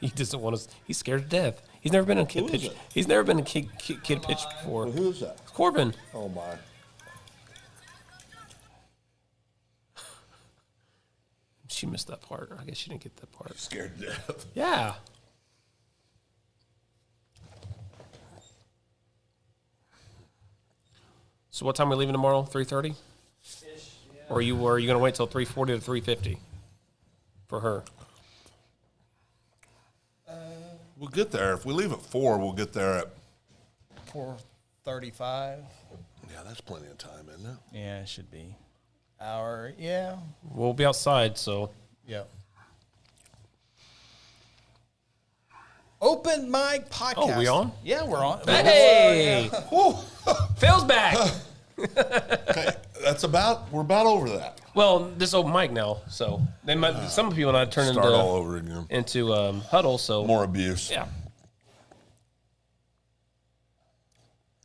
He doesn't want to. He's scared to death. He's never been in a kid pitch. He's never been in a kid pitch before. Who is that? Corbin. Oh my. She missed that part. I guess she didn't get that part. She's scared to death. Yeah. So what time are we leaving tomorrow? 3:30? Yeah. Or are you going to wait till 3:40 to 3:50 for her? We'll get there. If we leave at 4, we'll get there at 4:35. Yeah, that's plenty of time, isn't it? Yeah, it should be. Hour, yeah. We'll be outside, so. Yeah. Open mic podcast. Oh, we on? Yeah, we're on. Hey! Phil's back! Okay, we're about over that. Well, this open mic now, so they might. Some people might turn Start all over again. into huddle. So More abuse. yeah.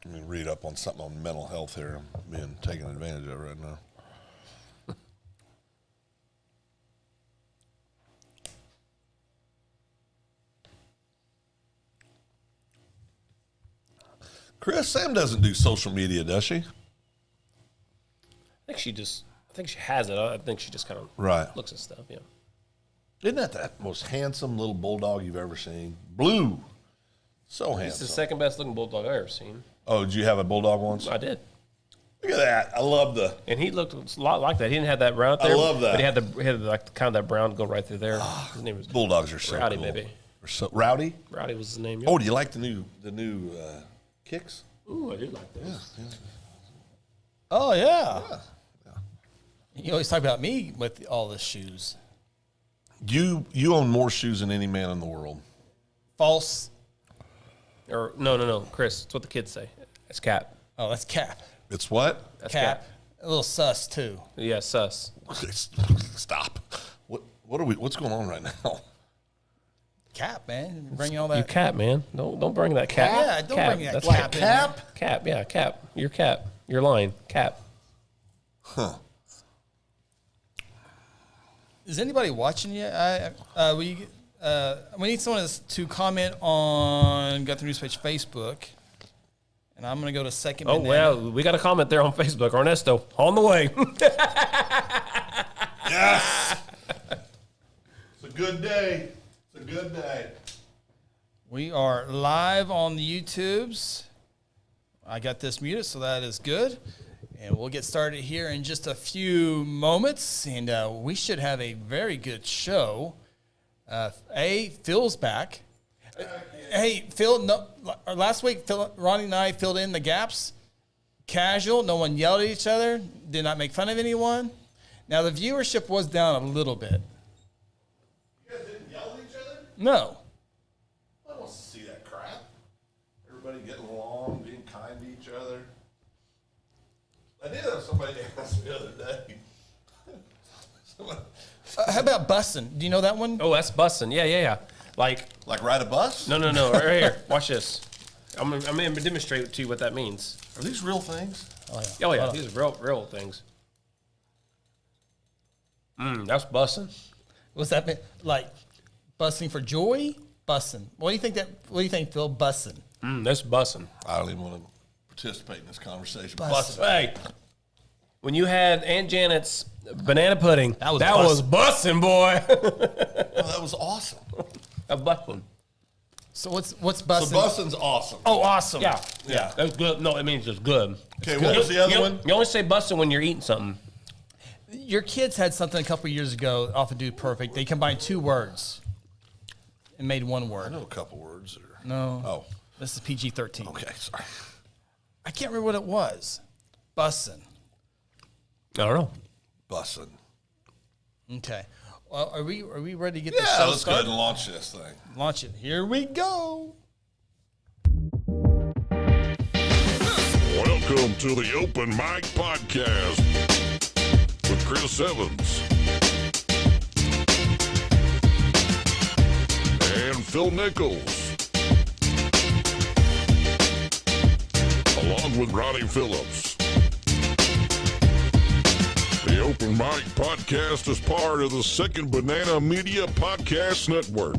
Let me read up on something on mental health here. I'm being taken advantage of right now. Chris, Sam doesn't do social media, does she? I think she has it. I think she just kind of looks at stuff. Yeah. Isn't that most handsome little bulldog you've ever seen? Blue. So handsome. It's the second best looking bulldog I've ever seen. Oh, did you have a bulldog once? I did. Look at that. I love And he looked a lot like that. He didn't have that brown there. I love that. But he had like kind of that brown go right through there. His name was Bulldogs are so Rowdy, cool. baby. So, Rowdy? Rowdy was his name. Oh, do you like the new kicks? Ooh, I do like those. Yeah. Oh, yeah. You always talk about me with all the shoes. You own more shoes than any man in the world. False. Or no, Chris. It's what the kids say. It's Cap. Oh, that's Cap. It's what? That's Cap. A little sus, too. Yeah, sus. Stop. What's going on right now? Cap, man. Bringing all that. You Cap, man. Don't bring that Cap. Yeah, don't Cap. bring that That's Cap. Cap? Cap, yeah, Cap. You're Cap. You're lying. Cap. Huh. Is anybody watching yet? We need someone to comment on Got the News page Facebook. And I'm going to go to second. Oh, well, we got a comment there on Facebook. Ernesto, on the way. Yes. It's a good day. It's a good day. We are live on the YouTubes. I got this muted, so that is good. And we'll get started here in just a few moments. And we should have a very good show. Phil's back. Hey, Phil, last week, Ronnie and I filled in the gaps. Casual, no one yelled at each other, did not make fun of anyone. Now, the viewership was down a little bit. You guys didn't yell at each other? No. I don't want to see that crap. Everybody getting along, being kind to each other. I did have somebody ask me the other day. How about bussing? Do you know that one? Oh, that's bussing. Yeah. Like ride a bus? No. Right here. Watch this. I'm going to demonstrate to you what that means. Are these real things? Oh, yeah. These are real things. That's bussing. What's that mean? Like bussing for joy? Bussing. What do you think, Phil? Bussing. That's bussing. I don't even want to participate in this conversation. Bussin'. Hey, when you had Aunt Janet's banana pudding, that was bussing, boy. Oh, that was awesome. A bussing. So what's bussing? So bussing's awesome. Oh, awesome. Yeah. That's good. No, it means it's good. Okay, what was the other one? You only say bussing when you're eating something. Your kids had something a couple of years ago off of Dude Perfect. They combined two words and made one I word. know a couple words. No. Oh. This is PG-13. Okay, sorry. I can't remember what it was. Bussin'. I don't know. Bussin'. Okay. Well, are we ready to get Yeah, this show let's go started? ahead and launch this thing. Launch it. Here we go. Welcome to the Open Mic Podcast with Chris Evans and Phil Nichols, along with Ronnie Phillips. The Open Mic Podcast is part of the Second Banana Media Podcast Network.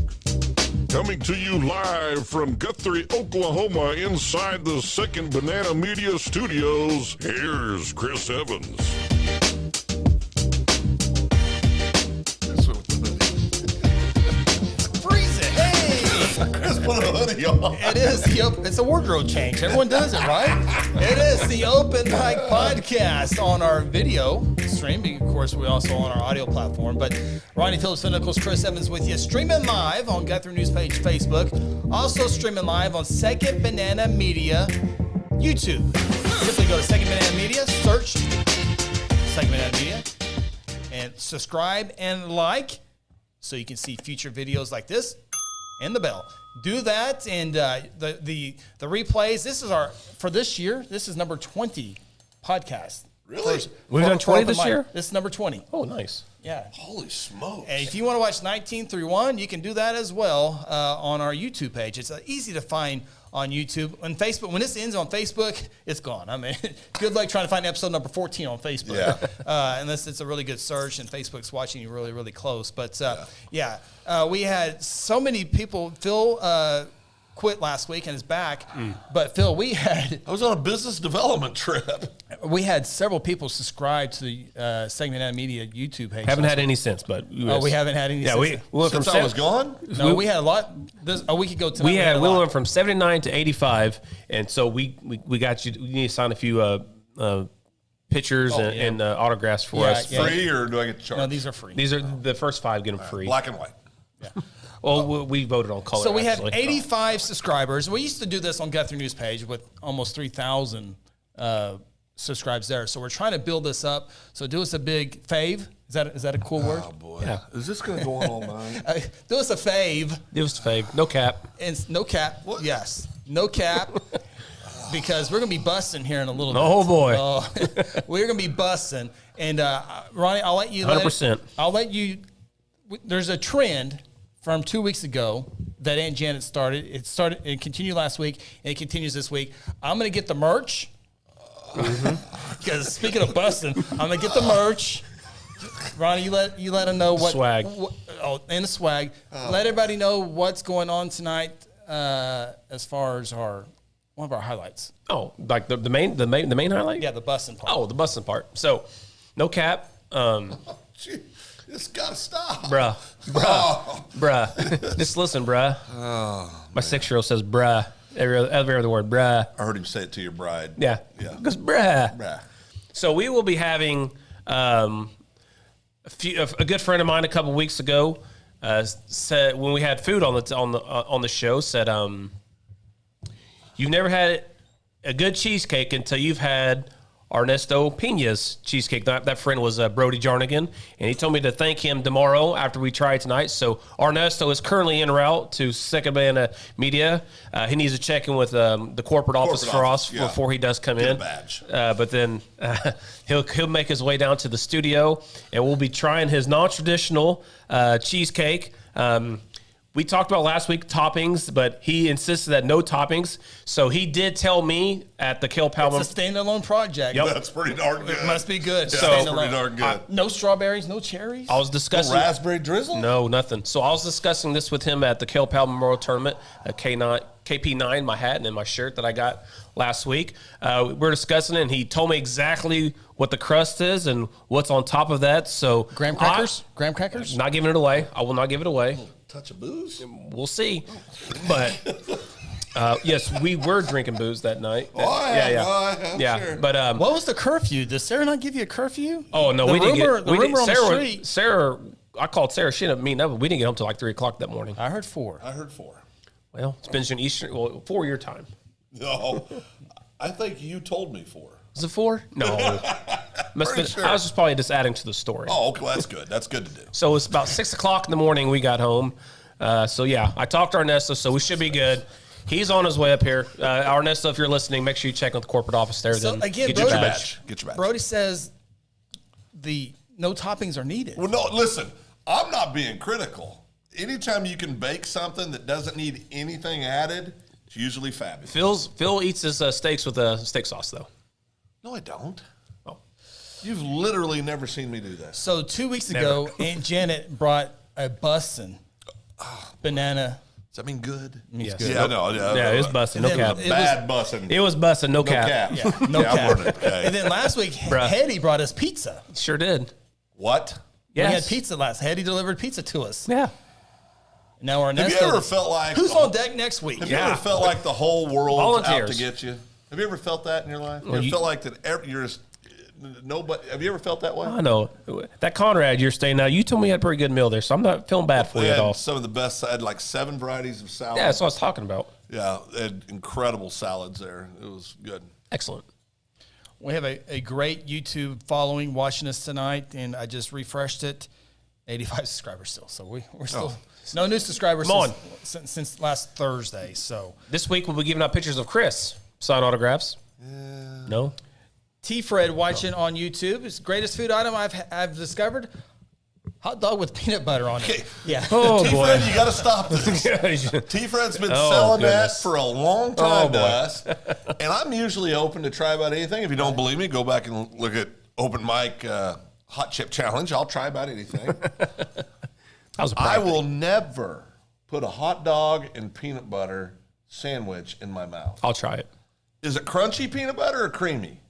Coming to you live from Guthrie, Oklahoma, inside the Second Banana Media Studios, here's Chris Evans. Freezing. Hey! Chris put a hoodie on. It is it's a wardrobe change. Everyone does it, right? It is the Open Mic Podcast on our video streaming. Of course, we also on our audio platform. But Ronnie Phillips, Nichols, Chris Evans with you, streaming live on Guthrie News Page Facebook. Also streaming live on Second Banana Media YouTube. Simply go to Second Banana Media, search Second Banana Media, and subscribe and like so you can see future videos like this and the bell. Do that, and the replays. This is for this year. This is number 20 podcast. Really? We've done 20 this year? This is number 20. Oh, nice. Yeah. Holy smokes. And if you want to watch 19 through 1, you can do that as well on our YouTube page. It's easy to find on YouTube. On Facebook, when this ends on Facebook, it's gone. I mean, good luck trying to find episode number 14 on Facebook. Yeah. Unless it's a really good search and Facebook's watching you really, really close. But, we had so many people. Phil quit last week and is back. But, Phil, I was on a business development trip. we had several people subscribe to the Segment Media YouTube page. Haven't had any since, but we haven't had any. Yeah, we went from Since I was gone? No, we had a lot. A week ago tonight. we went from 79 to 85, and so we got you. You need to sign a few pictures and autographs for us. Yeah. Free, or do I get charged? No, these are free. These are the first 5 get them free. Black and white. Well, we voted on color. So we actually. have 85 subscribers. We used to do this on Guthrie News page with almost 3,000 subscribes there. So we're trying to build this up. So do us a big fave. Is that a cool word? Oh, boy. Yeah. Is this going to go on all night? Do us a fave. It was fave. No cap. And no cap. What? Yes. No cap. Because we're going to be busting here in a little bit. Oh, boy. We're going to be busting. And Ronnie, I'll let you. 100%. I'll let you. There's a trend from 2 weeks ago that Aunt Janet started. It continued last week, and it continues this week. I'm going to get the merch. Because speaking of busting, I'm going to get the merch. Ronnie, you let them know what Swag. And the swag. Let everybody know what's going on tonight as far as one of our highlights. Oh, like the main highlight? Yeah, the busting part. Oh, the busting part. So, no cap. Gee, it's got to stop. Bruh. Just listen, bruh. My 6-year-old says bruh. Every other word, bruh. I heard him say it to your bride. Yeah. Yeah. Because bruh. Bruh. So we will be having a good friend of mine a couple weeks ago said when we had food on the show said you've never had a good cheesecake until you've had Ernesto Pena's cheesecake. That friend was Brody Jarnigan, and he told me to thank him tomorrow after we try it tonight. So Ernesto is currently en route to Second Banana Media. He needs to check in with the corporate office for us before he does come Get in. a badge. But then he'll make his way down to the studio, and we'll be trying his non-traditional cheesecake. We talked about last week toppings, but he insisted that no toppings. So he did tell me at the Kale Palmer. It's a standalone project. Yep. That's pretty darn good. It must be good. Yeah, So- that's pretty darn good. No strawberries, no cherries. I was No discussing. raspberry drizzle? No, nothing. So I was discussing this with him at the Kale Palmer Memorial Tournament, KP9, my hat, and then my shirt that I got last week. We're discussing it, and he told me exactly what the crust is and what's on top of that. So Graham crackers? Graham crackers? Not giving it away. I will not give it away. Touch of booze? We'll see. But yes, we were drinking booze that night. I'm sure. But What was the curfew? Did Sarah not give you a curfew? oh no, The we didn't rumor- get. the we rumor didn't, on the Sarah, street- Sarah, I called Sarah. She ended up meeting up. We didn't get home till like 3 o'clock that morning. I heard 4. I heard 4. Well, it's been Eastern. Well, 4 your time. No, I think you told me 4. Is it 4? No. Must Pretty been, sure. I was just probably just adding to the story. Oh, okay, well, that's good. That's good to do. So it's about 6 o'clock in the morning. We got home. So yeah, I talked to Ernesto, so we should be good. He's on his way up here. Ernesto, if you're listening, make sure you check with the corporate office there. So then again, get your Brody- badge. Get your badge. Brody says no toppings are needed. Well, no, listen, I'm not being critical. Anytime you can bake something that doesn't need anything added, it's usually fabulous. Phil eats his steaks with a steak sauce, though. No, I don't. Oh. You've literally never seen me do that. So 2 weeks ago, Aunt Janet brought a bussin' banana Does that mean good? Yes. good. Yeah, no. Yeah, it was busting. No then cap. it Bad bussing. It was busting. No cap. cap. Yeah, no Yeah, I'm cap. learning. Okay. And then last week, Hetty brought us pizza. Sure did. What? We had Yes. pizza last. Hetty delivered pizza to us. Yeah. Now Ernesto. Have you ever felt like Who's on deck next week? Have Yeah. you ever felt like the whole world's out to Volunteers. get you? Have you ever felt that in your life? Well, you you- felt like that you're just nobody. Have you ever felt that way? I know. That Conrad you're staying now, you told me you had a pretty good meal there, so I'm not feeling bad for We you at had all. some of the best. I had like 7 varieties of salad. Yeah, that's what I was talking about. Yeah, they had incredible salads there. It was good. Excellent. We have a great YouTube following watching us tonight, and I just refreshed it. 85 subscribers still, so we're still no new subscribers Come on. since last Thursday. So This week we'll be giving out pictures of Chris. Sign autographs. No? T Fred watching on YouTube is greatest food item I've discovered. Hot dog with peanut butter on it. Okay. Yeah. Oh, boy. T-Fred, you got to stop this. T-Fred's been selling goodness. that for a long time Oh, to boy. us, and I'm usually open to try about anything. If you don't believe me, go back and look at Open Mic Hot Chip Challenge. I'll try about anything. That was a I prank. will never put a hot dog and peanut butter sandwich in my mouth. I'll try it. Is it crunchy peanut butter or creamy?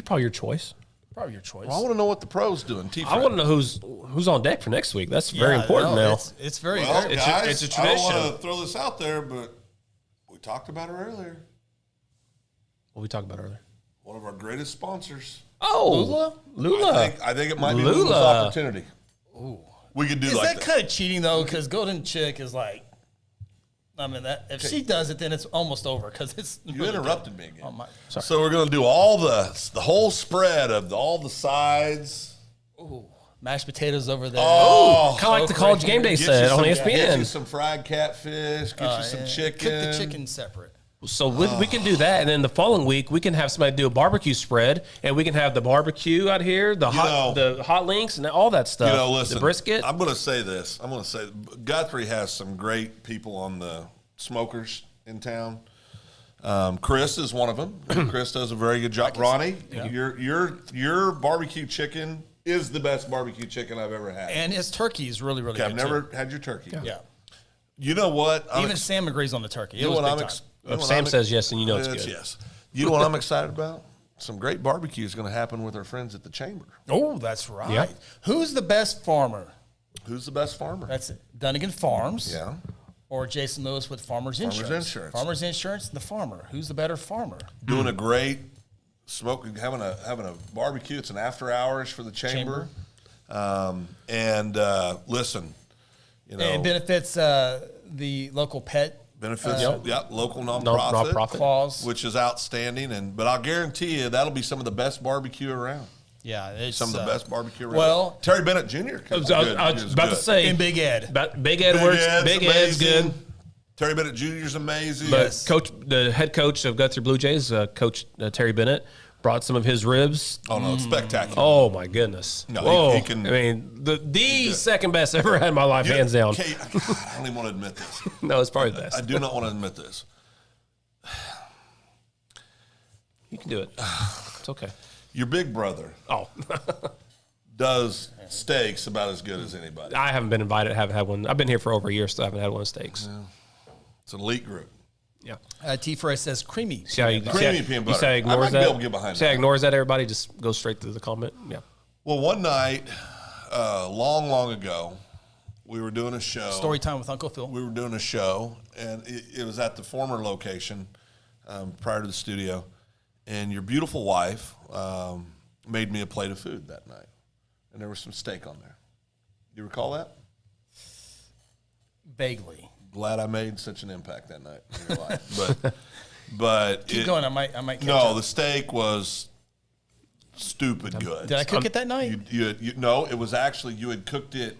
Probably your choice. Probably your choice. Well, I want to know what the pros doing. I want to know who's on deck for next week. That's very Yeah, important no, now. It's very, Well, very It's a- guys, it's a I don't tradition. want to throw this out there, but we talked about it earlier. What we talked about earlier. One of our greatest sponsors. Oh, Lula. I think it might be Lula. Lula's opportunity. Ooh. We could do Is like that kind of cheating though? Because Golden Chick is like, I mean, that if she does it, then it's almost over because it's. You really interrupted me again. good. Oh my! So we're going to do all the whole spread of all the sides. Ooh, mashed potatoes over there. Oh, Kind of like the college game day get set on Get you ESPN. some fried catfish. Get you some Yeah. chicken. Cook the chicken separate. So we can do that, and then the following week we can have somebody do a barbecue spread, and we can have the barbecue out here, the hot links, and all that stuff. You know, listen, the brisket. I'm going to say this. Guthrie has some great people on the smokers in town. Chris is one of them. Chris does a very good job. Ronnie, your barbecue chicken is the best barbecue chicken I've ever had. And his turkey is really, really Okay, good. I've never too. had your turkey. Yeah. You know what? Even Sam agrees on the turkey. You know what I'm if Sam says yes, then you know it's good. Yes. You know what I'm excited about? Some great barbecue is going to happen with our friends at the Chamber. Oh, that's right. Yeah. Who's the best farmer? Who's the best farmer? That's it. Dunnigan Farms. Yeah. Or Jason Lewis with Farmers Insurance. Insurance. Farmers Insurance, the farmer. Who's the better farmer? Doing a great smoking, having a barbecue. It's an after hours for the Chamber. Listen, you know, And it benefits the local pet benefits, local nonprofit, nonprofit. clause. which is outstanding. But I'll guarantee you that'll be some of the best barbecue around. Yeah, it's Some of the best barbecue around. well- Terry Bennett Jr. I was about to say, and Big Ed. Big Ed works. Big Ed's amazing. good. Terry Bennett Jr. is amazing. But Yes. the head coach of Guthrie Blue Jays, Coach Terry Bennett, brought some of his ribs. Oh no, it's spectacular. Oh my goodness! No, Whoa. he can- I mean, the second best I ever had in my life, hands down. Okay, I don't even want to admit this. No, it's probably the best. I do not want to admit this. You can do it. It's okay. Your big brother Oh, does steaks about as good as anybody. I haven't been invited. Haven't had one. I've been here for over a year, so I haven't had one of the steaks. It's an elite group. Yeah. T. Fry says creamy. See how you, Creamy see how, peanut you see how he butter. I ignores might be that? able to get behind See how he that. ignores that? Everybody just goes straight to the comment. Yeah. Well, one night, long ago, we were doing a show. Story time with Uncle Phil. We were doing a show, and it was at the former location prior to the studio. And your beautiful wife made me a plate of food that night, and there was some steak on there. You recall that? Vaguely. Glad I made such an impact that night in your life. But Keep going. I might catch No, up. the steak was stupid good. Did I cook it that night? No, it was actually you had cooked it.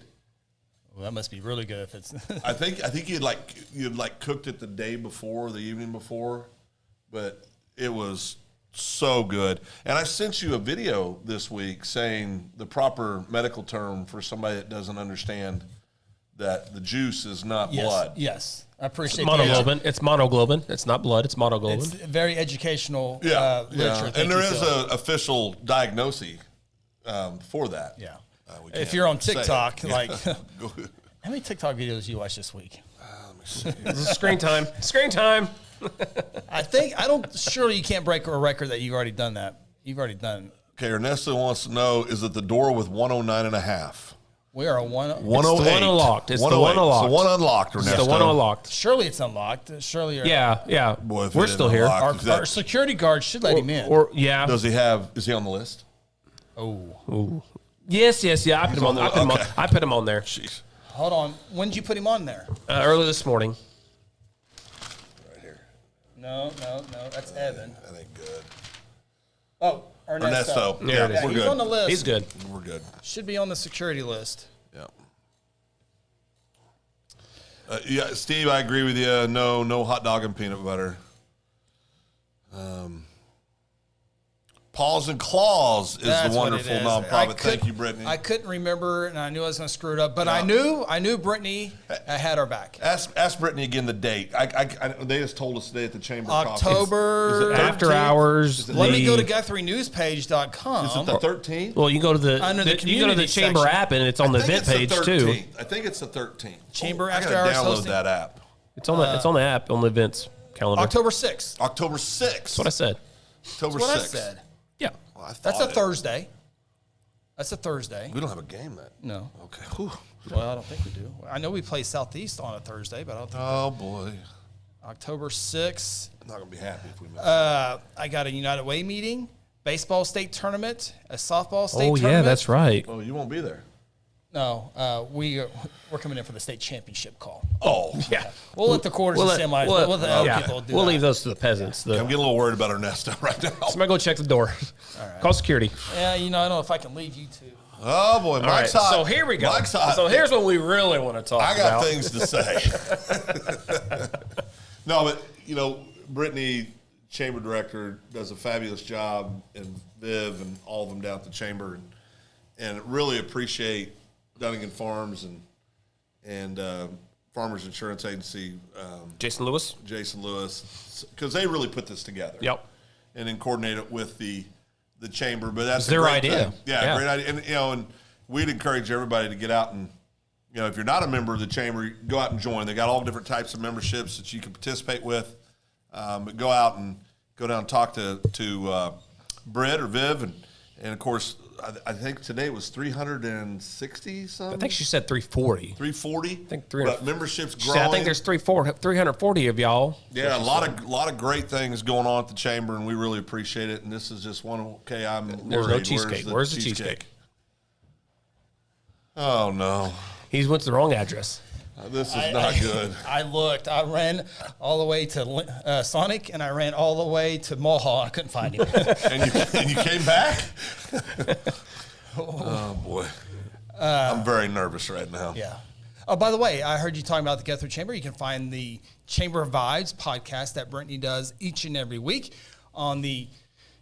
Well, that must be really good if it's. I think you'd cooked it the day before, the evening before, but it was so good. And I sent you a video this week saying the proper medical term for somebody that doesn't understand that the juice is not Yes. blood. Yes. I appreciate Monoglobin. It's monoglobin. It's not blood. It's monoglobin. It's very educational Yeah, literature. Thank and there you, is Phil. an official diagnosis for that. Yeah. We If can't you're on say it. TikTok, Yeah. like, Go- how many TikTok videos you watch this week? Let me This is screen time. Screen time. Surely you can't break a record that you've already done that. You've already done. Okay, Ernesto wants to know, is it the door with 109.5? We are a 108. It's the one unlocked. It's the one unlocked. It's the one unlocked, Ernesto. It's the one unlocked. Surely it's unlocked. Surely. Yeah. Boy, if We're it still isn't here. unlocked, Our security guard should let him in. Is he on the list? Oh. Yes. Yeah. I put him on. I put him on there. Jeez. Hold on. When did you put him on there? Early this morning. Right here. No. That's Evan. That ain't good. Oh, Ernesto. Yeah, We're We're he's good. on the list. He's good. We're good. Should be on the security list. Yeah, Steve, I agree with you. No hot dog and peanut butter. Paws and Claws is That's the what wonderful it is. nonprofit. Thank you, Brittany. I couldn't remember, and I knew I was going to screw it up, but I knew Brittany had our back. Ask Brittany again the date. They just told us today at the Chamber October. Is it After 13th? hours. Let me go to GuthrieNewsPage.com. Is it the 13th? Well, you go to the Under the you go to community the Chamber section. app, and it's on the I think event it's page the too. 13th. I think it's the 13th. Chamber I After gotta Hours download hosting. that app. It's on the app on the events calendar. October 6th. October 6th. That's what I said. October That's what 6th. I said. Yeah. Well, I That's thought a Thursday. That's a Thursday. We don't have a game that. No. Okay. Whew. Well, I don't think we do. I know we play Southeast on a Thursday, but I don't think Oh boy. October 6th. I'm not gonna be happy if we miss. I got a United Way meeting, baseball state tournament, a softball state tournament. Oh yeah, that's right. Oh, you won't be there. No, we're coming in for the state championship call. Oh, Yeah. We'll let the quarters and semis. We'll let the other people do We'll that. leave those to the peasants. I'm getting a little worried about Ernesto right now. Somebody go check the door. Call security. Yeah, I don't know if I can leave you two. Oh boy, All right, Mike's hot. so here we go. Mike's hot. So here's what we really want to talk about. I got things to say. No, but Brittany, chamber director, does a fabulous job, and Viv and all of them down at the chamber, and really appreciate Dunnigan Farms and Farmers Insurance Agency, Jason Lewis. because they really put this together. Yep. And then coordinate it with the chamber. But that's It's their a great idea. thing. Yeah, great idea. And we'd encourage everybody to get out and, if you're not a member of the chamber, go out and join. They got all different types of memberships that you can participate with. But go out and go down and talk to Britt or Viv, and of course, I think today it was 360 something. I think she said 340. 340. I think But memberships She growing. said, I think there's 340 of y'all. Yeah, a lot of great things going on at the chamber, and we really appreciate it. And this is just one. Okay, I'm There's no worried. cheesecake. Where's the cheesecake? Oh no, He went to the wrong address. this is not good. I looked. I ran all the way to Sonic, and I ran all the way to Mulhall. I couldn't find him. And you came back. Oh boy, I'm very nervous right now. Yeah. Oh, by the way, I heard you talking about the Guthrie Chamber. You can find the Chamber Vibes podcast that Brittany does each and every week on the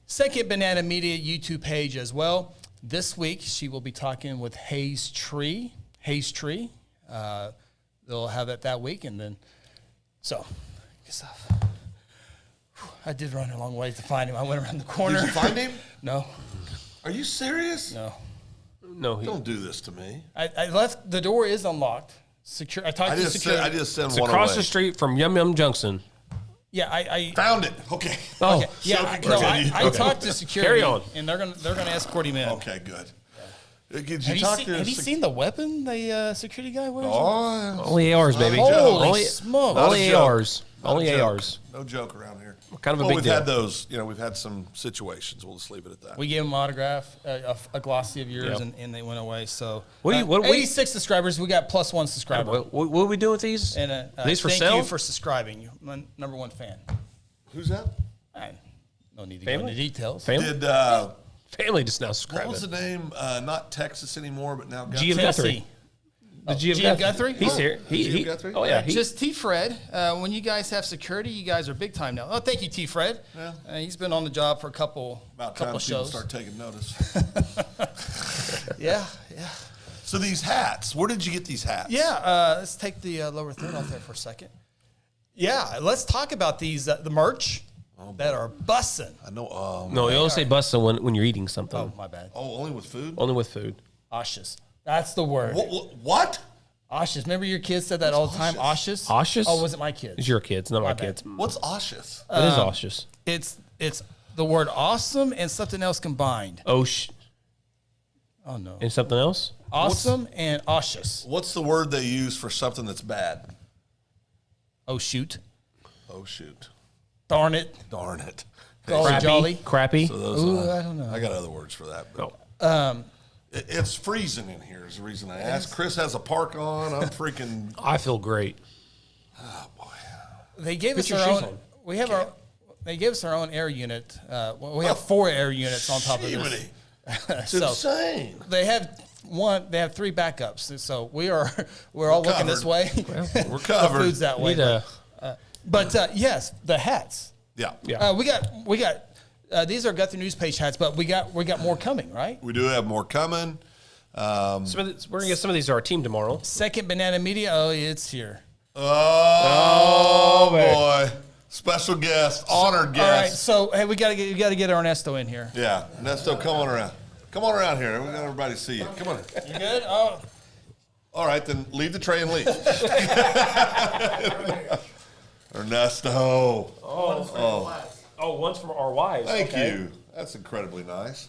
Second Banana Media YouTube page as well. This week, she will be talking with Hayes Tree. They'll have that week, and then, so, good stuff. I did run a long way to find him. I went around the corner. Did you find him? No, Are you serious? no. No, Don't do this to me. I left. The door is unlocked. Secure. I talked to security. I just sent it's one across away. the street from Yum Yum Junction. Yeah, I Found it. Okay. Oh, okay. Yeah, I talked to security. Carry on. And they're gonna escort him in. Okay. Good. Did you Have you, talk seen, to? have you seen the weapon the security guy wears? Oh, only ARs, baby. Holy only smoke. Not a only joke. ARs. Not a Only joke. ARs. No joke around here. Kind of a well, big we've deal. had those. We've had some situations. We'll just leave it at that. We gave him an autograph, a glossy of yours, Yep. and they went away. So What do you- 86 subscribers. We got +1 subscriber. What are we doing with these? And Are these for thank sale? you for subscribing. You're my number one fan. Who's that? I no need to Family? go into details. Family? Did Family just now what subscribed. was the name? Not Texas anymore, but now G of Guthrie. Guthrie. Tennessee. The G of G of Guthrie? Guthrie? He's here. G of Guthrie? Oh yeah. He, Just T. Fred. When you guys have security, you guys are big time now. Oh, thank you, T. Fred. Yeah. He's been on the job for a couple About time of people shows. start taking notice. Yeah. So these hats, where did you get these hats? Yeah, let's take the lower third off there for a second. Yeah, let's talk about these, the merch that are bussin'. I know. no, you only say busting when you're eating something. Oh, my bad. Oh, only with food? Only with food. Oshes. That's the word. What? Oshes. Remember your kids said that all the time? Oshes? Oshes? Oh, was it my kids? It's your kids, not my kids. What's Oshes? It is oshes. It's the word awesome and something else combined. Oh no. And something else? Awesome and oshes. What's the word they use for something that's bad? Oh, shoot. Oh, shoot. Darn it. Darn it. Golly jolly. Crappy. So those Ooh, I don't know. I got other words for that. But Oh. it's freezing in here is the reason I asked. Chris has a park on. I'm freaking. I feel great. Oh, boy. They gave us your our shoes own. on. We have our. They gave us our own air unit. We have 4 air units on top of this. Shibbity. It's So insane. they have 3 backups. So we're all looking this way. We're The covered. food's that way. Need But yes, the hats. Yeah. Yeah. We got. These are Guthrie News Page hats, but we got more coming, right? We do have more coming. we're gonna get some of these to our team tomorrow. Second Banana Media. Oh, it's here. Oh, man. boy. Special guest, honored guest. All right, so hey, we gotta get Ernesto in here. Yeah. Ernesto, come on around. Come on around here. We want everybody to see you. Come on. You good? Oh, All right, then leave the tray and leave. Ernesto. Oh, one's from our wives. Thank you. That's incredibly nice.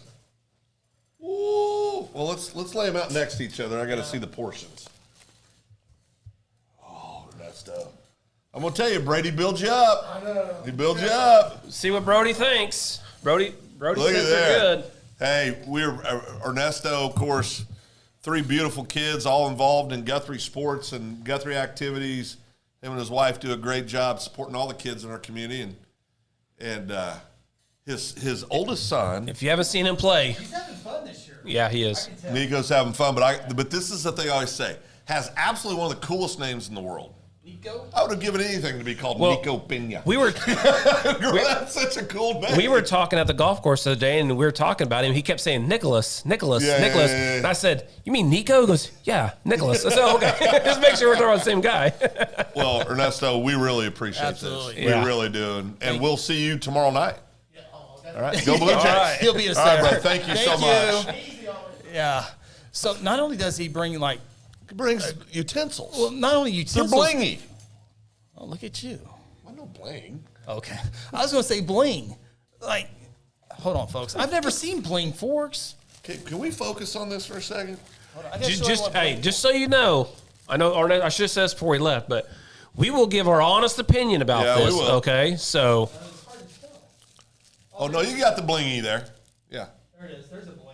Ooh. Well, let's lay them out next to each other. I got to see the portions. Oh, Ernesto. I'm gonna tell you, Brady builds you up. I know. He builds you up. See what Brody thinks. Brody Look says at they're there. good. Hey, we're Ernesto, of course. 3 beautiful kids, all involved in Guthrie sports and Guthrie activities. Him and his wife do a great job supporting all the kids in our community, and his oldest son, If you haven't seen him play, he's having fun this year. yeah, he is. Nico's having fun. But this is the thing I always say: has absolutely one of the coolest names in the world. Nico. I would have given anything to be called Well, Nico Pena. We were That's such a cool name. we were talking at the golf course the other day, and we were talking about him. He kept saying Nicholas. Yeah, And I said, "You mean Nico?" He goes, "Yeah, Nicholas." I said, "Okay, just make sure we're talking about the same guy." Well, Ernesto, we really appreciate Absolutely. this. Yeah. We really do, and we'll see you tomorrow night. All right, go Blue Jays. right. He'll be a All right, star. bro. Thank you so much. Yeah. So not only does he bring He brings utensils. well, not only They're utensils. blingy. Oh, look at you. I know bling. Okay. I was going to say bling. Like, hold on, folks. I've never seen bling forks. Okay, can we focus on this for a second? I gotta show you what bling- Just so you know, I know I should have said this before we left, but we will give our honest opinion about Yeah, we this. will. Okay, so Oh no, you got the blingy there. Yeah. There it is. There's a bling.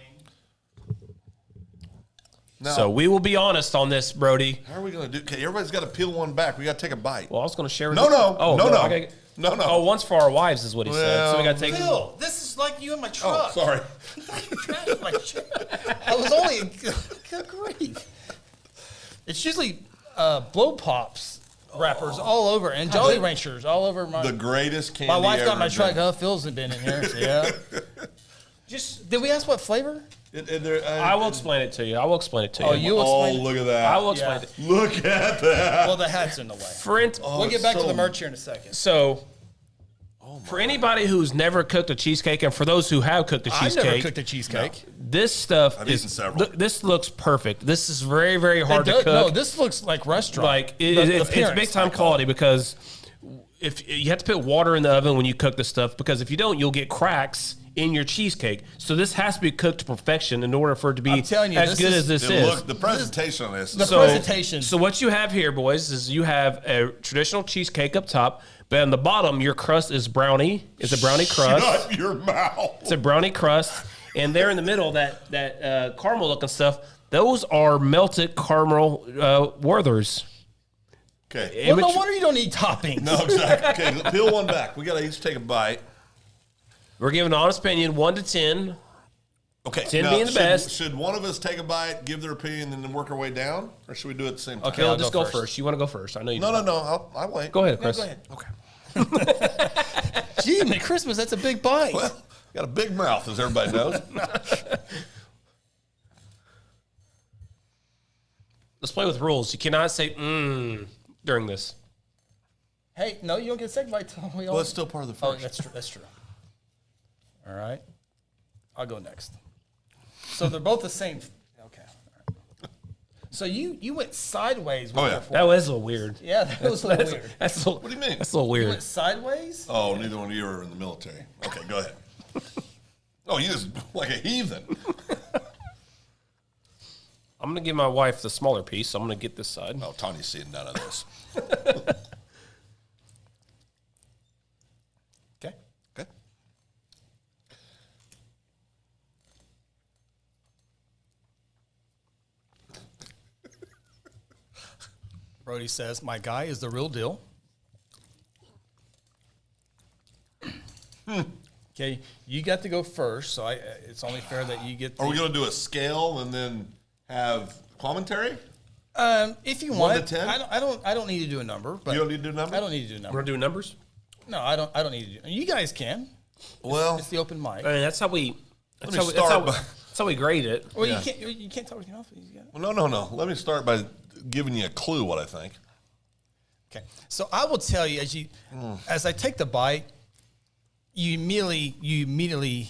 Now, so we will be honest on this, Brody. how are we going to do? Okay, everybody's got to peel one back. We got to take a bite. Well, I was going to share. No, no. Oh No, I no. gotta- No, no. Oh, one's for our wives is what he said. So we got to take. Bill, this is like you in my Oh, truck. sorry. I was only good grief. It's usually blow pops wrappers all over and Jolly Ranchers all over my. The greatest candy My wife got ever my truck. invented. Oh, Phil's been in here. So yeah. Just did we ask what flavor? I will explain it to you. Oh, you Oh, explain. look at that. I will explain Yeah. it. Look at that. Well, the hat's in the way. We'll get back to the merch here in a second. So, for anybody who's never cooked a cheesecake, and for those who have cooked a I've cheesecake, never cooked a cheesecake. this stuff I've is eaten several. This looks perfect. This is very, very hard to cook. No, this looks like restaurant. Like The it's appearance, big time I call quality because if you have to put water in the oven when you cook this stuff, because if you don't, you'll get cracks in your cheesecake. So this has to be cooked to perfection in order for it to be I'm telling you, as this good is- as this Dude, is. look, the presentation on this. The is presentation. So what you have here, boys, is you have a traditional cheesecake up top, but on the bottom, your crust is brownie. It's a brownie crust. Shut your mouth. It's a brownie crust, and there in the middle, that caramel looking stuff. Those are melted caramel Werthers. Okay. Well, no wonder you don't need toppings. No, exactly. Okay, peel one back. We got to each take a bite. We're giving an honest opinion, 1 to 10. Okay. 10 being the best. Should one of us take a bite, give their opinion, and then work our way down? Or should we do it at the same time? Okay, I'll I'll just go go first. first. You want to go first? I know you. No, do. no, no. I'll wait. Go ahead, Chris. Go ahead. Okay. Gee, Merry Christmas. That's a big bite. Well, got a big mouth, as everybody knows. Let's play with rules. You cannot say during this. Hey, no, you don't get a second bite till we all. Well, it's still part of the Oh, first. that's true. That's true. All right. I'll go next. So they're both the same. Okay. All right. So you went sideways with Oh, yeah. your fork. That was a little weird. Yeah, that was a little weird. That's a little, What do you mean? That's a little You weird. went sideways? Oh, neither one of you are in the military. Okay, go ahead. Oh, you just like a heathen. I'm gonna give my wife the smaller piece. So I'm gonna get this side. Oh, Tanya's seeing none of this. Okay. Okay. Brody says, my guy is the real deal. Okay, you got to go first, so it's only fair that you get. Are we going to do a scale and then have commentary? If you 1 want, to 10? I don't need to do a number. But You don't need to do a number? I don't need to do a We're number. gonna do numbers. No, I don't need to do. You guys can. Well, It's the open mic. I mean, that's how we. That's me how, start by- that's how we grade it. Well, yeah. you can't talk enough. You got- well, no. Let me start by giving you a clue what I think. Okay, so I will tell you as I take the bite, you immediately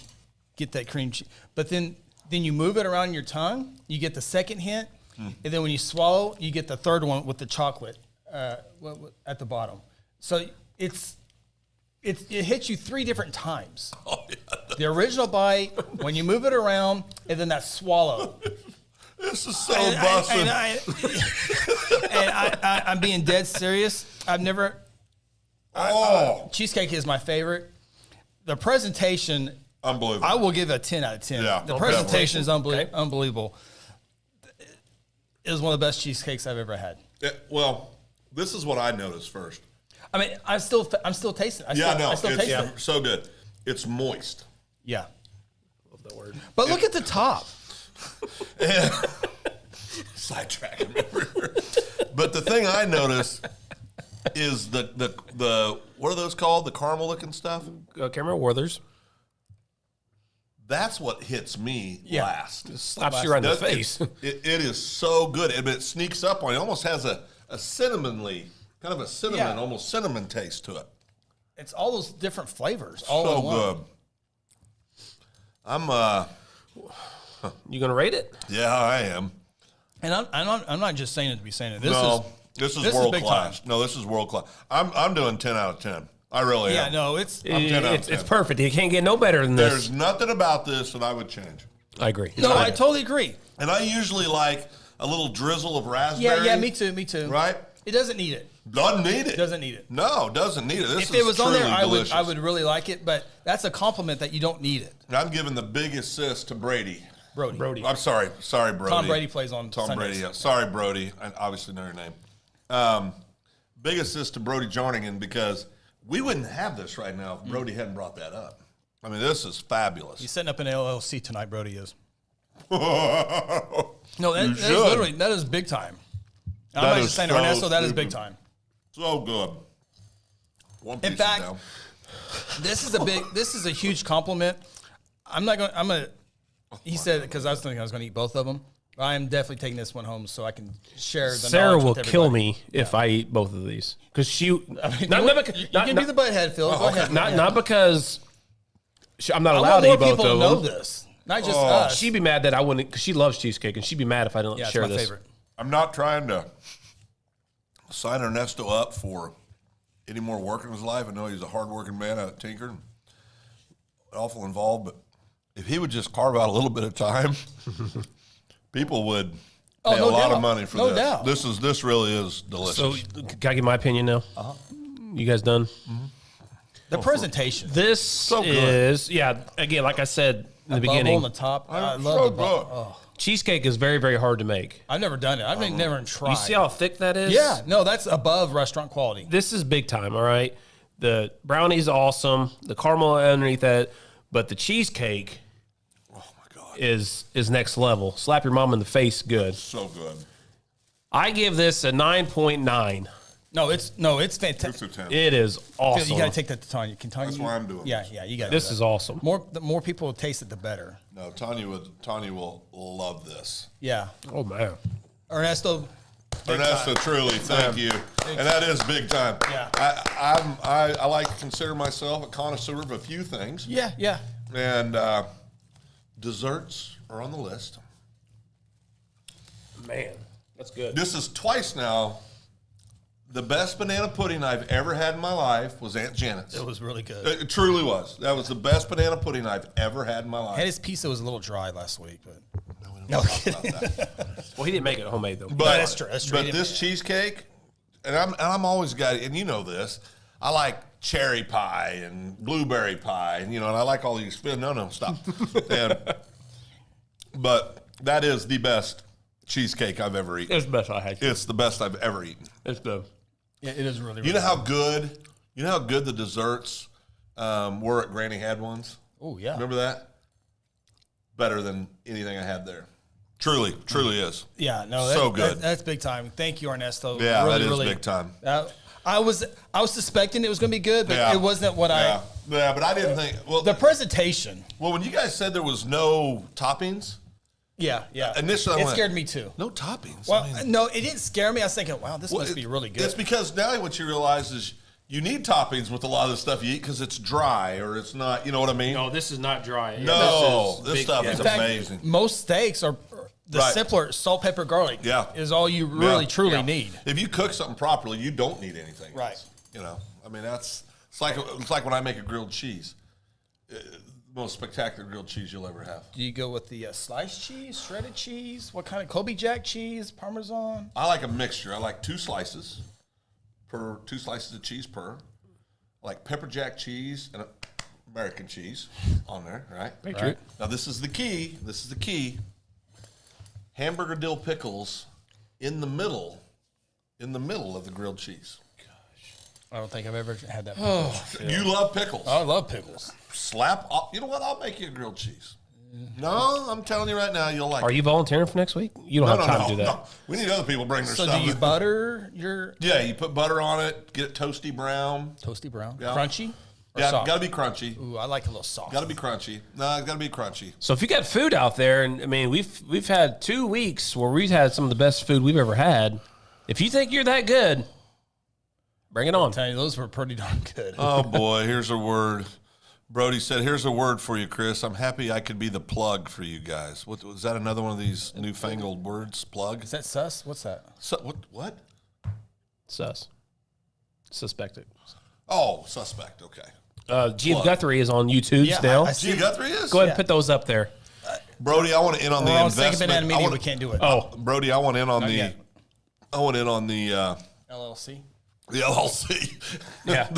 get that cream cheese, but then you move it around your tongue, you get the second hint, and then when you swallow, you get the third one with the chocolate at the bottom. So it hits you 3 different times. Oh, yeah. The original bite, when you move it around, and then that swallow. This is so busted. I'm being dead serious. I've never. Cheesecake is my favorite. The presentation, Unbelievable. I will give it a 10 out of 10. Yeah, the okay. presentation is unbelievable. It was one of the best cheesecakes I've ever had. Well, this is what I noticed first. I mean, I'm still tasting it. I still taste it. It's so good. It's moist. Yeah. Love that word. But look at the top. Sidetracking me. But the thing I noticed is the what are those called? The caramel looking stuff? Camera Werther's That's what hits me last. slaps you right in the face. It is so good. It sneaks up on you. It almost has a cinnamon, almost cinnamon taste to it. It's all those different flavors. All So in one. good. You gonna rate it? Yeah, I am. And I'm not just saying it to be saying it. This is this is world big class. No, this is world class. I'm doing 10 out of 10. I really am. No, it's. I'm 10 out of It's 10. perfect. You can't get no better than this. There's nothing about this that I would change. I agree. No, I totally agree. And I usually like a little drizzle of raspberry. Yeah, me too. Right? It doesn't need it. Doesn't need it. Doesn't need it. No, doesn't need it. This If is it was on there, truly delicious. I would really like it, but that's a compliment that you don't need it. And I'm giving the big assist to Brady. Brody. I'm sorry, Brody. Tom Brady plays on Tom Sundays. Brady. Yeah. Sorry, Brody. I obviously know your name. Big assist to Brody Jarningan because we wouldn't have this right now if Brody hadn't brought that up. I mean, this is fabulous. He's setting up an LLC tonight, Brody is. No, You that is should. literally, that is big time. I'm That not is just saying so Ernesto, that is stupid. big time. So good. One piece In fact, down. this is a huge compliment. He said, because I was thinking I was going to eat both of them. I am definitely taking this one home so I can share the Sarah knowledge will with kill everybody. me if I eat both of these because she. You can do the butt head, Phil. Go ahead. Not because I'm not I allowed want to more eat both people to of know them. this, not just us. She'd be mad that I wouldn't because she loves cheesecake and she'd be mad if I didn't Yeah, it's share my this. favorite. I'm not trying to sign Ernesto up for any more work in his life. I know he's a hardworking man out at Tinker, awful involved, but if he would just carve out a little bit of time, people would pay no a lot doubt. of money for No this. doubt. This really is delicious. So can I give my opinion now? You guys done? The presentation. This good. is again, like I said in the Bubble beginning, on the top. I so love the good. bubble. Oh, cheesecake is very, very hard to make. I've never done it. I've never even tried. You see how thick that is? Yeah, no, that's above restaurant quality. This is big time, all right? The brownie's awesome, the caramel underneath that, but the cheesecake Oh my God, is next level. Slap your mom in the face good. so good. I give this a 9.9. No, it's fantastic. 6 to 10. It is awesome. You got to take that to Tanya. Can Tanya? That's why I'm doing Yeah, this. yeah, you got This is awesome. the more people taste it, the better. No, Tanya will love this. Yeah, Oh man. Ernesto. big Ernesto, time. truly, thank you. And that is big time. Yeah. I like to consider myself a connoisseur of a few things. Yeah, yeah. And desserts are on the list. Man. That's good. This is twice now. The best banana pudding I've ever had in my life was Aunt Janet's. It was really good. It truly was. That was the best banana pudding I've ever had in my life. And his pizza was a little dry last week, but No talk about that. Well, he didn't make it homemade though. But that's true. That's true. But this cheesecake, and I'm always got, and you know this. I like cherry pie and blueberry pie, and and I like all these. No, stop. But that is the best cheesecake I've ever eaten. It's the best I had. It's the best I've ever eaten. It's the. Yeah, it is really. You know how good the desserts were at Granny Had Ones? Oh yeah. Remember that? Better than anything I had there. Truly is. Yeah, no, So good. That's big time. Thank you, Ernesto. Yeah, really, that is really, big time. I was suspecting it was going to be good, but Yeah. it wasn't what Yeah, but I didn't think. Well, the presentation. well, when you guys said there was no toppings, Yeah. initially I it went, scared me too. no toppings. Well, I mean, no, it didn't scare me. I was thinking, wow, this well, must be really good. It's because now what you realize is you need toppings with a lot of the stuff you eat because it's dry or it's not. You know what I mean? No, this is not dry. No, this big- stuff yeah. is In fact, amazing. most steaks are the Right. simpler salt, pepper, garlic. Yeah. is all you really truly need. If you cook something properly, you don't need anything. Right. else. I mean it's like when I make a grilled cheese. The most spectacular grilled cheese you'll ever have. Do you go with the sliced cheese, shredded cheese? What kind of Kobe Jack cheese, Parmesan? I like a mixture. I like two slices of cheese per. I like pepper jack cheese and American cheese on there, right? Right. Now this is the key. Hamburger dill pickles in the middle of the grilled cheese. I don't think I've ever had that. You love pickles. I love pickles. Slap. You know what? I'll make you a grilled cheese. No, I'm telling you right now, you'll like Are it. you volunteering for next week? You don't have time to do that. No. We need other people to bring their So stuff. do you butter your Yeah, you put butter on it, get it toasty brown. toasty brown? Yeah. Crunchy? Or Yeah, soft? got to be crunchy. Ooh, I like a little soft. Got to be crunchy. No, it's got to be crunchy. So if you got food out there, and I mean, we've had 2 weeks where we've had some of the best food we've ever had. If you think you're that good, bring it on. I'm telling you, those were pretty darn good. Oh, boy, here's a word. Brody said, here's a word for you, Chris. I'm happy I could be the plug for you guys. What was that another one of these newfangled words, plug? Is that sus? What's that? So, what? Sus. Suspected. Oh, suspect. Okay. G of Plug. Guthrie is on YouTube Yeah, still. I Gee, Guthrie is? Go ahead and put those up there. Brody, I want to in on We're the on second investment. banana I media. wanna- We can't do it. Oh, Brody, I want in on the yet. LLC. The LLC. Yeah.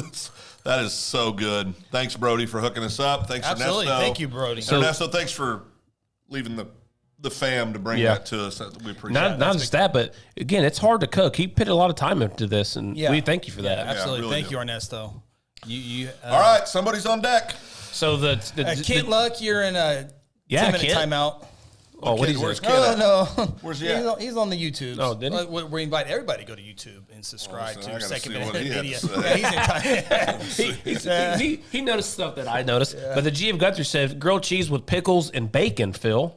That is so good. Thanks, Brody, for hooking us up. Thanks, Absolutely. Ernesto. Thank you, Brody. Ernesto, thanks for leaving the fam to bring Yeah. that to us. We appreciate not it. just that, but again, it's hard to cook. He put a lot of time into this, and Yeah. we thank you for that. Absolutely. really Thank do. you, Ernesto. You. All right, somebody's on deck. So the Kent Luck, you're in a Yeah, 10-minute Kent. timeout. oh, what Kid, is where's it? Kid at? No. Where's he at? He's on the YouTube. Oh, did he? We invite everybody to go to YouTube and subscribe Oh, so I to gotta Second see what Banana he had Media. to say. Yeah, he's in time. He noticed stuff that I noticed. But the G of Guthrie said grilled cheese with pickles and bacon, Phil.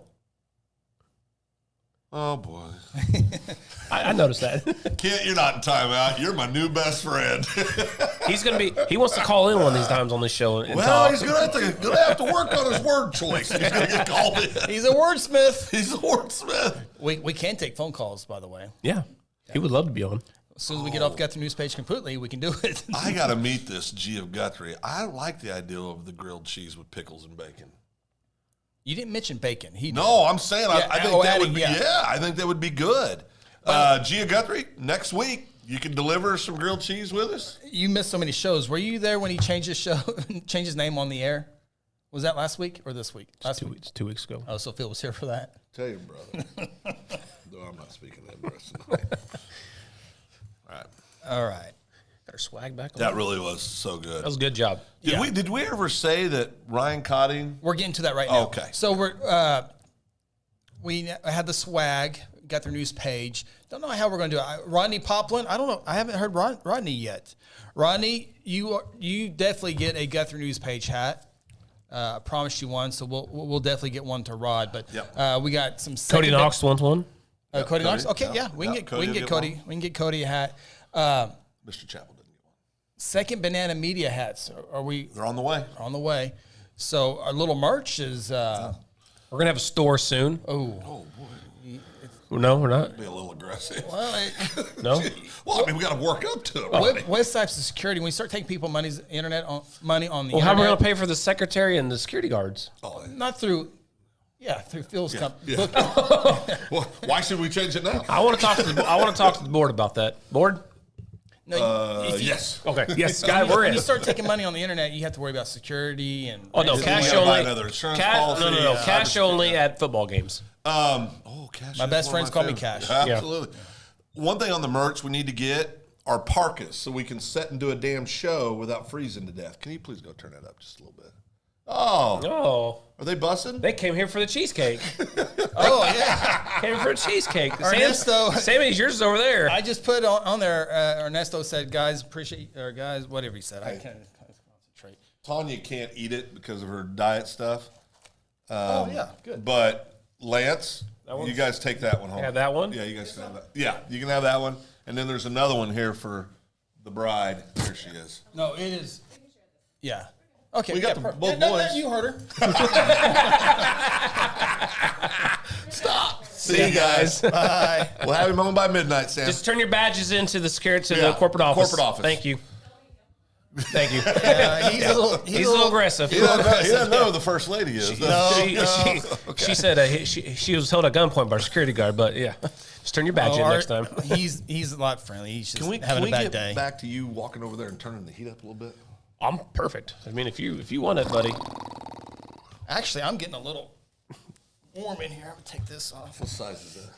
Oh, boy. I noticed that. Kent, you're not in timeout. You're my new best friend. He wants to call in one of these times on this show and Well, talk. he's gonna have to work on his word choice. He's gonna get called in. He's a wordsmith. He's a wordsmith. We can take phone calls, by the way. Yeah. He would love to be on. As soon as we get off Guthrie News page completely, we can do it. I got to meet this G of Guthrie. I like the idea of the grilled cheese with pickles and bacon. You didn't mention bacon. He did. No, I'm saying Yeah, I think oh, that adding, would be. yeah. Yeah, I think that would be good. G of Guthrie, next week you can deliver some grilled cheese with us. You missed so many shows. Were you there when he changed his show, changed his name on the air? Was that last week or this week? Last week. 2 weeks ago. Oh, so Phil was here for that. Tell your brother. No, I'm not speaking that the rest of the night. All right, All right. Got our swag back on. that really was so good. That was a good job. Did we ever say that Ryan Cotting? We're getting to that right now. Okay. So we had the swag, got their news page. Don't know how we're going to do it. Rodney Poplin, I don't know. I haven't heard Rodney yet. Rodney, you definitely get a Guthrie News page hat. I promised you one, so we'll definitely get one to Rod. But Yep. we got some Cody Knox wants one. Cody Knox. Cody. Okay, Yep. yeah, we can Yep. get we can Cody get will Cody. get one. We can get Cody a hat. Mr. Chappell didn't get one. Second Banana Media hats. Are we They're on the way. on the way? So our little merch is. We're going to have a store soon. Oh boy! No, we're not. Be a little aggressive. Well, No. Well, I mean, we got to work up to it. what types of security? When we start taking people money on the Well, internet, how are we going to pay for the secretary and the security guards? not through, through Phil's company. Yeah. Well, why should we change it now? I want to talk to the board about that. Board? No, Yes. Okay. Yes, guys, we're when in. you start taking money on the internet, you have to worry about security and. Oh no, We cash gotta buy only. another insurance Cash, policy. no, cash only at football games. Cash. My is best one of friends call me favorites. Cash. Absolutely. One thing on the merch we need to get are parkas so we can sit and do a damn show without freezing to death. Can you please go turn that up just a little bit? Oh, Are they bussing? they came here for the cheesecake. Oh yeah, Came for a cheesecake. Ernesto. Sammy's yours is over there. I just put on there. Ernesto said, "Guys, appreciate or guys, whatever he said." I can't concentrate. Tanya can't eat it because of her diet stuff. Oh yeah, good. But Lance, you guys take that one home. Have that one? Yeah, you guys can have that. Yeah, you can have that one. And then there's another one here for the bride. Here she is. No, it is. Yeah. Okay. We got both no, boys. you heard her. Stop. See you guys. Bye. We'll have him home by midnight, Sam. Just turn your badges into the corporate office. Corporate office. Thank you. Thank you. He's a little. He's a little aggressive. he doesn't know who the first lady is. She said she was held at gunpoint by a security guard, but yeah. Just turn your badge in next time. He's a lot friendly. He's just having a bad day. Back to you walking over there and turning the heat up a little bit? I'm perfect. I mean, if you want it, buddy. Actually, I'm getting a little warm in here. I'm gonna take this off. What size is that?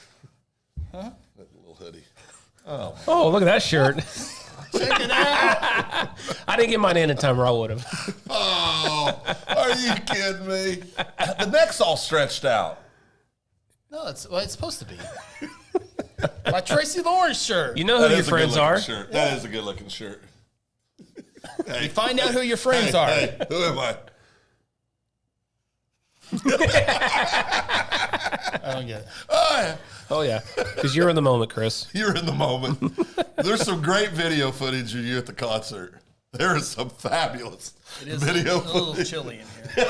Huh? That little hoodie. Oh, look at that shirt. Check it out. I didn't get mine in time, or I would have. Oh, are you kidding me? The neck's all stretched out. No, it's supposed to be. My Tracy Lawrence shirt. You know who That your is a friends good-looking are. Shirt. That is a good-looking shirt. You find out who your friends are. Hey, who am I? I don't get it. Oh yeah, because you're in the moment, Chris. You're in the moment. There's some great video footage of you at the concert. There is some fabulous video a little footage. chilly in here.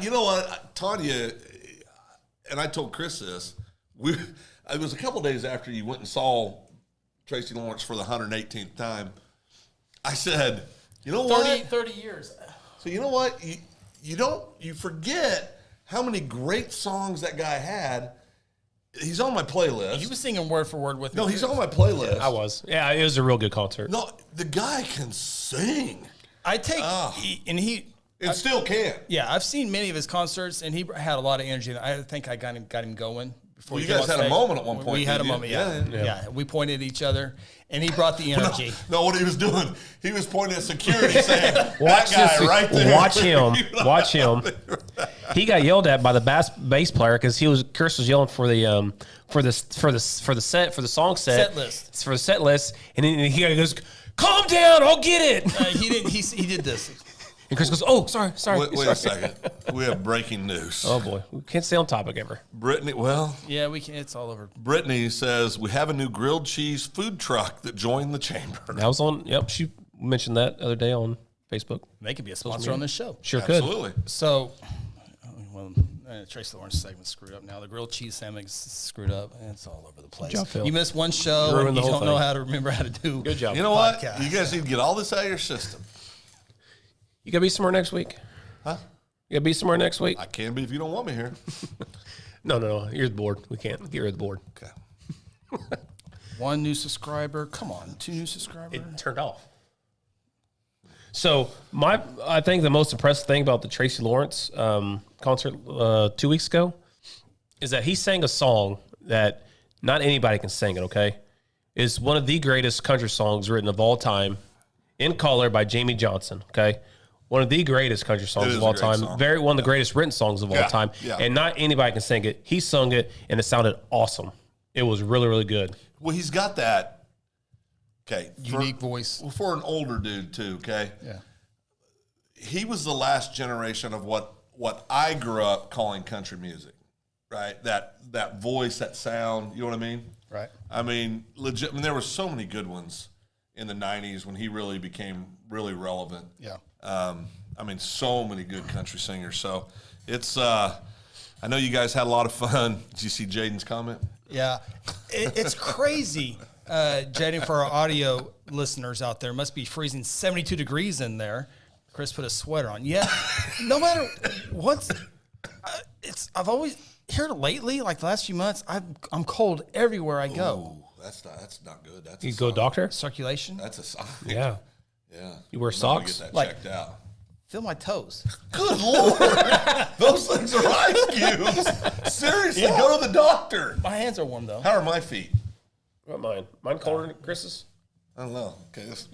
You know what, Tanya, and I told Chris this. It was a couple days after you went and saw Tracy Lawrence for the 118th time. I said, you know what? 30 years. So you know what? You forget how many great songs that guy had. He's on my playlist. He was singing word for word with me. No, he's on my playlist. I was. Yeah, it was a real good concert. No, the guy can sing. And And still can. yeah, I've seen many of his concerts, and he had a lot of energy. I think I got him going. Before Well, he you guys came on had a stage. moment at one point, We had a didn't you? moment, yeah. We pointed at each other, and he brought the energy. No, what he was doing, he was pointing at security saying, Watch that guy this. right there. Watch him. Watch him. He got yelled at by the bass player because Chris was yelling for the song set list. It's for the set list, and then he goes, "Calm down, I'll get it." He didn't. He did this. And Chris goes, "Oh, sorry." Wait a second. We have breaking news. Oh boy, we can't stay on topic ever. Yeah, we can. It's all over. Brittany says, we have a new grilled cheese food truck that joined the chamber. That was on. Yep, she mentioned that the other day on Facebook. They could be a sponsor on this show. Sure could. Absolutely. So, Tracy Lawrence segment's screwed up now. The grilled cheese sandwich screwed up, and it's all over the place. Good job, Phil. You missed one show, Ruined and the you whole don't know thing. how to remember how to do. Good job. You know what? Podcast. You guys need to get all this out of your system. You gotta be somewhere next week. Huh? You gotta be somewhere next week. I can be if you don't want me here. No. You're the board. We can't get rid of the board. Okay. One new subscriber. Come on, 2 new subscribers. It turned off. So I think the most impressive thing about the Tracy Lawrence concert 2 weeks ago is that he sang a song that not anybody can sing it. Okay, it's one of the greatest country songs written of all time, in color by Jamie Johnson. Okay, one of the greatest country songs of all time. Song. One of the greatest written songs of all time. Yeah. And not anybody can sing it. He sung it, and it sounded awesome. It was really, really good. Well, he's got that. Okay. Unique voice. Well, for an older dude, too, okay? Yeah. He was the last generation of what I grew up calling country music, right? That voice, that sound, you know what I mean? Right. I mean, legit. I mean, there were so many good ones in the 90s when he really became really relevant. Yeah. I mean, so many good country singers. So it's I know you guys had a lot of fun. Did you see Jaden's comment? Yeah, it's crazy. Jaden, for our audio listeners out there, must be freezing 72 degrees in there. Chris put a sweater on. Yeah, no matter what's, I've always here lately, like the last few months, I'm cold everywhere I go. Ooh, that's not good. That's You go doctor? Circulation. That's a sign. Yeah. Yeah. You wear Get socks? that Like- checked out. Feel my toes. Good Lord. Those things are ice cubes. Seriously, go to the doctor. My hands are warm though. How are my feet? What mine? Mine colder than Chris's? I don't know. Okay, this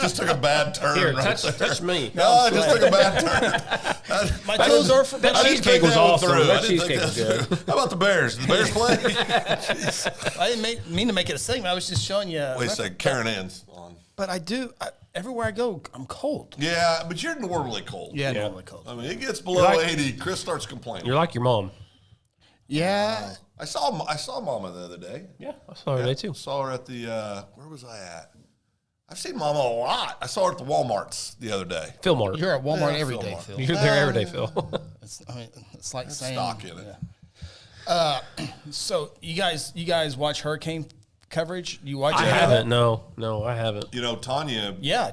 just took a bad turn. Here, right touch me. No, I just took a bad turn. My toes are for that I didn't cheesecake think was that one awesome. through. That I didn't think cheesecake was that good. through. How about the Bears? Did the Bears play? I didn't mean to make it a segment. I was just showing you. Wait a second. Karen Ann's on. But everywhere I go, I'm cold. Yeah, but you're normally cold. Yeah, Yeah. normally cold. I mean, it gets below You're like- 80. Chris starts complaining. You're like your mom. Yeah. I saw Mama the other day. Yeah, I saw her today too. Saw her at the where was I at? I've seen Mama a lot. I saw her at the Walmarts the other day. Phil Mart. You're at Walmart Yeah, every day, Walmart. Phil. You're there every day, Phil. It's like saying Stock in it. yeah. So you guys watch hurricane coverage? You watch I it? haven't. No, I haven't. You know, Tanya Yeah,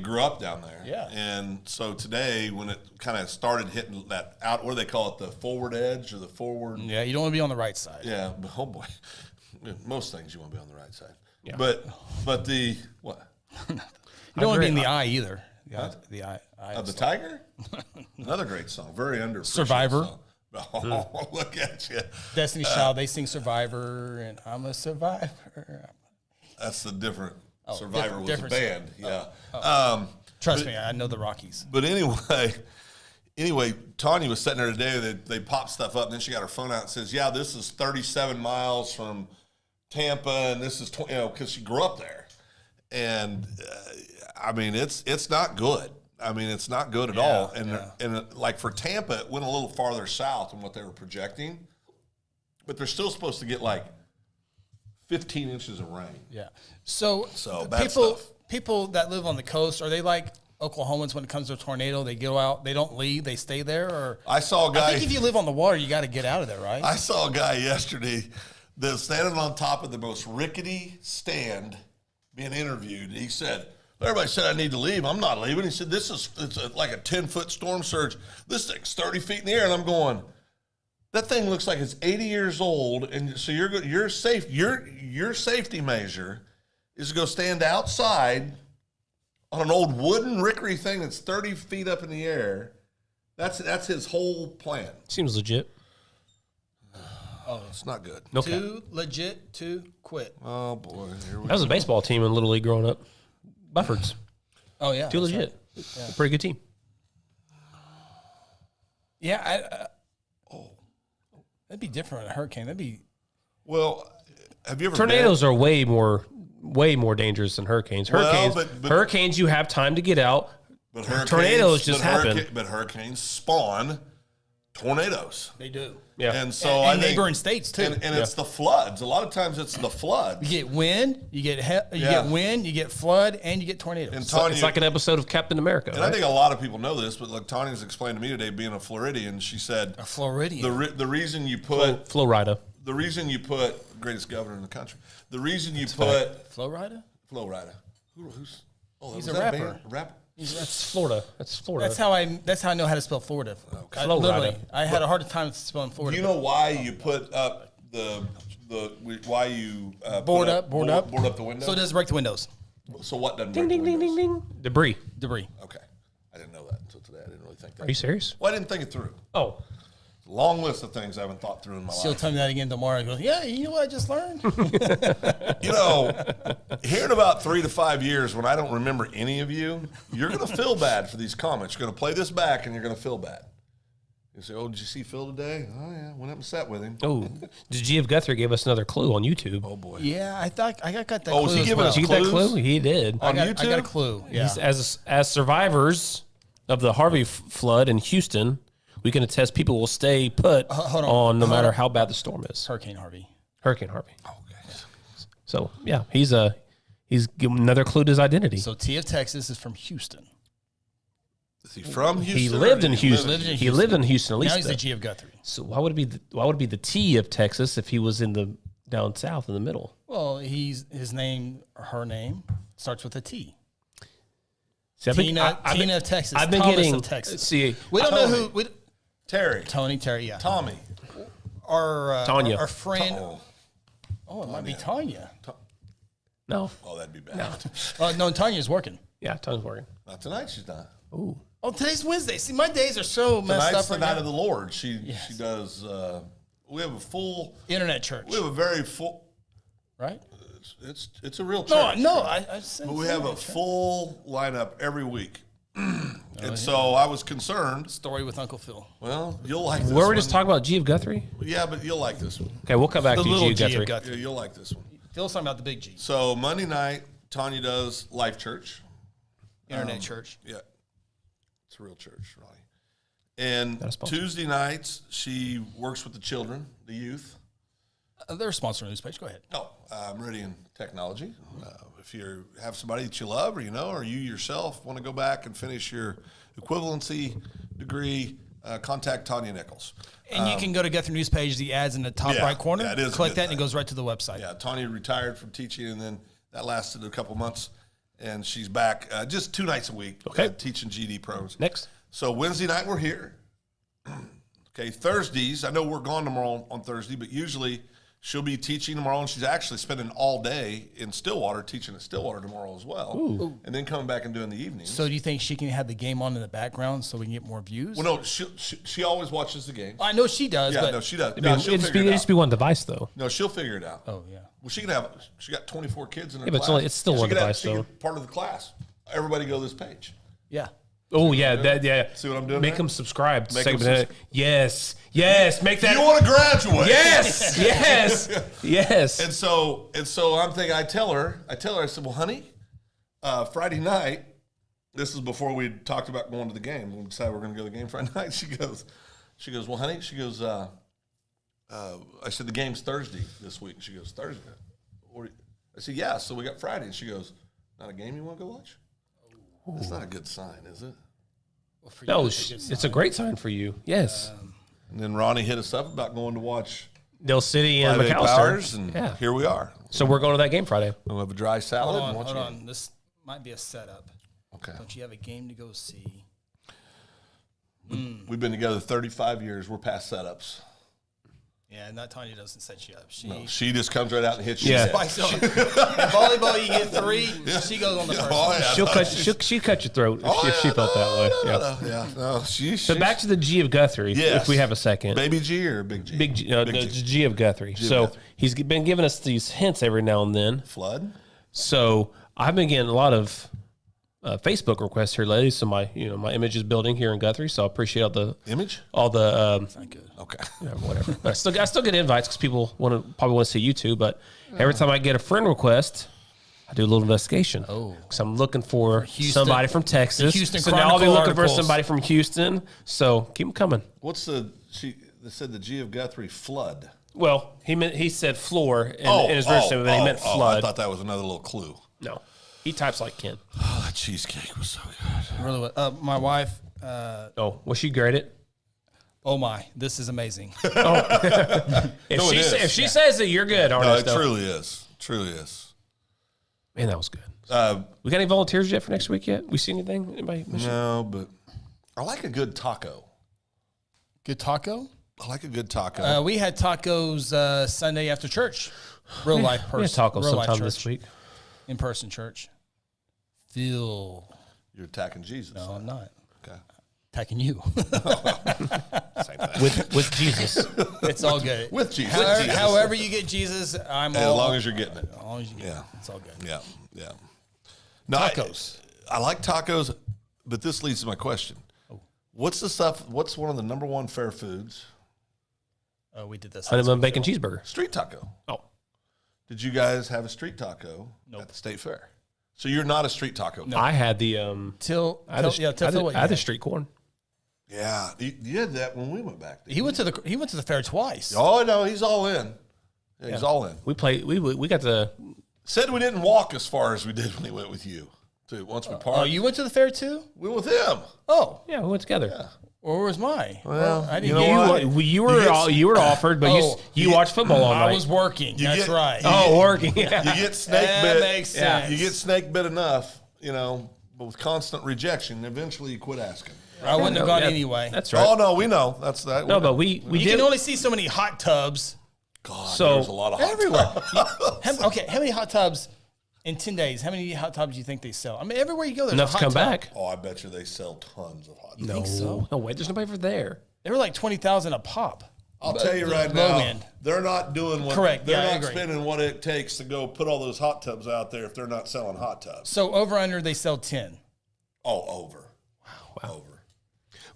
grew up down there. Yeah. And so today, when it kind of started hitting that out, what do they call it? The forward edge or the forward? Yeah, you don't want to be on the right side. Yeah. But, oh boy, most things you want to be on the right side. Yeah. But the what? You don't want to be in agree. the eye either. The eye Of the Tiger? Another great song. Very underappreciated Survivor. song. Oh, look at you. Destiny's Child, they sing Survivor, and I'm a survivor. That's the different. Survivor was different a band. Yeah. Trust me, I know the Rockies. But anyway, Tanya was sitting there today. They popped stuff up, and then she got her phone out and says, "Yeah, this is 37 miles from Tampa, and this is because she grew up there." And I mean, it's not good. I mean, it's not good at all. And like for Tampa, it went a little farther south than what they were projecting, but they're still supposed to get like 15 inches of rain. Yeah. So bad stuff. people that live on the coast, are they like Oklahomans when it comes to a tornado? They go out, they don't leave, they stay there? Or I saw a guy. I think if you live on the water, you got to get out of there, right? I saw a guy yesterday that was standing on top of the most rickety stand being interviewed. He said, everybody said I need to leave. I'm not leaving. He said, it's like a 10-foot storm surge. This thing's 30 feet in the air. And I'm going, that thing looks like it's 80 years old. And so your safety measure is to go stand outside on an old wooden rickery thing that's 30 feet up in the air. That's his whole plan. Seems legit. It's not good. No Too legit to quit. Oh, boy. Here we That was a baseball team in Little League growing up. Buffords. Oh, yeah. Too that's legit. right. A pretty good team. Yeah. That'd be different with a hurricane. That'd be. Well, have you ever Tornadoes are way more dangerous than hurricanes. Well, Hurricanes, but- hurricanes, you have time to get out. But hurricanes, Tornadoes just happen. But hurricanes spawn tornadoes. They do. Yeah. And so And I think, neighboring states, too. And it's the floods. A lot of times it's the floods. You get wind, you get Yeah. wind, you get flood, and you get tornadoes. And So Tanya, it's like an episode of Captain America. and right? I think a lot of people know this, but like Tanya's explained to me today, being a Floridian, she said A Floridian. the reason you put Florida. greatest governor in the country. The reason you put Florida? Florida. Who's He's was a that rapper. band? Rapper. That's Florida. That's Florida. That's how I know how to spell Florida. Florida. Literally, I had a hard time spelling Do Florida. you know why you put up why you board board up the window? So it doesn't break the windows. So what doesn't ding, break ding, the ding, ding, windows? ding. Debris. Debris. Okay, I didn't know that until today. I didn't really think that. Are you serious? Well, I didn't think it through. Oh, Long list of things I haven't thought through in my She'll life. tell me that again tomorrow. I go, yeah, you know what I just learned? You know, here in about 3 to 5 years, when I don't remember any of you, you're going to feel bad for these comments. You're going to play this back, and you're going to feel bad. You say, "Oh, did you see Phil today? Oh yeah, went up and sat with him. oh. Did G of Guthrie give us another clue on YouTube? Oh boy, Yeah, I thought I got that. Oh, was clue he as giving well. us Did you get that clues? clue? He did. on I YouTube? got a clue. Yeah. He's, as survivors of the Harvey flood in Houston, we can attest people will stay put hold on. on no Hold matter on. how bad the storm is. Hurricane Harvey. Hurricane Harvey. Okay. So yeah, he's giving another clue to his identity. So T of Texas is from Houston. Is he from Houston? He lived in or Houston. He lived in Houston at least. Now he's the though. G of Guthrie. So why would it be the T of Texas if he was in the down south in the middle? Well, his name, or her name, starts with a T. See, Tina of Texas. I've been Thomas getting. of Texas. See, We don't know who. Terry. Terry, yeah. Tommy. Tanya. Our friend. Oh, it might be Tanya. no, Oh, that'd be bad. No, Tanya's working. yeah, Tony's working. Not tonight. She's not. Ooh, Oh, today's Wednesday. See, my days are so messed Tonight's up the right night now. of the Lord. She does. We have a full. Internet church, We have a very full. right? It's a real church. No, I said But we have a full lineup every week. And so I was concerned. story with Uncle Phil. Well, you'll like this were we one. just talking about G of Guthrie? Yeah, but you'll like this one. Okay, we'll come back The to little G of Guthrie. Yeah, you'll like this one. Phil's talking about the big G, So Monday night, Tanya does Life Church. internet church. Yeah. It's a real church, Ronnie. And Not a sponsor. Tuesday nights, she works with the children, the youth. They're a sponsor on this page. Go ahead. Oh, Meridian Technology. If you have somebody that you love or you know, or you yourself want to go back and finish your equivalency degree, contact Tanya Nichols. And you can go to Guthrie News page. The ads in the top Yeah, right corner. yeah, it is a Click good that, and it thing. goes right to the website. Yeah, Tanya retired from teaching, and then that lasted a couple months, and she's back just 2 nights a week teaching GD pros. Next. So Wednesday night we're here. Okay, Thursdays, I know we're gone tomorrow on Thursday, but usually she'll be teaching tomorrow, and she's actually spending all day in Stillwater, teaching at Stillwater tomorrow as well, and then coming back and doing the evenings. So do you think she can have the game on in the background so we can get more views? Well, no, she always watches the game. I know she does, Yeah, but no, she does. I No, mean, she'll it figure it just be out. one device though. No, she'll figure it out. oh yeah. Well, she got 24 kids in her Yeah, but class. it's still She one could have- device, she could though. be part of the class. Everybody go to this page. Yeah. Oh yeah, See what I'm doing Make there? them subscribe. Make Second them banana. Yes. Make that. You want to graduate? Yes. Yes. And so I'm thinking. I tell her. I said, well, honey, Friday night. This is before we talked about going to the game. We decided we're going to go to the game Friday night. She goes, well, honey. She goes, I said the game's Thursday this week. She goes, Thursday. I said, yeah. So we got Friday. And she goes, not a game you want to go watch? That's not a good sign, is it? Well, for No, you, it's a great sign for you. Yes. And then Ronnie hit us up about going to watch Dale City and 5A McAllister. Powers, and Yeah. here we are. So we're going to that game Friday. We'll have a dry salad and hold watch it. on. This might be a setup. Okay. Don't you have a game to go see? We've been together 35 years. We're past setups. Yeah, and that Tanya doesn't set you up. She just comes right out and hits you. Yeah. Spikes on. In volleyball, you get 3. She goes on the first. Oh, one. yeah. She'd cut your throat if she felt that way. Yeah. Yeah. No, So back to the G of Guthrie, Yes. if we have a second. Baby G or Big G? Big G, no, Big the G. G of Guthrie. So Guthrie. he's been giving us these hints every now and then. Flood? So I've been getting a lot of Facebook requests here lately. So my image is building here in Guthrie. So I appreciate Image? all the Not good. Okay. whatever. But I still get invites because people probably want to see you too. But every time I get a friend request, I do a little investigation. Oh. Because I'm looking for Houston- somebody from Texas. the Houston so now I'll be Chronicle looking for articles. somebody from Houston. So keep them coming. What's they said the G of Guthrie flood. Well, he said floor in his verse, but he meant I flood. thought that was another little clue. No, he types like Ken. Oh, that cheesecake was so good. Really, my wife. Oh, was she graded? Oh my, this is amazing. If No, it is. if she says it, you're good. No, it Ernesto. truly is. Truly is. Man, that was good. Uh, We got any volunteers yet for next week yet? We see anything? Anybody? no, but I like a good taco. Good taco. I like a good taco. We had tacos Sunday after church. Real life person. We had tacos real life sometime church. this week. In person church. Phil. You're attacking Jesus. No, I'm not. Okay. Attacking you. Same thing. With Jesus. It's all good. With Jesus. However you get Jesus, I'm As all. long as you're getting it. As long as you get Yeah. it. It's all good. Yeah. Yeah. No, Tacos. I like tacos, but this leads to my question. What's one of the number one fair foods? Oh, we did this. Honeymoon bacon cheeseburger. Street taco. Oh, Did you guys have a street taco at the state fair? So you're not a street taco. I had the Till I had the, Phil what you I had the had. street corn. Yeah, you had that when we went back. He went to the fair twice. Oh no, he's all in. Yeah, he's all in. We got the Said we didn't walk as far as we did when he went with you. too. Once we Oh, parked. you went to the fair too? We went with him. Oh, Yeah, we went together. Yeah. where was mine? Well, I you didn't know get what? You were offered, but you watched football all night. I was working. You That's get- right. Oh, working. Yeah. You get snake That bit. makes sense. You get snake bit enough, but with constant rejection, eventually you quit asking. I wouldn't have gone Yeah, anyway. That's right. Oh no, we know. That's that. No, but we you did. can only see so many hot tubs God, So- there's a lot of hot everywhere. tubs. How many hot tubs in 10 days? How many hot tubs do you think they sell? I mean, everywhere you go, there's enough a to hot come tub. back. Oh, I bet you they sell tons of hot tubs. Think so? No way. There's nobody for there. They were like 20,000 a pop. I'll tell you right low now, end. they're not doing what Correct, They're yeah, I not agree. spending what it takes to go put all those hot tubs out there if they're not selling hot tubs. So over under, they sell 10. Oh, over. Wow. Over.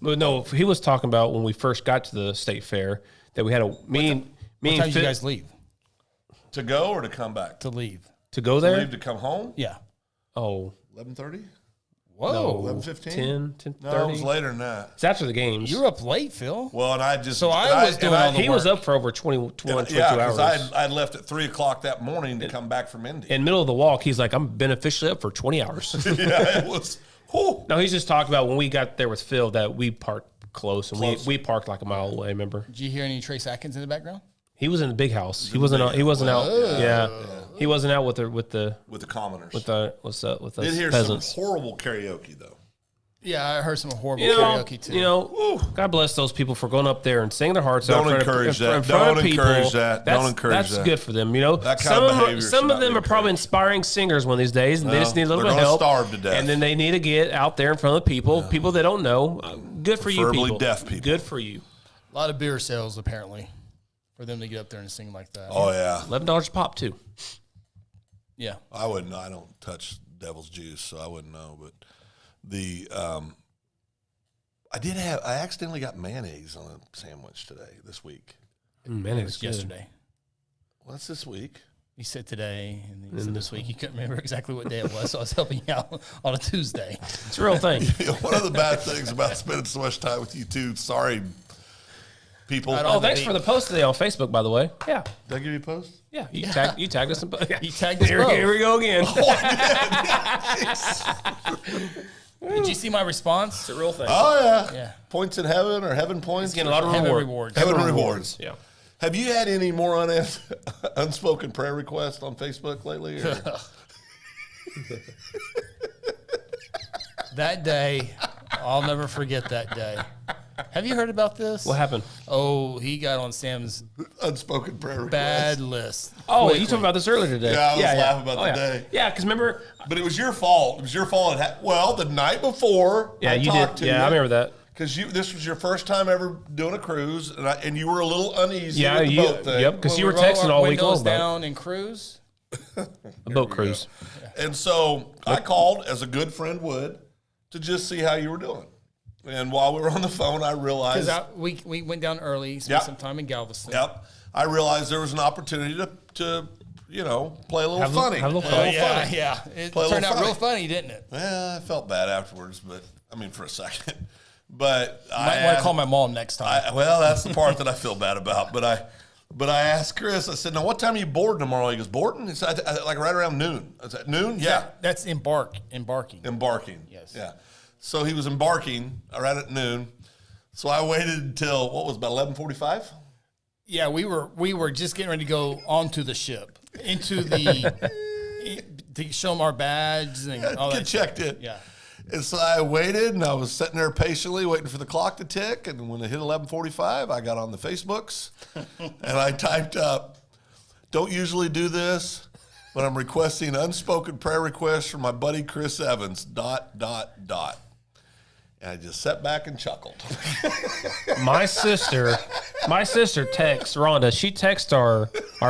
But no, he was talking about when we first got to the state fair that we had me What and time did you Fit guys leave? To go or to come back? To leave. to go there. Leave to come home? Yeah. Oh, 11:30? Whoa. 11:15? 10, 10 No, 30. it was later than that. It's after the games. You were up late, Phil. Well, and I just... So I and was doing all the He was work. up for over 22 hours. because I left at 3 o'clock that morning to come back from Indy. In the middle of the walk, he's like, I'm beneficially up for 20 hours. Yeah, it was... whew. No, he's just talking about when we got there with Phil that we parked close and Close. we parked like a mile away. Remember, Did you hear any Trace Atkins in the background? he was in the big house. He wasn't out. He wasn't out. Yeah, he wasn't out with the With the commoners. with the Did hear peasants. some horrible karaoke, though. Yeah, I heard some horrible You know, karaoke too. God bless those people for going up there and singing their hearts Don't out. encourage that. In front of Don't people. encourage that. That's, Don't encourage that's that. good for them. That kind of behavior should some not of them be are probably encouraged. inspiring singers one of these days, and they Well, just need a little they're bit of gonna help. starve to death. And then they need to get out there in front of people they don't know. Good for you, Preferably people. deaf people. Good for you. A lot of beer sales, apparently, for them to get up there and sing like that. Oh, yeah. $11 a pop too. Yeah. I wouldn't. I don't touch devil's juice, so I wouldn't know. But the I accidentally got mayonnaise on a sandwich It this week. Mayonnaise was yesterday. Well, that's this week. He said today, and then he said this week. He couldn't remember exactly what day it was, so I was helping you out on a Tuesday. It's a real thing. One of the bad things about spending so much time with you two, sorry, people. I don't- Oh, thanks for the post today on Facebook, by the way. Yeah, Did I give you a post? yeah. You tagged us. He tagged us Here, both. here we go again. Did you see my response? It's a real thing. Oh, yeah. Yeah. Points in heaven or heaven points? Getting a lot of Heaven reward. rewards. Heaven rewards. Yeah. Have you had any more unspoken prayer requests on Facebook lately? Or? That day, I'll never forget that day. Have you heard about this? What happened? Oh, he got on Sam's Unspoken prayer requests. bad list. Oh, quickly. you talked about this earlier today. Yeah, I was laughing about yeah. the day. Yeah, because remember, But it was your fault. It was your fault. Well, the night before, yeah, I you talked did. to Yeah, I remember that. Because this was your first time ever doing a cruise, and you were a little uneasy Yeah, with the boat thing. yep, because When you we were roll texting our all week long windows about down and cruise. a boat cruise. And so I called, as a good friend would, to just see how you were doing. And while we were on the phone, I realized... Because we went down early, spent Yep. some time in Galveston. Yep. I realized there was an opportunity to play a little funny. have a little Play fun. a Yeah, funny. yeah. It Play a turned little out real funny. funny, didn't it? Yeah, I felt bad afterwards, but for a second. But Might want to call my mom next time. well, that's the part that I feel bad about. But I asked Chris. I said, "Now, what time are you boarding tomorrow?" He goes, "Boarding?" He said, "Like right around noon." I said, "Noon?" Yeah. That's embarking. Embarking. Yes. Yeah. So he was embarking right at noon. So I waited until what was about 11:45. Yeah, we were just getting ready to go onto the ship into the to show them our badges and all Get that. checked in. Yeah. And so I waited, and I was sitting there patiently waiting for the clock to tick. And when it hit 11:45, I got on the Facebooks, and I typed up, "Don't usually do this, but I'm requesting unspoken prayer requests from my buddy Chris Evans, ... And I just sat back and chuckled. My sister texts Rhonda. She texts our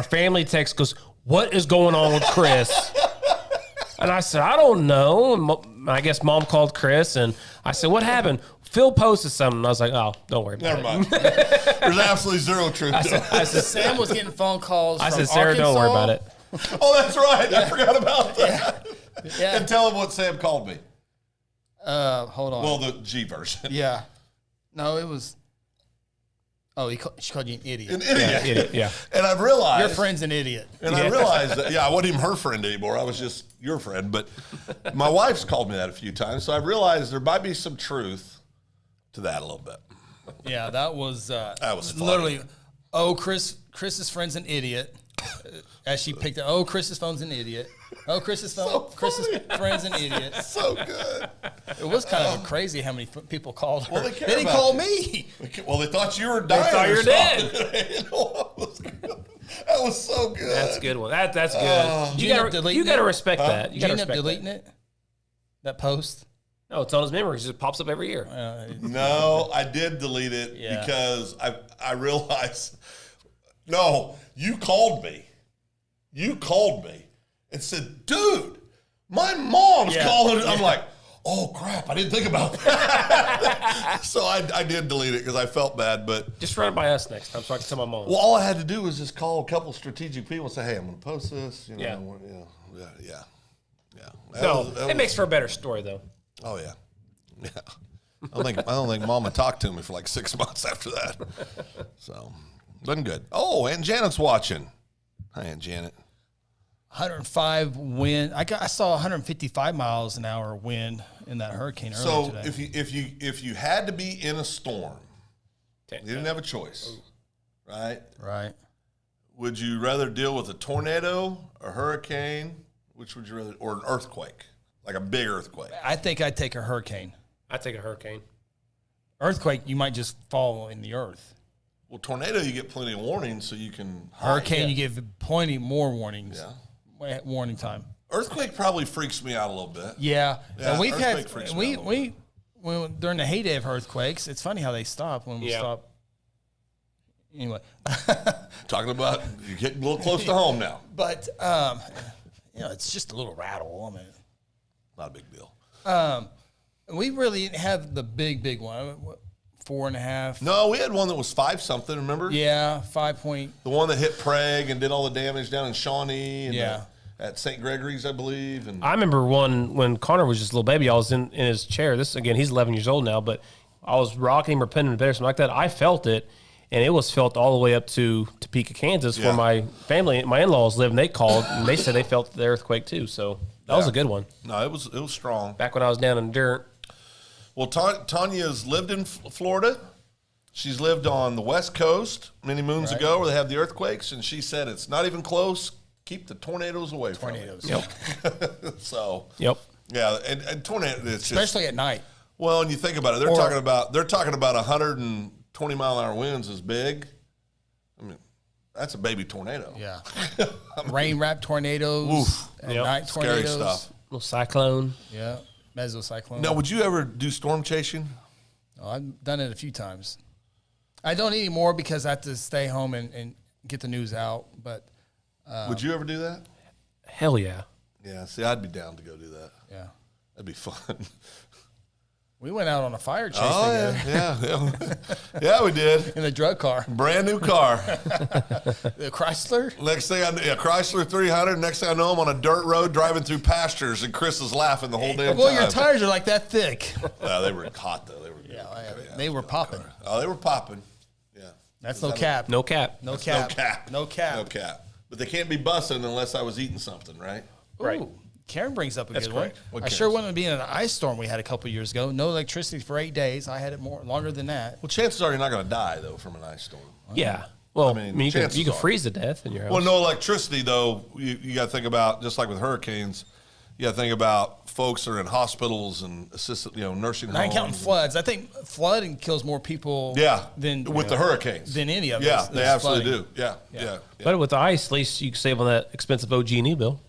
family text, goes, "What is going on with Chris?" And I said, "I don't know." And I guess Mom called Chris, and I said, "What happened?" Phil posted something. And I was like, "Oh, don't worry about Never it." mind. There's absolutely zero truth to it. I said, Sam was getting phone calls. I from said, "Sarah, don't worry Arkansas. about it." Oh, that's right. I forgot about that. Yeah. And tell him what Sam called me. Hold on. Well, the G version. Yeah. No, it was. Oh, she called you an idiot. An idiot. Yeah, idiot, yeah. And I've realized. Your friend's an idiot. And I realized that, I wasn't even her friend anymore. I was just your friend. But my wife's called me that a few times. So I realized there might be some truth to that a little bit. Yeah, that was funny. literally, Chris's friend's an idiot. As she picked it, Chris's phone's an idiot. Chris's friend's an idiot. So good. It was kind of crazy how many people called her. Well, they didn't call me. Well, they thought you were dying. They thought you were dead. That was so good. That's a good one. That's good. You got to respect that. You Did you got to end up respect deleting it? That post? No, it's on his memories. It just pops up every year. No, I did delete it because I realized. No, you called me. You called me and said, dude, my mom's calling. I'm like, oh, crap, I didn't think about that. So I did delete it because I felt bad. But just run it by us next time so I can tell my mom. well, all I had to do was just call a couple strategic people and say, hey, I'm going to post this. Yeah. It makes for a better story, though. Oh, yeah. Yeah. I don't think Mama talked to me for like 6 months after that. So, been good. Oh, Aunt Janet's watching. Hi, Aunt Janet. 105 wind. I saw 155 miles an hour wind in that hurricane earlier today. So if you had to be in a storm, you didn't have a choice, right? Right. Would you rather deal with a tornado, a hurricane, which would you rather, or an earthquake, like a big earthquake? I think I'd take a hurricane. I'd take a hurricane. Earthquake, you might just fall in the earth. Well, tornado, you get plenty of warnings, so you can Hurricane, you give plenty more warnings. Yeah. Warning time. Earthquake probably freaks me out a little bit. Yeah. And we've earthquake had freaks me out during the heyday of earthquakes. It's funny how they stop when we stop. Anyway, Talking about you're getting a little close to home now. But it's just a little rattle. I mean, not a big deal. We really didn't have the big one. 4.5. No, we had one that was 5 something. Remember? Yeah, 5 point. The one that hit Prague and did all the damage down in Shawnee and Yeah. at St. Gregory's, I believe. And I remember one when Connor was just a little baby. I was in his chair. This again, he's 11 years old now, but I was rocking him or pinning him in bed or something like that. I felt it, and it was felt all the way up to Topeka, Kansas, where my family, my in-laws live, and they called and they said they felt the earthquake too. So that was a good one. No, it was strong. Back when I was down in dirt. Well, Tanya's lived in Florida. She's lived on the West Coast many moons ago where they have the earthquakes, and she said it's not even close. Keep the tornadoes away from it. Yep. So. Yep. Yeah, and tornado, Especially at night. Well, and you think about it, they're talking about 120 mile an hour winds is big. I mean, that's a baby tornado. Yeah. Rain wrapped tornadoes. At night tornadoes. Scary stuff. Little cyclone. Yeah. Mesocyclone. Now, would you ever do storm chasing? Oh, I've done it a few times. I don't anymore because I have to stay home and get the news out. But would you ever do that? Hell yeah. Yeah, see, I'd be down to go do that. Yeah. That'd be fun. We went out on a fire chase together. Yeah, we did. In a drug car. Brand new car. The Chrysler? Next thing I know, Chrysler 300. Next thing I know, I'm on a dirt road driving through pastures, and Chris is laughing the whole damn time. Well, your tires are like that thick. They were hot, though. They were good. They were popping. Oh, they were popping. Yeah. That's no cap. No cap. No cap. No cap. No cap. No cap. But they can't be bussing unless I was eating something, right? Right. Ooh, Karen brings up a good correct. one. What I sure wouldn't be in an ice storm we had a couple years ago. No electricity for 8 days. I had it longer than that. Well, chances are you're not going to die, though, from an ice storm. Yeah. Well, I I mean, mean, you chances can are. freeze to death in your house. Well, no electricity, though. You got to think about, just like with hurricanes, you got to think about folks that are in hospitals and assisted, nursing I homes. ain't counting floods. I think flooding kills more people than with the hurricanes. than any of it. Yeah, they absolutely do. Yeah. But with the ice, at least you can save on that expensive OG&E bill.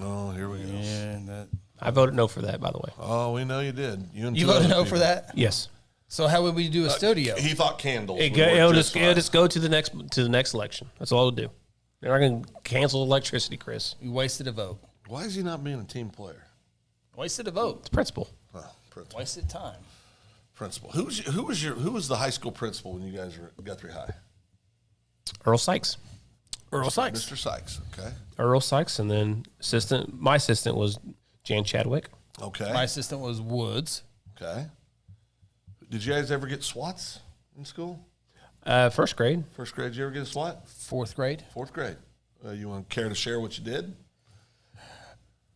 Oh, here we go. Yeah, I voted no for that, by the way. Oh, we know you did. And you two voted other no people. for that? Yes. So how would we do a studio? He thought candles. It'll just go to the next election. That's all it'll do. They're not going to cancel electricity, Chris. We wasted a vote. Why is he not being a team player? Wasted a vote. It's principle. Oh, principal. Wasted time. Principal. Who was the high school principal when you guys were at Guthrie High? Earl Sykes. Earl Sykes. Mr. Sykes. Okay. Earl Sykes, and then my assistant was Jan Chadwick. Okay. My assistant was Woods. Okay. Did you guys ever get SWATs in school? First grade. First grade, did you ever get a SWAT? Fourth grade. Fourth grade. You want to care to share what you did?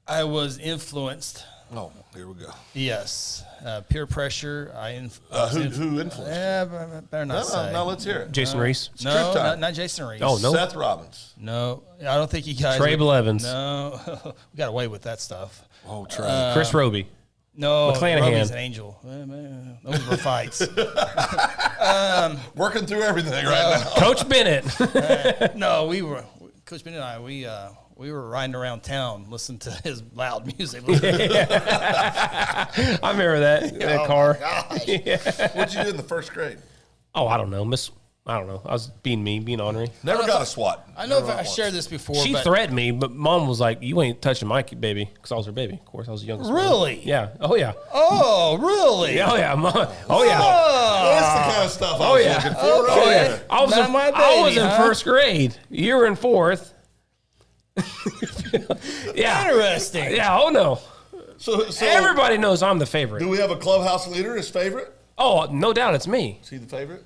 I was influenced. Oh, here we go. Yes. Peer pressure. Who influenced you? Better not say. No, let's hear it. Jason Reese. No, time. not Jason Reese. Oh, no. Seth Robbins. No, I don't think you guys. Trey Blevins. No, we got away with that stuff. Oh, Trey. Chris Roby. No, McClanahan. Roby's an angel. Man, those were fights. Working through everything right now. Coach Bennett. No, Coach Ben and I, we were riding around town listening to his loud music. I remember that in that car. What'd you do in the first grade? Oh, I don't know. I don't know. I was being mean, being ornery. Never got a SWAT. I know if Never I got shared this before. She but threatened me, but Mom was like, "You ain't touching my baby," because I was her baby. Of course, I was the youngest. one. Really? Yeah. Oh yeah. Oh, really? Oh yeah. Mom. Oh yeah. That's the kind of stuff I was looking for. Okay. Oh, yeah. I was Not my baby, I was in huh? first grade. You were in fourth. Yeah. Interesting. Yeah. Oh no. So Everybody knows I'm the favorite. do we have a clubhouse leader, his favorite? Oh, no doubt, it's me. Is he the favorite?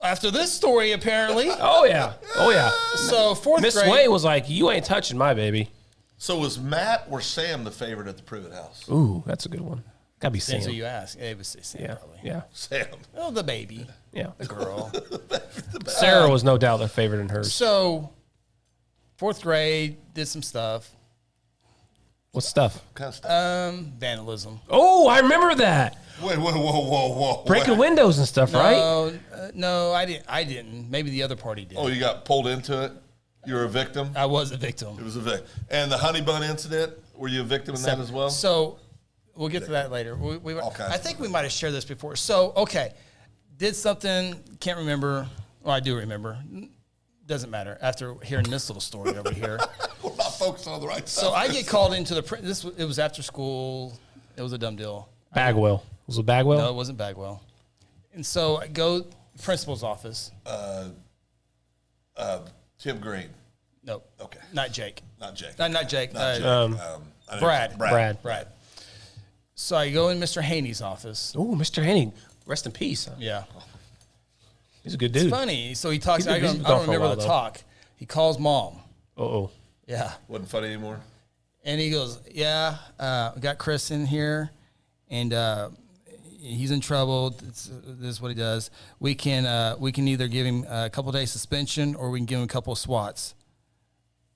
After this story, apparently. Oh yeah. Oh yeah. So fourth Miss grade. Way was like, "You ain't touching my baby." So was Matt or Sam the favorite at the Privet House? Ooh, that's a good one. Gotta be Sam. That's what you ask. It was Sam, Yeah. probably. Yeah. Sam. Oh, the baby, Yeah. the girl. Sarah was no doubt the favorite in hers. So, fourth grade, did some stuff. What stuff? What kind of stuff? Vandalism. Oh, I remember that. Wait, whoa. Breaking Wait. windows and stuff, right? No, I didn't. Maybe the other party did. Oh, you got pulled into it? You were a victim? I was a victim. It was a victim. And the honey bun incident, were you a victim in that as well? So, we'll get to that later. I think we might have shared this before. So, okay, did something, can't remember. Well, I do remember. Doesn't matter. After hearing this little story over here. We're not focusing on the right So stuff. I get called into it was after school. It was a dumb deal. Bagwell. Was it Bagwell? No, it wasn't Bagwell. And so I go to the principal's office. Tim Green. Nope. Okay. Not Jake. Not Jake. Not Jake. Not Jake. Brad. Brad. So I go in Mr. Haney's office. Oh, Mr. Henning. Rest in peace. Huh? Yeah. He's a good dude. It's funny. So he talks. He's I been don't gone for a remember while, the though. talk. He calls mom. Uh-oh. Yeah. Wasn't funny anymore? And he goes, yeah, we got Chris in here, and he's in trouble. This is what he does. We can either give him a couple days suspension or we can give him a couple of swats.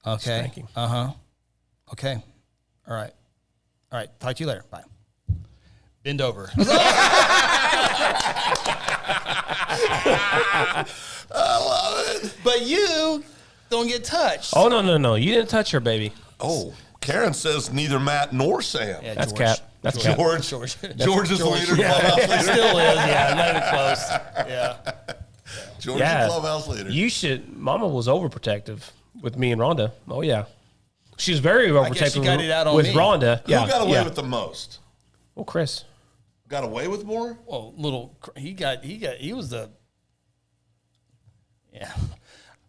Okay. Spanking. Okay. All right. Talk to you later. Bye. Bend over. I love it. But you don't get touched. Oh, no. You didn't touch her, baby. Oh, Karen says neither Matt nor Sam. Yeah, That's George. Cap. That's Cap. George is the leader. Yeah, Clubhouse it leader. still is. Yeah, not even close. Yeah. George Yeah. is the clubhouse leader. You should. Mama was overprotective with me and Rhonda. Oh, yeah. She was very overprotective guess you got it out on with me. Rhonda. Who Yeah. got away yeah. with the most? Well, Chris. Got away with more? Well, he was the. Yeah.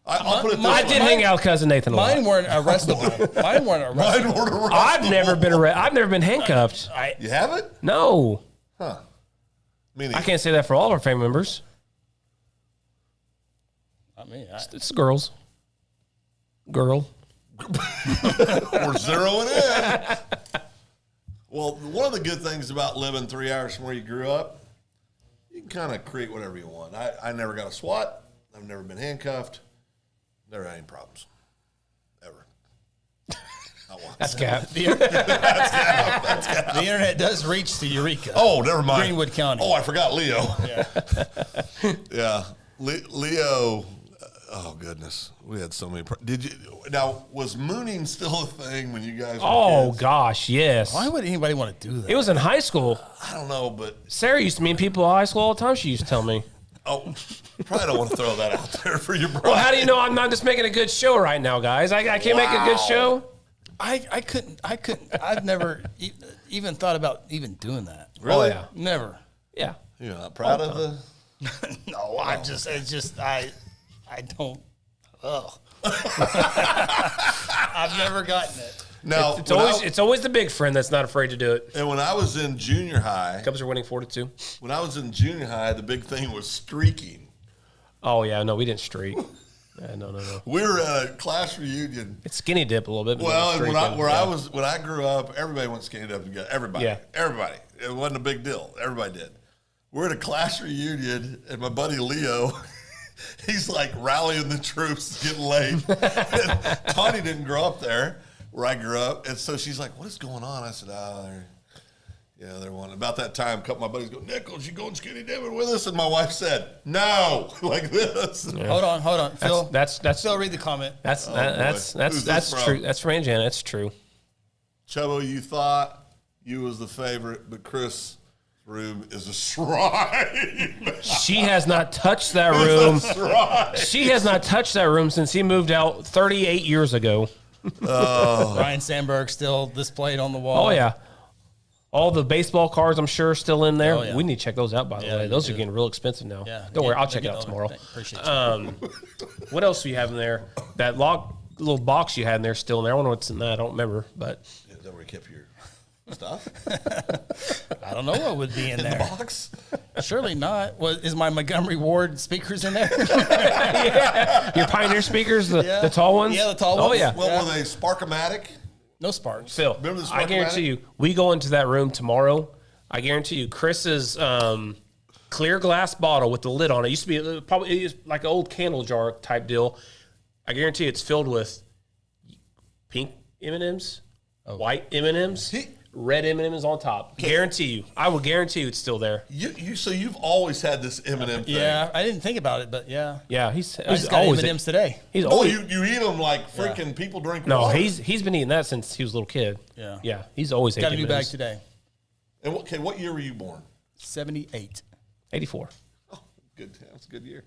I'll put it this I way. did hang out with cousin Nathan a lot. Mine weren't arrestable. Mine weren't arrestable. Mine weren't arrestable. I've never been I've never been handcuffed. You haven't? No. Huh. Me I can't say that for all of our family members. I mean, It's girls. Girl. We're zeroing in. Well, one of the good things about living 3 hours from where you grew up, you can kind of create whatever you want. I never got a SWAT. I've never been handcuffed. Never had any problems. Ever. Not once. That's Cap. the internet does reach to Eureka. Oh, never mind. Greenwood County. Oh, I forgot Leo. Yeah. Yeah. Leo. Oh, goodness. We had so many. Did you? Now, was mooning still a thing when you guys were Oh, kids? gosh, yes. Why would anybody want to do that? It was in high school. I don't know, but Sarah used to meet people in high school all the time. She used to tell me. oh, probably don't want to throw that out there for your brother. Well, how do you know I'm not just making a good show right now, guys? I can't make a good show. I couldn't. I've never even thought about even doing that. Really? Oh, yeah. Never. Yeah. You're not proud of the. No, it's just I don't. Ugh. I've never gotten it. Now, It's always the big friend that's not afraid to do it. and when I was in junior high, Cubs are winning 4-2. when I was in junior high, the big thing was streaking. Oh yeah, no, we didn't streak. No. We were at a class reunion. It's skinny dip a little bit. But Well, no and when streaking. I grew up, everybody went skinny dip together. Everybody. Yeah. Everybody. It wasn't a big deal. Everybody did. We're at a class reunion, and my buddy Leo, he's like rallying the troops, getting late. And Tawny didn't grow up there where I grew up, and so she's like, "What is going on?" I said, they're one. About that time, a couple of my buddies go, "Nichols, you going skinny dipping with us?" And my wife said, "No," like this. Yeah. Hold on, Phil. That's Phil, read the comment. That's Who's this from? true. That's from Angela. That's true. Chubbo, you thought you was the favorite, but Chris' room is a shrine. She has not touched that room. It's a shrine. She has not touched that room since he moved out 38 years ago. Ryan Sandberg still displayed on the wall. Oh yeah. All the baseball cards, I'm sure, are still in there. Oh, yeah. We need to check those out, by the way. Those are getting real expensive now. Yeah. Don't worry, I'll check it out tomorrow. Appreciate you. What else do you have in there? That little box you had in there still in there. I don't know what's in that. I don't remember, but Is that where you kept your stuff? I don't know what would be in In there. the box? Surely not. Is my Montgomery Ward speakers in there? your Pioneer speakers, the tall ones. Yeah, the tall Oh ones. yeah. What were they, Sparkomatic? No sparks. Phil, Remember the I guarantee you, we go into that room tomorrow. I guarantee you, Chris's clear glass bottle with the lid on it used to be probably like an old candle jar type deal. I guarantee it's filled with pink M&Ms, white M&Ms, red M&Ms on top. Guarantee you. I will guarantee you it's still there. So you've always had this M&M thing. Yeah, I didn't think about it, but yeah. Yeah, he's I just got always M&Ms today. He's Oh, always you eat them like freaking people drink no. water. He's been eating that since he was a little kid. Yeah. He's always Got a ate new bag M&Ms. today. And what year were you born? 78. 84. Oh, good. That was a good year.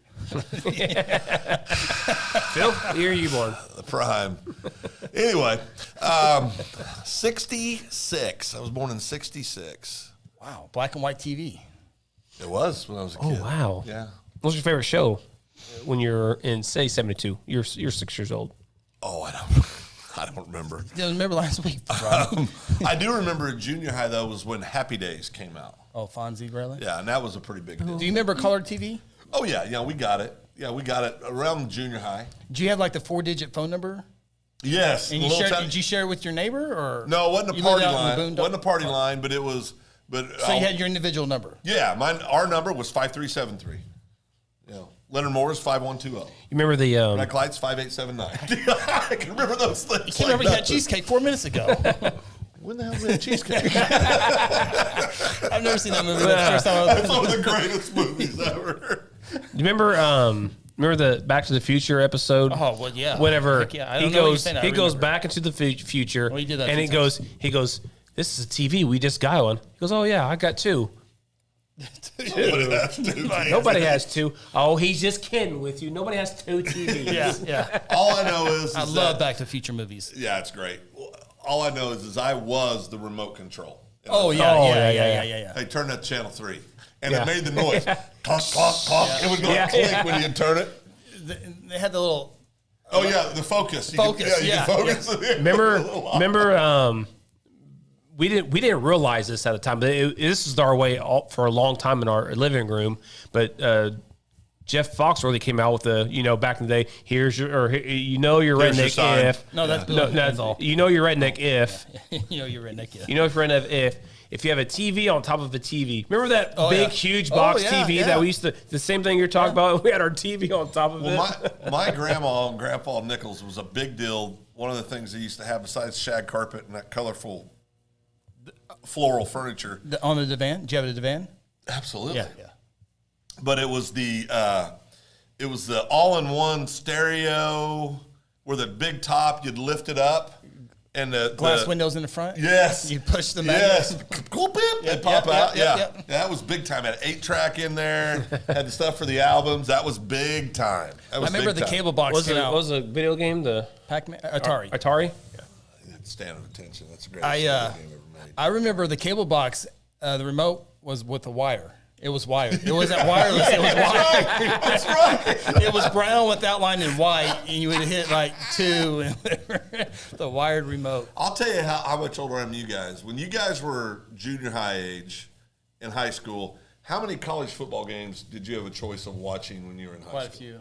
Phil, what year are you born? The prime. Anyway, 66. I was born in 66. Wow. Black and white TV. It was when I was a Oh kid. wow. Yeah. What's your favorite show when you're in, say, 72? You're 6 years old. Oh, I don't remember. Yeah, remember last week, Brian? I do remember in junior high, though, was when Happy Days came out. Oh, Fonzie, really? Yeah, and that was a pretty big deal. Do you remember color TV? Oh, yeah, we got it. Yeah, we got it around junior high. Did you have like the 4-digit phone number? Yes. And did you share it with your neighbor, or No, it wasn't a you party lived out in the line. It boondock- wasn't a party line, but it was. So you had your individual number. Yeah, our number was 5373. Leonard Moore's 5120. You remember the Black Lights 5879. I can remember those things. I can't remember you had Cheesecake 4 minutes ago. When the hell did Cheesecake? I've never seen that movie. That's the first time That's one of the greatest movies ever. you remember the Back to the Future episode? Oh, well, yeah. Whenever Heck yeah. I he don't know what you're goes saying. I he goes remember. back into the future Well, he did that a and few he goes, "This is a TV we just got one." He goes, "Oh yeah, I got two." Nobody has to. Nobody has two. Oh, he's just kidding with you. Nobody has two TVs. Yeah. All I know is I love Back to the Future movies. Yeah, it's great. All I know is I was the remote control. Oh, yeah. Hey, turn that to channel 3. And Yeah. it made the noise. Clunk, clunk, clunk. It would go Yeah. click when you turn it. They had the little. Oh, yeah, the focus. You Focus, you can focus. Remember, we didn't realize this at the time, but this is our way for a long time in our living room. But Jeff Foxworthy came out with back in the day. Here's your Here's your redneck sign. if No, that's Bill Denzel. you're redneck if You're redneck. Yeah. you're redneck if you have a TV on top of a TV. Remember that big huge box TV that we used to the same thing you're talking about. We had our TV on top of it. My grandma and grandpa Nichols was a big deal. One of the things they used to have besides shag carpet and that colorful floral furniture. On the divan? Did you have a divan? Absolutely. Yeah. But it was the all-in-one stereo where the big top, you'd lift it up and the Glass windows in the front? Yes. You push them Yes. back? Cool pip. It'd pop out. Yeah. That was big time. Had an 8-track in there. Had the stuff for the albums. That was big time. That I was remember big the time. cable box What came out. was a video game? The Pac-Man? Atari. Atari. Stand of attention. That's a great game ever made. I remember the cable box, the remote was with a wire. It was wired. It wasn't wireless. It was wired. That's right. It was brown with outline in white, and you would hit like 2 and whatever. The wired remote. I'll tell you how much older I am than you guys. When you guys were junior high age in high school, How many college football games did you have a choice of watching when you were in high school? Quite a few.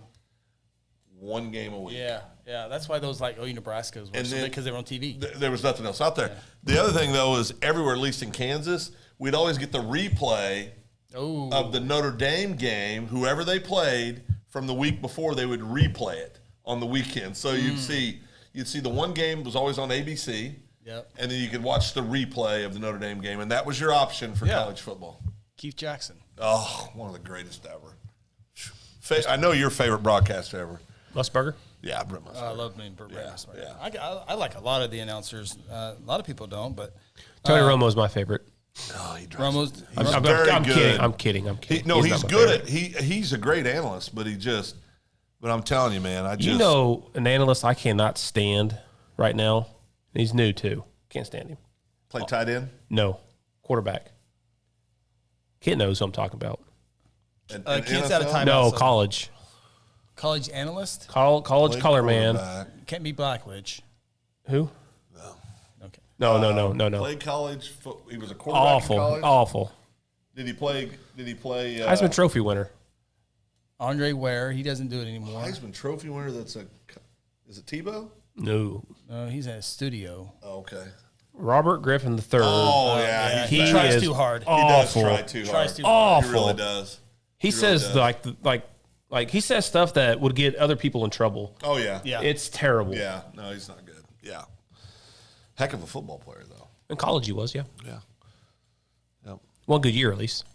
One game a week. Yeah. That's why those like OU Nebraska's were because they were on TV. There was nothing else out there. Yeah. The other thing though is everywhere, at least in Kansas, we'd always get the replay of the Notre Dame game. Whoever they played from the week before, they would replay it on the weekend. So you'd see the one game was always on ABC. Yep. And then you could watch the replay of the Notre Dame game, and that was your option for college football. Keith Jackson. Oh, one of the greatest ever. I know your favorite broadcaster ever. Musburger? Yeah, Brent Musburger. I love me Brent Musburger. Yeah. I like a lot of the announcers. A lot of people don't, but Tony Romo's my favorite. Oh, he drives. Romo's very I'm good. I'm kidding. He's good at he's a great analyst, but but I'm telling you, man, an analyst I cannot stand right now. He's new too. Can't stand him. Play tight end? No. Quarterback. Kid knows who I'm talking about. Kid's out of time. No, college. College analyst? College color man. Can't be Blackledge. Who? No. Okay. No. Played college. He was a quarterback in college? Awful. Did he play? Heisman Trophy winner. Andre Ware. He doesn't do it anymore. Heisman Trophy winner. Is it Tebow? No. No, he's at a studio. Oh, okay. Robert Griffin III. Oh, yeah. He tries too hard. Awful. He does try too hard. Awful. He really does. He says like he says stuff that would get other people in trouble. Oh, yeah. Yeah. It's terrible. Yeah. No, he's not good. Yeah. Heck of a football player, though. In college he was, yeah. Yeah. Yep. One good year at least.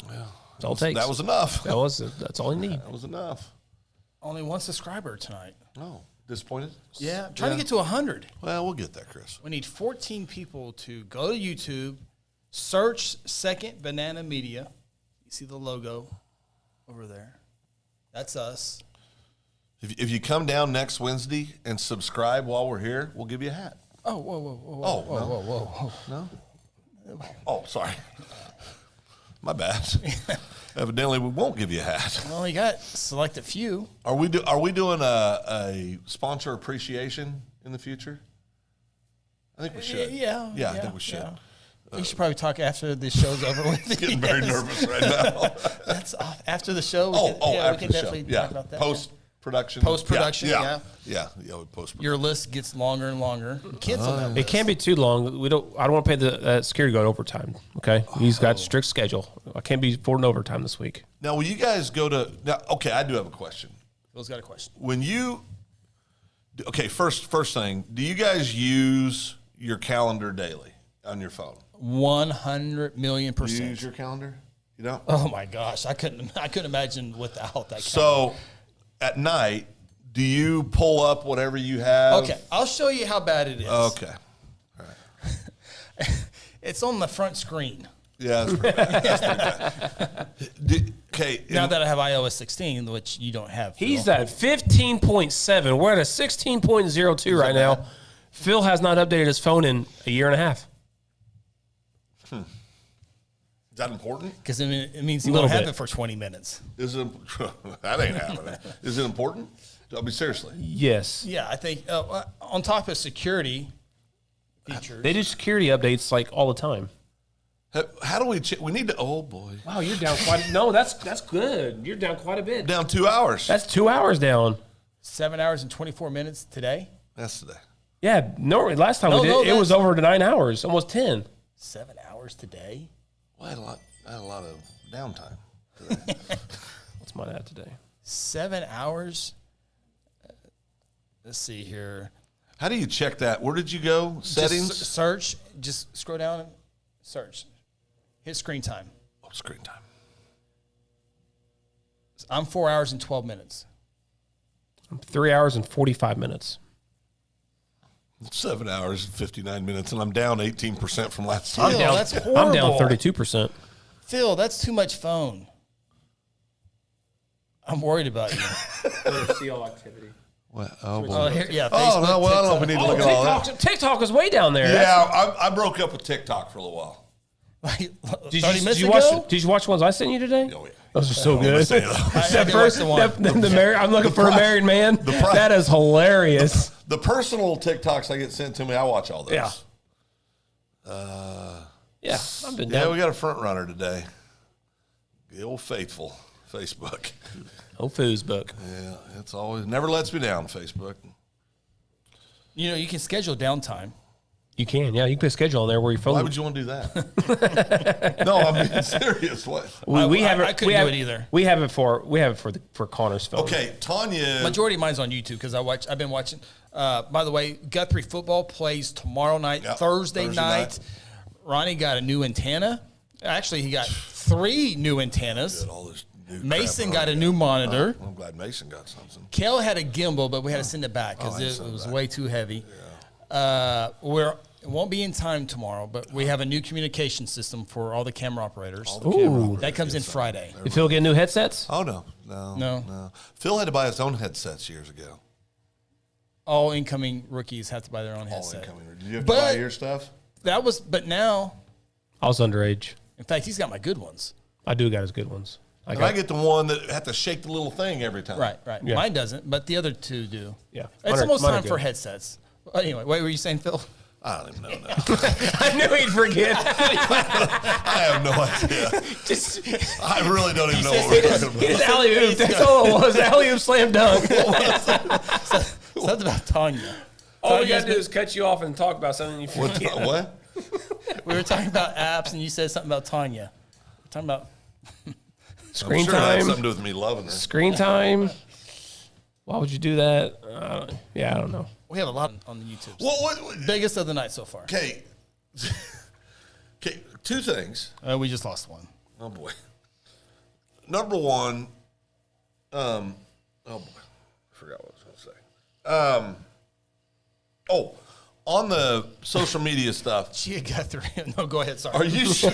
Yeah. That's all it takes. That was enough. That's all you need. That was enough. Only one subscriber tonight. Oh, disappointed? Yeah, I'm trying to get to 100. Well, we'll get there, Chris. We need 14 people to go to YouTube, search Second Banana Media. You see the logo over there. That's us. If you come down next Wednesday and subscribe while we're here, we'll give you a hat. Oh, whoa. No? Oh, sorry. My bad. Evidently, we won't give you a hat. Well, we got select a few. Are we doing a sponsor appreciation in the future? I think we should. Yeah, I think we should. Yeah. We should probably talk after the show's over with. Getting very nervous right now. That's after the show. After we can the definitely show. talk about that. Post-production. Post-production, yeah. With post-production. Your list gets longer and longer. Cancel that. It can't be too long. I don't want to pay the security guard overtime. Okay, he's got strict schedule. I can't be affording overtime this week. Now, will you guys go to? Now, okay, I do have a question. Phil's got a question. First thing, do you guys use your calendar daily on your phone? 100 million %. Do you use your calendar? You know? Oh my gosh, I couldn't imagine without that. So, at night, do you pull up whatever you have? Okay, I'll show you how bad it is. Okay. All right. It's on the front screen. Yeah, that's pretty bad. Okay. Now that I have iOS 16, which you don't have. He's Phil. at 15.7. We're at a 16.02 right now. Phil has not updated his phone in a year and a half. Is that important? Because it means he won't have it for 20 minutes. Is it? That ain't happening. Is it important? I mean, seriously. Yes. Yeah, I think on top of security features. They do security updates like all the time. How do we? We need to. Oh boy! Wow, you're down quite. No, that's good. You're down quite a bit. Down 2 hours. That's 2 hours down. 7 hours and 24 minutes today. That's today. Yeah, no. Last time we did, it was over to 9 hours, almost 10. 7 hours today. Well, I had a lot of downtime today. What's mine at today? 7 hours. Let's see here. How do you check that? Where did you go? Settings. Just search. Just scroll down and search. Hit screen time. Oh, screen time. I'm 4 hours and 12 minutes. I'm 3 hours and 45 minutes. 7 hours and 59 minutes, and I'm down 18% from last Phil, time. that's horrible. I'm down 32%. Phil, that's too much phone. I'm worried about you. See all activity. What? Oh, boy. Oh, here, yeah. Oh, Facebook, no, well, I don't know if we need to look at all that. TikTok is way down there. Yeah, I broke up with TikTok for a little while. Like, Did 30 minutes ago? Did you watch the ones I sent you today? Oh, yeah. Those are so good. That first one. I'm looking for a married man. That is hilarious. The personal TikToks I get sent to me, I watch all those. Yeah. Yeah, I've been down. Yeah, we got a front runner today. The old faithful Facebook. Oh, Facebook. Yeah, it's always never lets me down, Facebook. You know, you can schedule downtime. You can, yeah. You can put a schedule on there where your phone. Why would you want to do that? No, I'm being serious. What? We have it. I couldn't do it either. We have it for Connor's phone. Okay, Tanya. Majority of mine's on YouTube because I've been watching. By the way, Guthrie football plays tomorrow night, Yep, Thursday night. Ronnie got a new antenna. Actually, he got 3 new antennas. All this new Mason crap got on a new it. monitor. I'm glad Mason got something. Kel had a gimbal, but we had to send it back because it was way too heavy. It won't be in time tomorrow, but we have a new communication system for all the camera operators. That comes in Friday. Did Phil get new headsets? Oh, no. Phil had to buy his own headsets years ago. All incoming rookies have to buy their own All headset. incoming. Did you have to buy your stuff? But now, I was underage. in fact, he's got my good ones. I do got his good ones. I get the one that had to shake the little thing every time. Right. Yeah. Mine doesn't, but the other 2 do. Yeah. It's almost Mine are time for good. headsets. Anyway, what were you saying, Phil? I don't even know now. I knew he'd forget. I have no idea. Just I really don't even know says what we're talking about. his alley oop. That's all it was. Alley oop slam dunk. Something about Tanya. All we got to do is cut you off and talk about something you forget. What? We were talking about apps, and you said something about Tanya. We're talking about Screen I'm sure that had time. something to do with me loving her. Screen time. Why would you do that? I don't know. we have a lot on the YouTube. What? Biggest of the night so far. Okay. Okay, 2 things. We just lost one. Oh, boy. Number one, oh, boy. I forgot what I was going to say. On the social media stuff. She got 3. No, go ahead. Sorry. Are you sure?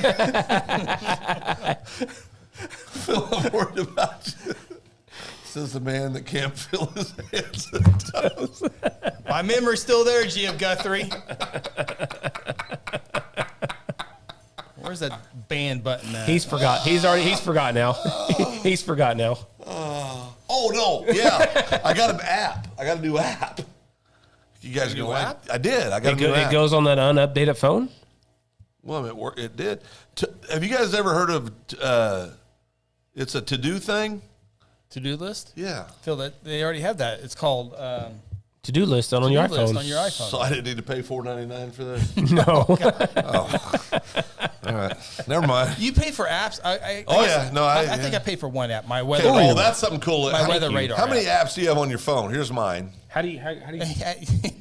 Phil, I'm worried about you. Says the man that can't feel his hands and toes. My memory's still there, GM Guthrie. Where's that band button at? He's forgot. He's forgot now. He's forgot now. Oh, no. Yeah. I got an app. I got a new app. You guys New go app? I did. I got a new It app. goes on that unupdated phone. Well, it did. Have you guys ever heard of it's a to-do thing? To-do list? Yeah. Phil, they already have that. It's called To-do list on your to-do list iPhone. on your iPhone. So I didn't need to pay $4.99 for this? No. All right. Never mind. You pay for apps? I think I paid for one app. My weather. Okay, oh, that's something cool. My weather radar. How many apps do you have on your phone? Here's mine. How do you?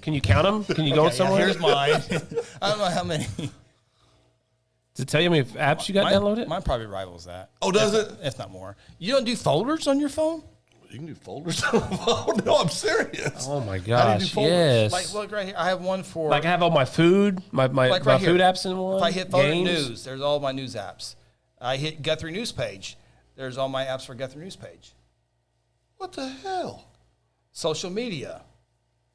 Can you count them? Can you go somewhere? Here's mine. I don't know how many. Does it tell you how many apps you got downloaded? Mine probably rivals that. Oh, does it? If not more. You don't do folders on your phone? You can do folders on the phone? No, I'm serious. Oh my How do you do gosh! folders? Yes. Like, look right here. I have one for. Like I have all my food, my like right food here. apps in one. If I hit folder games. news, there's all my news apps. I hit Guthrie News page. There's all my apps for Guthrie News page. What the hell? Social media,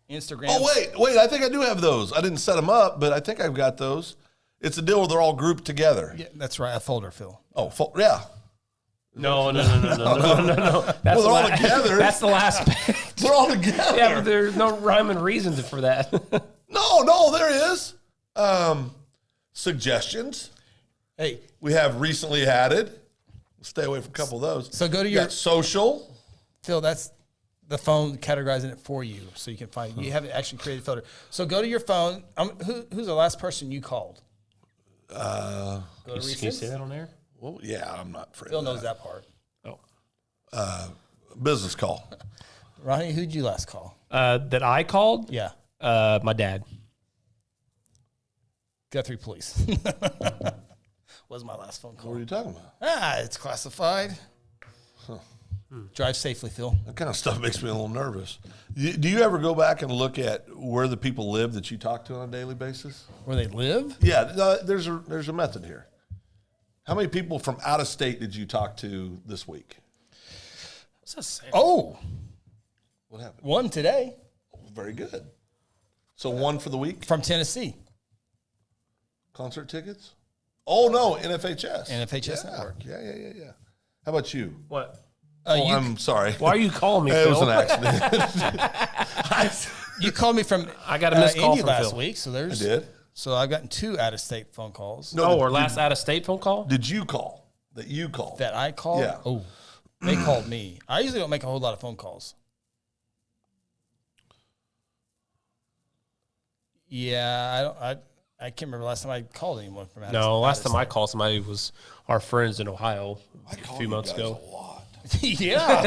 Instagram. Oh, wait. I think I do have those. I didn't set them up, but I think I've got those. It's a deal where they're all grouped together. Yeah, that's right. A folder, Phil. Oh, yeah. No. That's Well, they're all together. That's the last page. They're all together. Yeah, but there's no rhyme and reason for that. No, there is. Suggestions. Hey, We have recently added. Stay away from a couple of those. So go to You your- got social. Phil, that's the phone categorizing it for you, so you can find. You haven't actually created a filter. So go to your phone. Who's the last person you called? Go to Can you recent. say that on there? Well, yeah, I'm not afraid Phil of knows that part. Oh, Business call. Ronnie, who'd you last call? that I called. Yeah, My dad. Guthrie Police. Was my last phone What call. are you talking about? It's classified. Drive safely, Phil. That kind of stuff makes me a little nervous. Do you ever go back and look at where the people live that you talk to on a daily basis? Where they live? Yeah, there's a method here. How many people from out of state did you talk to this week? What's that say? Oh, What happened? one today Very good. So one for the week? from Tennessee. Concert tickets? Oh, no, NFHS. NFHS yeah. network. Yeah. How about you? What? I'm sorry. Why are you calling me, It Phil? was an accident. You called me from I got a missed call Indy from last Phil. week, so I there's. did. So I've gotten 2 out-of-state phone calls. No, Oh, our last out-of-state phone call? Did you call that you called. That I called? Yeah. Oh, they called me. I usually don't make a whole lot of phone calls. Yeah, I can't remember last time I called anyone from out of No, last time I called somebody was our friends in Ohio a few months ago. A lot. Yeah.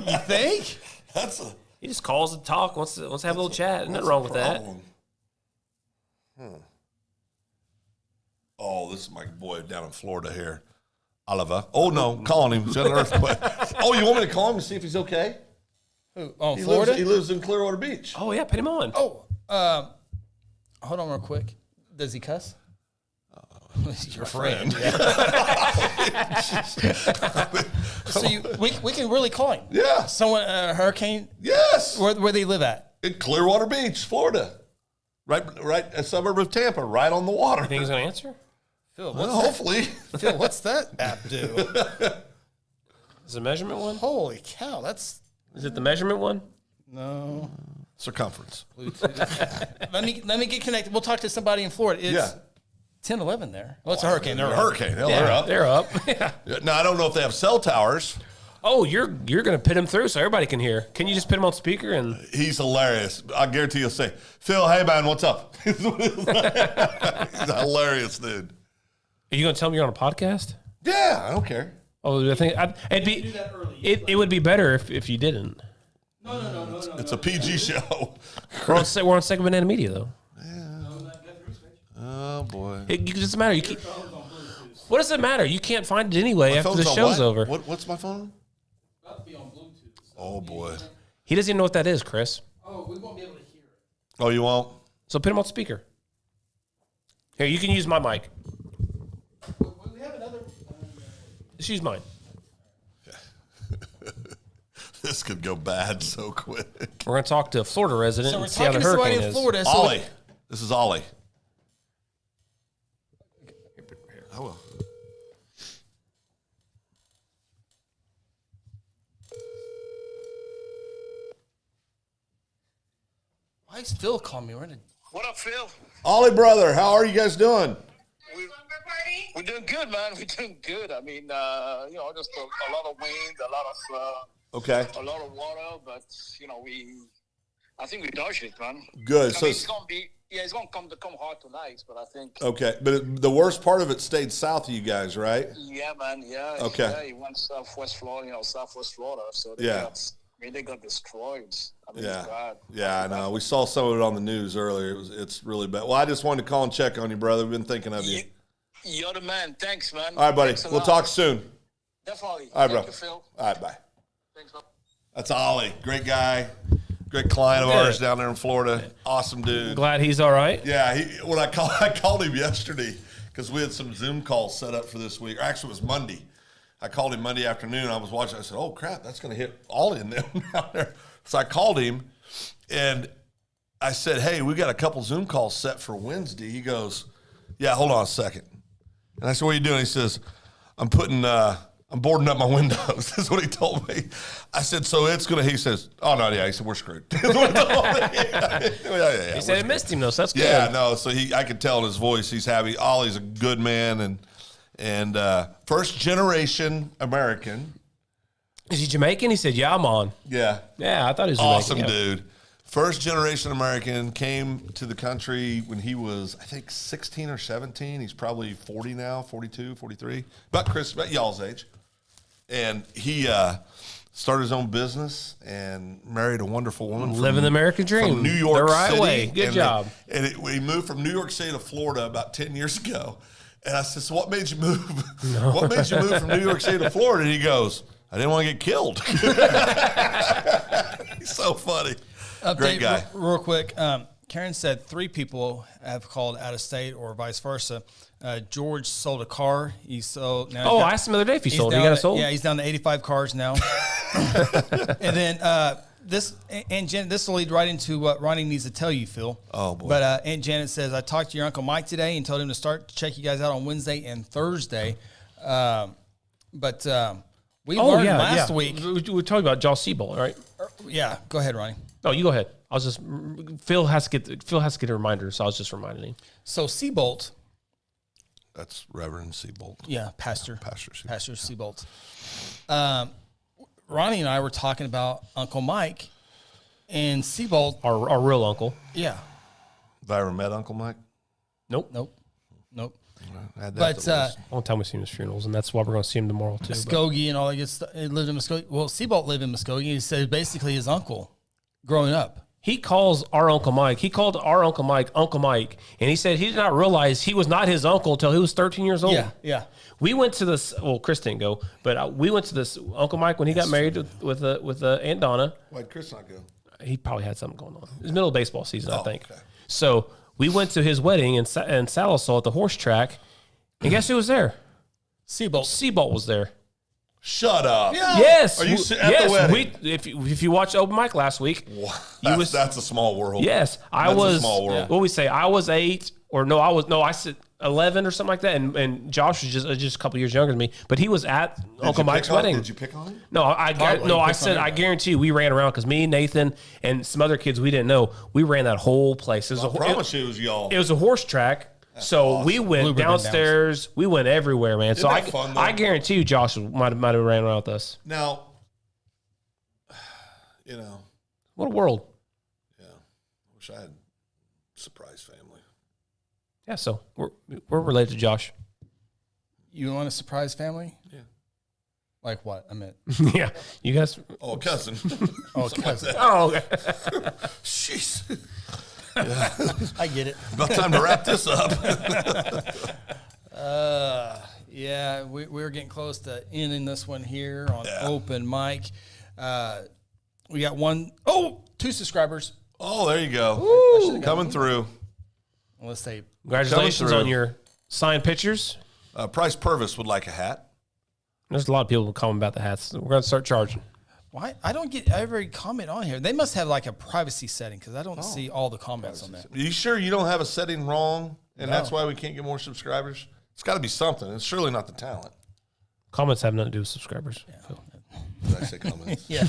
You think? That's a He just calls and talk. Wants to have a little chat. Nothing wrong with that. Oh, this is my boy down in Florida here. Oliver. Oh, no. Calling him. He's got an earthquake. Oh, you want me to call him and see if he's okay? Who? Oh, He Florida? He lives in Clearwater Beach. Oh yeah, put him on. Oh, hold on real quick. Does he cuss? He's your friend. So we can really call him. Yeah. Someone, hurricane. Yes. Where they live at? In Clearwater Beach, Florida. Right, a suburb of Tampa, right on the water. You think he's gonna answer? Phil, Well, hopefully. Phil, what's that app do? Is it a measurement one? Holy cow, that's Is it the measurement one? no. Circumference. Let me get connected. We'll talk to somebody in Florida. It's 10-11 there. Well, it's a hurricane. They're up. Hurricane. Hell, they're up. They're up. Yeah. Now, I don't know if they have cell towers. Oh, you're gonna put him through so everybody can hear. Can you just put him on speaker and? He's hilarious. I guarantee you'll say, Phil, hey, man, what's up? He's a hilarious dude. Are you gonna tell me you're on a podcast? Yeah, I don't care. Oh, I think it would be better if you didn't. No. It's a PG show. We're on Second Banana Media though. Oh, boy. It doesn't matter. What does it matter? You can't find it anyway My after the phone's on show's what? over. What's my phone? Oh, boy. He doesn't even know what that is, Chris. Oh, we won't be able to hear it. Oh, you won't? So put him on speaker. Here, you can use my mic. We have another. Just use mine. This could go bad so quick. We're gonna talk to a Florida resident So we're and see how talking the to somebody hurricane in is. Florida. So Ollie. This is Ollie. I will. why is Phil calling me? We're in a What up, Phil? Ollie, brother, how are you guys doing? We're doing good, man. We're doing good. I mean, just a lot of wind, Okay. a lot of water, but I think we dodged it, man. Good. I mean, it's gonna come hard tonight, but I think. Okay, but the worst part of it stayed south of you guys, right? Yeah, man. Yeah. Okay. Yeah, it went southwest Florida, southwest Florida. So they got destroyed. I mean, it's bad. Yeah, I know. We saw some of it on the news earlier. It's really bad. Well, I just wanted to call and check on you, brother. We've been thinking of you. You're the man. Thanks, man. All right, buddy. Thanks a We'll lot. talk soon. Definitely. All right, bro. Thank you, Phil. All right, bye. Thanks, bro. That's Ollie. Great guy. Great client of ours down there in Florida. Awesome dude. Glad he's all right. Yeah, when I called him yesterday because we had some Zoom calls set up for this week. Or actually, it was Monday. I called him Monday afternoon. I was watching. I said, "Oh crap, that's going to hit Ollie and them down there." So I called him, and I said, "Hey, we got a couple Zoom calls set for Wednesday." He goes, "Yeah, hold on a second." And I said, "What are you doing?" He says, "I'm boarding up my windows." That's what he told me. I said, "So it's going to," he says, "Oh, no, yeah." He said, "We're screwed." He said it missed him though, so that's good. Yeah, no. So I could tell in his voice he's happy. Ollie's a good man and first generation American. Is he Jamaican? He said, "Yeah, I'm on." Yeah. Yeah, I thought he was Awesome Jamaican. Yeah. dude. First generation American, came to the country when he was, I think, 16 or 17. He's probably 40 now, 42, 43. About y'all's age. And he started his own business and married a wonderful woman. Living the American dream. From New York The right City. way. Good job. We moved from New York City to Florida about 10 years ago. And I said, "So what made you move? What made you move from New York City to Florida?" And he goes, "I didn't want to get killed." He's so funny. update. Great guy. Real quick. Karen said 3 people have called out of state or vice versa. George sold a car. He sold. Now Oh, I asked him the other day if he sold. He down got it to- sold. Yeah, he's down to 85 cars now. And then Aunt Janet, this will lead right into what Ronnie needs to tell you, Phil. Oh, boy. But Aunt Janet says, I talked to your Uncle Mike today and told him to start to check you guys out on Wednesday and Thursday. But we learned last week. We talked about Josh Seabolt, right? Yeah, go ahead, Ronnie. No, you go ahead. I was just Phil has to get a reminder, so I was just reminding him. So Seabolt That's Reverend Seabolt. Yeah, Pastor Seabolt. Pastor Seabolt. Ronnie and I were talking about Uncle Mike and Seabolt. Our real uncle. Yeah. Have I ever met Uncle Mike? Nope. Add that But to the list. Long time we've seen his funerals, and that's why we're going to see him tomorrow too. Muskogee and all that good stuff. He lived in Muskogee. Well, Seabolt lived in Muskogee. He said basically his uncle growing up. He calls our Uncle Mike. He called our Uncle Mike, and he said he did not realize he was not his uncle until he was 13 years old. Yeah. We went to this. Well, Chris didn't go, but we went to this Uncle Mike when he got married with Aunt Donna. Why'd Chris not go? He probably had something going on. It was middle of baseball season, I think. Okay. So we went to his wedding in Salisaw at the horse track, and guess who was there? Seabolt was there. Shut up. Yeah. Yes. Are you at the wedding? If you watched Open Mic last week, That's a small world. yes, That's a small world. What we say? I was 8, I said 11 or something like that, and Josh was just a couple years younger than me, but he was at Uncle Mike's wedding. Did you pick on him? No, I said I guarantee you we ran around because me, Nathan, and some other kids we didn't know, we ran that whole place. I promise you it was y'all. It was a horse track. So we went downstairs. We went everywhere, man. So I guarantee you, Josh might have ran around with us. Now, What a world! Yeah, I wish I had a surprise family. Yeah, so we're related to Josh. You want a surprise family? Yeah. Like what? I meant. Yeah, you guys. Oh, cousin. Cousin. Oh, okay. Jeez. I get it. About time to wrap this up. Yeah, we're getting close to ending this one here on Open Mic. We got 2 subscribers. Oh, there you go. Coming through. Let's say Congratulations on your signed pictures. Price Purvis would like a hat. There's a lot of people calling about the hats. We're going to start charging. why I don't get every comment on here. They must have like a privacy setting because I don't see all the comments on that. Are you sure you don't have a setting wrong, and that's why we can't get more subscribers? It's got to be something. It's surely not the talent. Comments have nothing to do with subscribers. Yeah. So. Did I say comments? Yeah.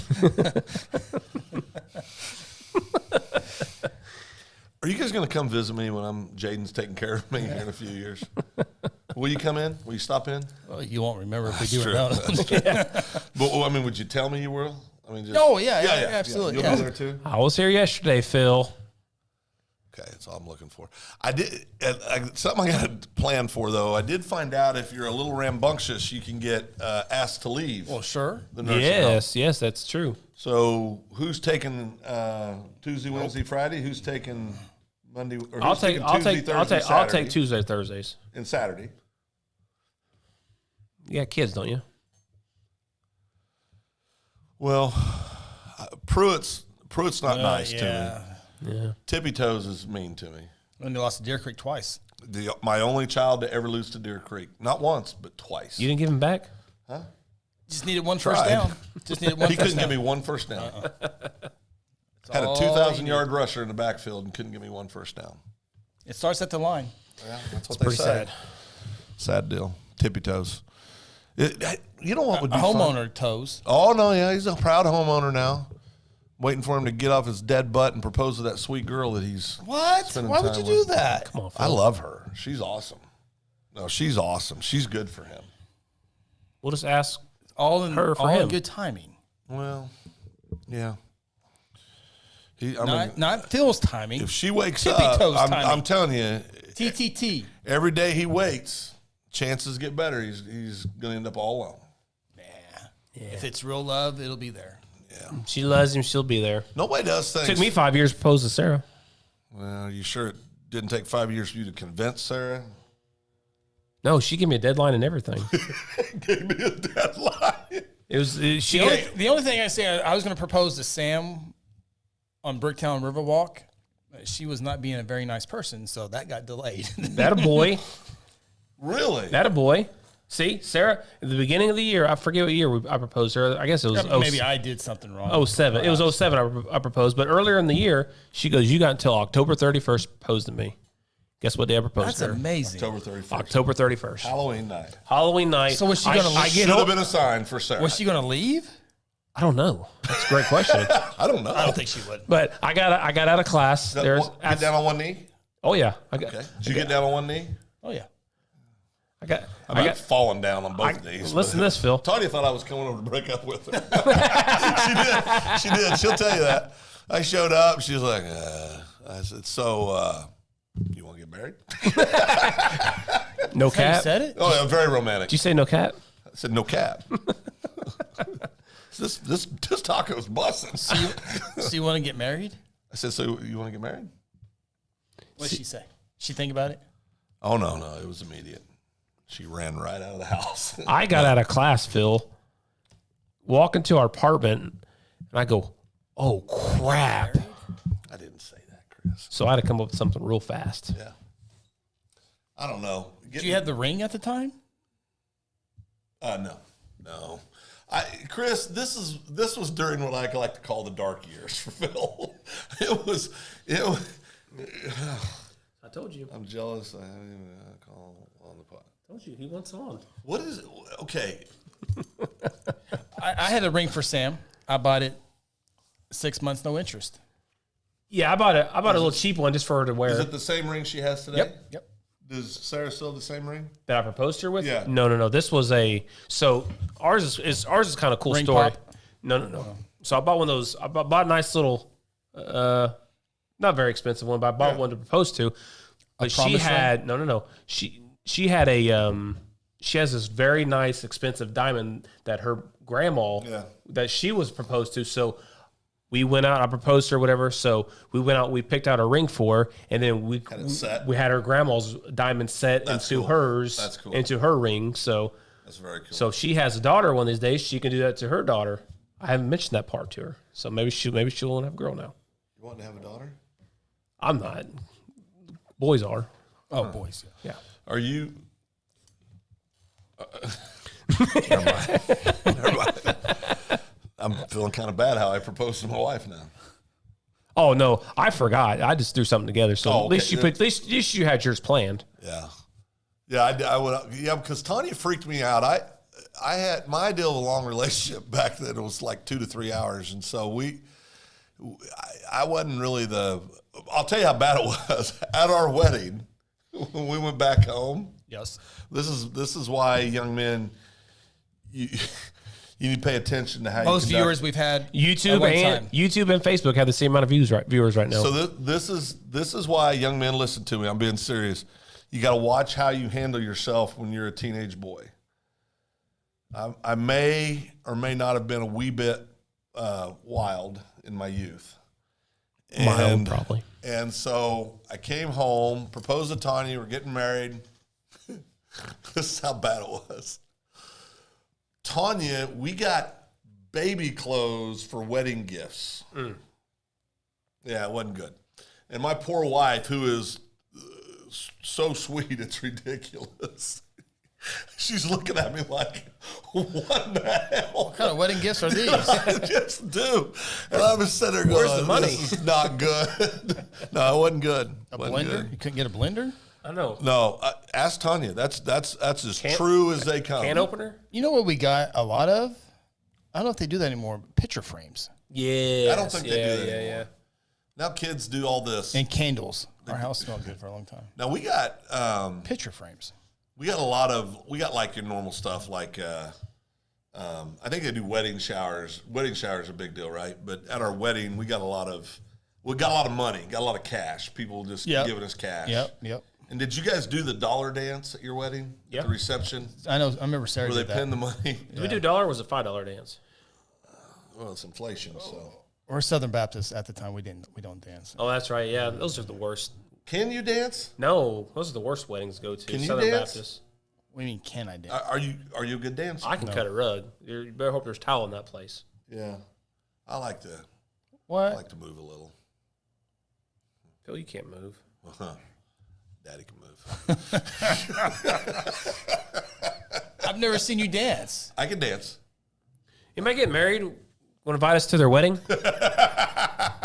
Are you guys going to come visit me when Jaden's taking care of me here in a few years? Will you come in? Will you stop in? Well, you won't remember if we That's do true. or not. Yeah. But I mean, would you tell me you will? I mean, Absolutely. You'll be there too. I was here yesterday, Phil. Okay, that's all I'm looking for. I did something I got to plan for though. I did find out if you're a little rambunctious, you can get asked to leave. Well, sure. The nursing home. Yes, that's true. So who's taking Tuesday, Wednesday, Friday? Who's taking Monday? Or I'll who's take taking Tuesday, Thursday, I'll Saturday, take Tuesday, Thursdays. and Saturday. You got kids, don't you? Well, Pruitt's not nice to me. Yeah. Tippy Toes is mean to me. And they lost to Deer Creek twice. My only child to ever lose to Deer Creek, not once but twice. You didn't give him back? Just needed one first down. Just needed one He first couldn't down. give me one first down. Had a 2,000-yard rusher in the backfield and couldn't give me one first down. It starts at the line. Yeah, that's what Pretty they say. sad. Sad deal. Tippy Toes. You know what would be A fun? homeowner toes. Oh, no, yeah, he's a proud homeowner now. Waiting for him to get off his dead butt and propose to that sweet girl that he's What? spending Why would time you do with. that? Come on, Phil. I love her. She's awesome. No, she's awesome. She's good for him. We'll just ask. All in Her for all in him. good timing. Well, yeah. Not Phil's timing. If she wakes Tippy up, Toes I'm timing. telling you, TTT. every day he waits, chances get better. He's going to end up all alone. If it's real love, it'll be there. She loves him. She'll be there. Nobody does things. Took me 5 years to propose to Sarah. Well, are you sure it didn't take 5 years for you to convince Sarah? No, she gave me a deadline and everything. Gave me a deadline. It was she. The only thing I say, I was going to propose to Sam on Bricktown Riverwalk. She was not being a very nice person, so that got delayed. That a boy. Really? That a boy. See, Sarah, at the beginning of the year, I forget what year I proposed to her. I guess it was Maybe I did something wrong. 07. It was 07 I proposed. But earlier in the year, she goes, you got until October 31st to propose to me. Guess what day I proposed That's to her? amazing. October 31st. October 31st. Halloween night. Halloween night. So was she gonna- I get Should have home. been a sign for Sarah. Was she going to leave? I don't know. That's a great question. I don't know. I don't think she would. But I got out of class. There's Get down on one knee? oh yeah. I got, Okay. Did you get down on one knee? Oh, yeah. I'm not falling down on both knees. Listen to this, Phil. Tanya thought I was coming over to break up with her. She did. She'll tell you that. I showed up. She was like, I said, so you want to get married? No cap? You said it? Oh, yeah, very romantic. Did you say no cap? I said, no cap. This taco's busting. So you want to get married? I said, so you want to get married? What did she say? She think about it? Oh, no. It was immediate. She ran right out of the house. I got out of class, Phil, walk into our apartment, and I go, oh, crap. I didn't say that, Chris. So I had to come up with something real fast. Yeah. I don't know. Did you have the ring at the time? No. Chris, this was during what I like to call the dark years for Phil. It was. I told you. I'm jealous. I haven't even call on the pod. Told you he wants on. What is it? Okay. I had a ring for Sam. I bought it 6 months, no interest. Yeah, I bought a little cheap one just for her to wear. Is it the same ring she has today? Yep. Does Sarah still have the same ring? That I proposed to her with? Yeah. No. This was so ours is kind of cool Ring story. pop? No. So I bought one of those. I bought a nice little, not very expensive one, but I bought one to propose to. But she had no. She had she has this very nice expensive diamond that her grandma that she was proposed to. So we went out. I proposed to her, whatever. So we went out. We picked out a ring for her, and then we had her grandma's diamond set into hers. That's cool. Into her ring. So that's very cool. So if she has a daughter one of these days, she can do that to her daughter. I haven't mentioned that part to her. So maybe she'll want to have a girl now. You want to have a daughter? I'm not. Boys are. Oh, boys. Yeah. Are you? Never mind. I'm feeling kind of bad how I proposed to my wife now. Oh no, I forgot. I just threw something together. So okay. at least you had yours planned. Yeah. I would. Yeah, because Tanya freaked me out. I had my ideal of a long relationship back then. It was like 2 to 3 hours, and so I wasn't really I'll tell you how bad it was at our wedding when we went back home. Yes. This is why young men. You need to pay attention to how most viewers we've had YouTube and Facebook have the same amount of viewers right now. So this is why young men listen to me. I'm being serious. You got to watch how you handle yourself when you're a teenage boy. I may or may not have been a wee bit wild in my youth. Mild, probably. And so I came home, proposed to Tanya. We're getting married. This is how bad it was. Tanya, we got baby clothes for wedding gifts. Yeah, it wasn't good. And my poor wife, who is so sweet, it's ridiculous. She's looking at me like, what the hell? What kind of wedding gifts are these? I just do. And I was sitting there going, where's the money? This is not good. No, it wasn't good. A blender? You couldn't get a blender? I know. No, ask Tanya. That's as true as they come. Can opener? You know what we got a lot of? I don't know if they do that anymore. Picture frames. Yeah. I don't think they do that anymore. Yeah. Now kids do all this. And candles. Our house smelled good for a long time. Now we got picture frames. We got like your normal stuff like I think they do wedding showers. Wedding showers are a big deal, right? But at our wedding we got a lot of money, got a lot of cash. People just giving us cash. Yep. And did you guys do the dollar dance at your wedding? Yeah. At the reception? I know. I remember Sarah where did they that. pinned the money. Did we do $1 or was it $5 dance? Well, it's inflation, so. We're Southern Baptists at the time. We don't dance. Oh, that's right. Yeah, those are the worst. Can you dance? No, those are the worst weddings to go to. Can you Southern dance? Baptist. What do you mean, can I dance? Are you a good dancer? I can cut a rug. You better hope there's towel in that place. Yeah, I like to What? move a little. Phil, you can't move. Daddy can move. I've never seen you dance. I can dance. Anybody get married? Want to invite us to their wedding?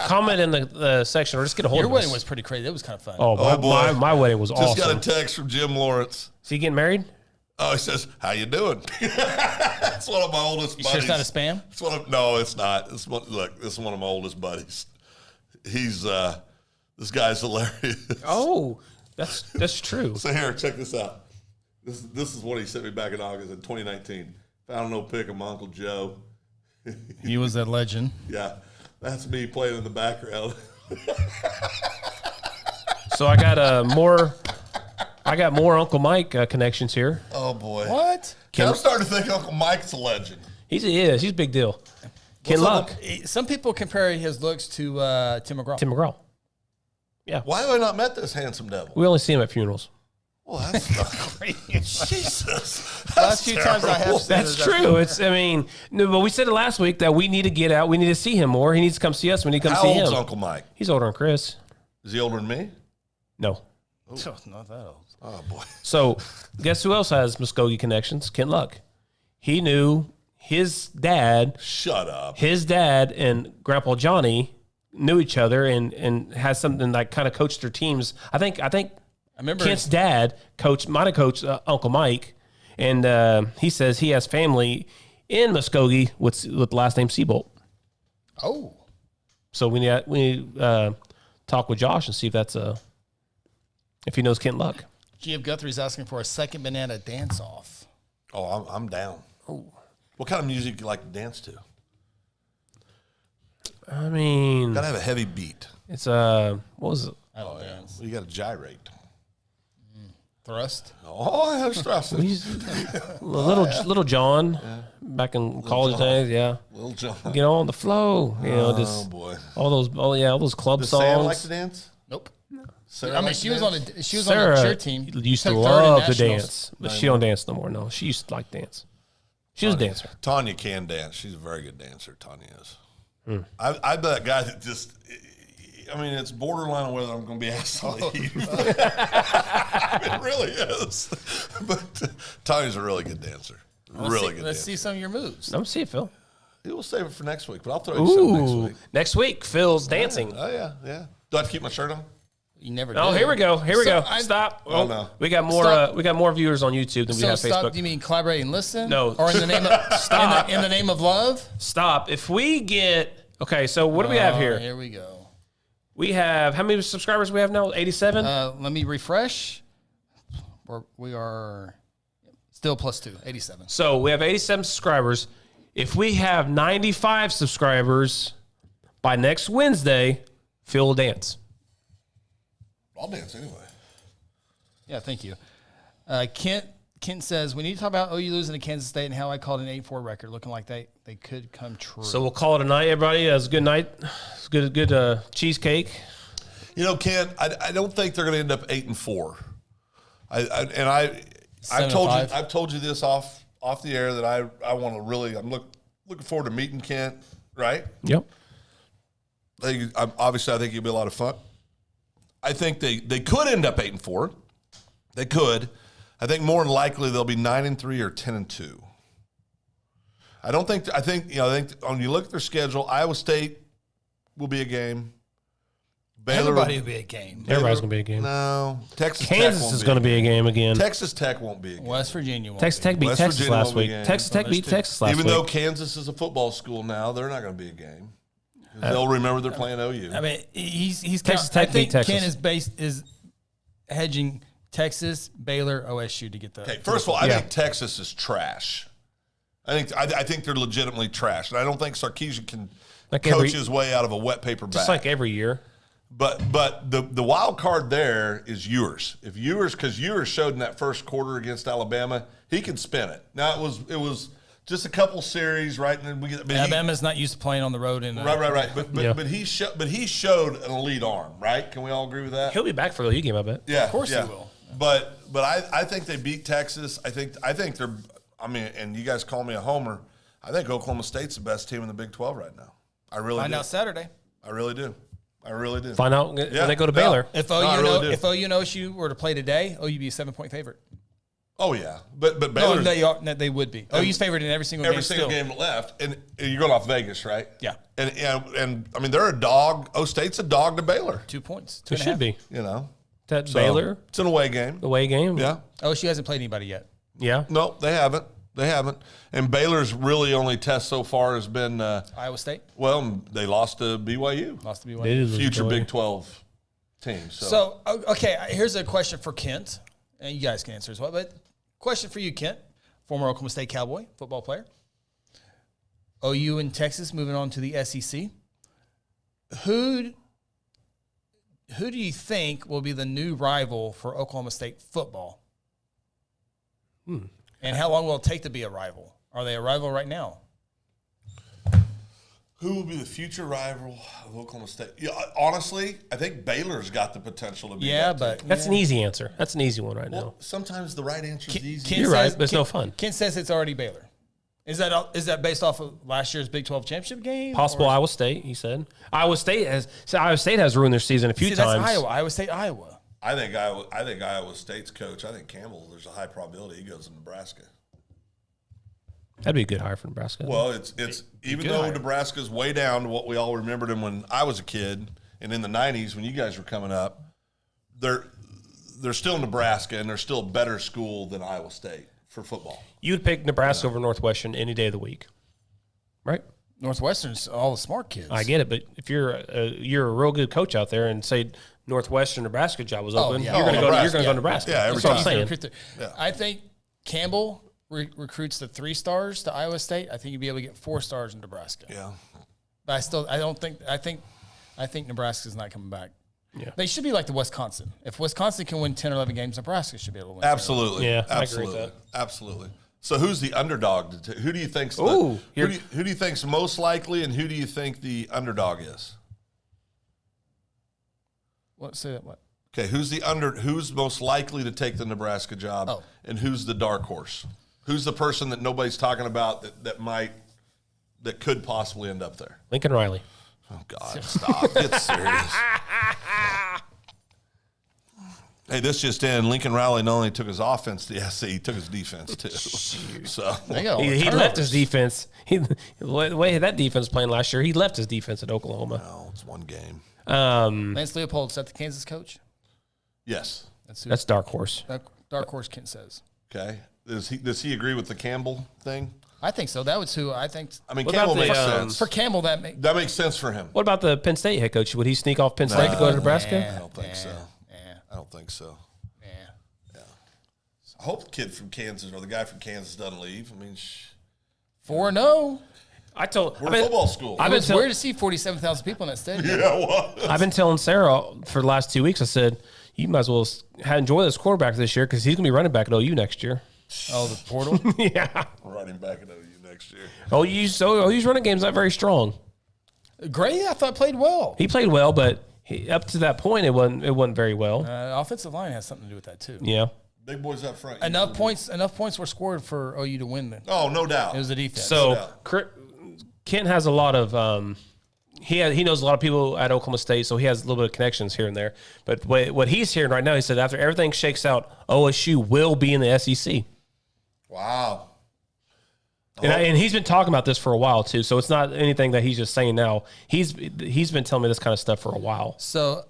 Comment in the section or just get a hold of us. Your wedding was pretty crazy. It was kind of fun. Oh, boy. My wedding was awesome. Just got a text from Jim Lawrence. Is he getting married? Oh, he says, "How you doing?" That's one of my oldest buddies. You sure it's not a spam? No, it's not. This is one of my oldest buddies. He's this guy's hilarious. Oh, that's true. So here, check this out. This is what he sent me back in August in 2019. Found an old pic of my Uncle Joe. He was that legend. Yeah, that's me playing in the background. So I got more Uncle Mike connections here. Oh boy. What? I'm starting to think Uncle Mike's a legend. He is. He's a big deal. Ken Luck. Some people compare his looks to Tim McGraw. Tim McGraw. Yeah. Why have I not met this handsome devil? We only see him at funerals. Well, that's not great. Jesus. Last few times I have seen That's true. No, but we said it last week that we need to get out. We need to see him more. He needs to come see us. We need to come see him. How old's Uncle Mike? He's older than Chris. Is he older than me? No. Oh, not that old. Oh, boy. So guess who else has Muskogee connections? Ken Luck. He knew his dad. Shut up. His dad and Grandpa Johnny knew each other and has something like kind of coached their teams. I think I remember Kent's dad might have coached Uncle Mike, and he says he has family in Muskogee with the last name Seabolt. Oh. So we need talk with Josh and see if he knows Kent Luck. G.F. Guthrie's asking for a second banana dance-off. Oh, I'm down. Oh. What kind of music do you like to dance to? I mean, Gotta have a heavy beat. It's what was it? I don't dance. You gotta gyrate. Thrust. Oh, I have thrusting. Little John, back in college days, yeah. Little John. Get on the flow, Oh boy. all those club Does songs. Sam like to dance? Nope. Sarah I mean, like she to was dance? on she was Sarah on the cheer team. used to Took third in love to nationals. dance, but she don't dance no more. No, she used to like dance. She was a dancer. Tanya can dance. She's a very good dancer. Tanya is. I bet that guy that just. I mean, it's borderline on whether I'm going to be asked to leave. It really is. But Tanya's a really good dancer. Let's see some of your moves. I'm see it, Phil. We'll save it for next week, but I'll throw you some next Ooh, week. next week Phil's dancing. Oh yeah. Do I have to keep my shirt on? You never. Oh, did. Here we go. I- Stop. Oh, no. We got more. Stop. We got more viewers on YouTube than we So have stop. Facebook. Do you mean collaborate and listen? No. Or in the name of Stop. In the name of love? Stop. If we get so what do we have here? Here we go. We have how many subscribers we have now? 87. Let me refresh. We are still +2, 87. So we have 87 subscribers. If we have 95 subscribers by next Wednesday, Phil will dance. I'll dance anyway. Yeah, thank you. Kent says, we need to talk about OU losing to Kansas State and how I called an 8-4 record, looking like they could come true. So we'll call it a night, everybody. It was a good night. It's good cheesecake. You know, Ken, I don't think they're going to end up 8-4. I've told you this off the air that I want to really. I'm looking forward to meeting Kent. Right? Yep. Obviously, I think it'll be a lot of fun. I think they could end up 8-4. They could. I think more than likely they'll be 9-3 or 10-2. I think when you look at their schedule, Iowa State will be a game. Baylor Everybody will be a game. Everybody's going to be a game. No. Kansas is going to be a game again. Texas Tech won't be a game. West Virginia won't Texas Tech beat West Texas Virginia last won't be week. a game. Texas Tech beat Texas last week. Even though Kansas is a football school now, they're not going to be a game. They'll remember they're playing OU. I mean, he's Texas I Tech think beat Texas. Ken is hedging Texas, Baylor, OSU to get the. Okay, first of all, I think Texas is trash. I think they're legitimately trash, and I don't think Sarkisian can coach his way out of a wet paper bag. Just like every year. But the wild card there is Ewers. If because Ewers showed in that first quarter against Alabama, he can spin it. Now it was just a couple series, right? And then Alabama's not used to playing on the road. Right. But he showed an elite arm, right? Can we all agree with that? He'll be back for the OU game, I bet. Yeah, of course he will. But I think they beat Texas. I think they're. I mean, and you guys call me a homer. I think Oklahoma State's the best team in the Big 12 right now. I really Find do. out Saturday. I really do. Find out when they go to Baylor. If OU and OSU were to play today, OU be a 7-point favorite. Oh yeah, but Baylor. They would be. OU's favorite in every single game left, and you're going off Vegas, right? Yeah. And I mean they're a dog. State's a dog to Baylor. 2 points. It should be. You know, Baylor. It's an away game. Away game. Yeah. OSU hasn't played anybody yet. Yeah. No, they haven't. And Baylor's really only test so far has been Iowa State. Well, they lost to BYU. Future Big 12 team. So okay, here's a question for Kent, and you guys can answer as well. But Question for you, Kent, former Oklahoma State Cowboy football player. OU and Texas moving on to the SEC. Who do you think will be the new rival for Oklahoma State football? And how long will it take to be a rival? Are they a rival right now? Who will be the future rival of Oklahoma State? Yeah, honestly, I think Baylor's got the potential to be. That's an easy answer. That's an easy one right now. Sometimes the right answer is easy. You're right, but it's no fun. Kent says it's already Baylor. Is that based off of last year's Big 12 championship game? Possible Iowa State, he said. Iowa State has ruined their season a few times. That's Iowa. Iowa State, Iowa. I think Iowa State's coach. I think Campbell. There's a high probability he goes to Nebraska. That'd be a good hire for Nebraska. Well, it's even though Nebraska's way down to what we all remembered him when I was a kid and in the '90s when you guys were coming up, they're still Nebraska and they're still a better school than Iowa State for football. You'd pick Nebraska over Northwestern any day of the week, right? Northwestern's all the smart kids. I get it, but if you're a real good coach out there and say Northwestern Nebraska job was open, you're going to go Nebraska. Yeah, that's what I'm saying. I think Campbell recruits the 3 stars to Iowa State. I think you'd be able to get 4 stars in Nebraska. Yeah, but I think Nebraska's not coming back. Yeah, they should be like the Wisconsin. If Wisconsin can win 10 or 11 games, Nebraska should be able to win. Absolutely. Yeah, absolutely. I agree with that. Absolutely. So who's the underdog? Who do you think's Ooh, who do you think's most likely, and who do you think the underdog is? What? Say that. What? Okay, who's most likely to take the Nebraska job, and who's the dark horse? Who's the person that nobody's talking about that could possibly end up there? Lincoln Riley. Oh God, stop! Get serious. Hey, this just in. Lincoln Riley not only took his offense to the SC, he took his defense too. So he left his defense. The way that defense was playing last year, he left his defense at Oklahoma. No, it's one game. Lance Leopold, is that the Kansas coach? Yes. That's dark horse. Dark horse, Kent says. Okay. Does he agree with the Campbell thing? I think so. That was who I think. I mean, Campbell makes sense. For Campbell, that makes sense for him. What about the Penn State head coach? Would he sneak off Penn State to go to Nebraska? I don't think so. I don't think so. Yeah. I hope the kid from Kansas or the guy from Kansas doesn't leave. I mean, 4-0. We're a football school. I've been weird to see 47,000 people in that stadium. Yeah, well, I've been telling Sarah for the last 2 weeks. I said you might as well enjoy this quarterback this year because he's going to be running back at OU next year. Oh, the portal. Yeah, running back at OU next year. OU's running game's not very strong. Gray, I thought played well. He played well, but up to that point, it wasn't very well. Offensive line has something to do with that too. Yeah, big boys up front. Enough points were scored for OU to win. Oh, no doubt. It was the defense. So Kent has a lot of he knows a lot of people at Oklahoma State, so he has a little bit of connections here and there. But what he's hearing right now, he said after everything shakes out, OSU will be in the SEC. Wow. And he's been talking about this for a while too, so it's not anything that he's just saying now. He's been telling me this kind of stuff for a while. So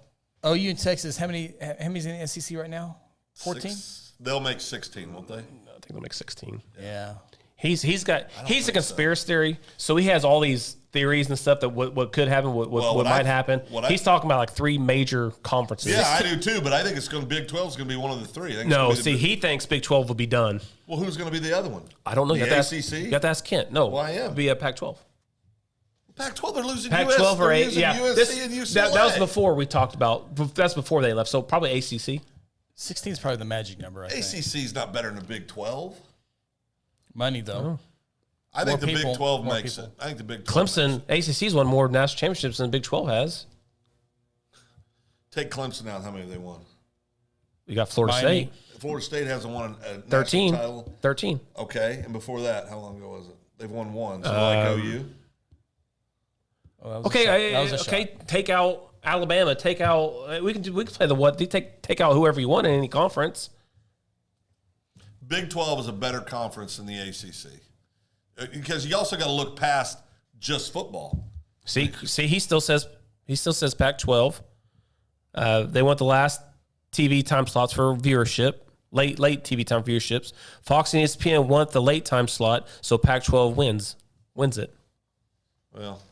OU and Texas, how many's in the SEC right now? 14. They'll make 16, won't they? I think they'll make 16. Yeah. He's a conspiracy theory, so he has all these theories and stuff that what could happen, what might happen. He's talking about like 3 major conferences. Yeah, I do too, but I think Big 12 is going to be one of the 3. He thinks Big 12 will be done. Well, who's going to be the other one? I don't know. The ACC? You got to ask Kent. No, well, it'll be a Pac-12. Pac-12, they're losing Pac-12 or USC and UCLA. That was before we talked about. That's before they left. So probably ACC. 16 is probably the magic number. I think. ACC is not better than the Big 12. Money though. I think the Big 12 makes it. I think the Big 12 Clemson, ACC's won more national championships than the Big 12 has. Take Clemson out. How many have they won? We got Florida State. Florida State hasn't won a 13 national title. 13. Okay, and before that, how long ago was it? They've won 1. So like OU. Okay. Take out Alabama. Take out. We can play the what? Take out whoever you want in any conference. Big 12 is a better conference than the ACC because you also got to look past just football. See, he still says Pac-12. They want the last TV time slots for viewership, late TV time viewerships. Fox and ESPN want the late time slot, so Pac-12 wins it. Well,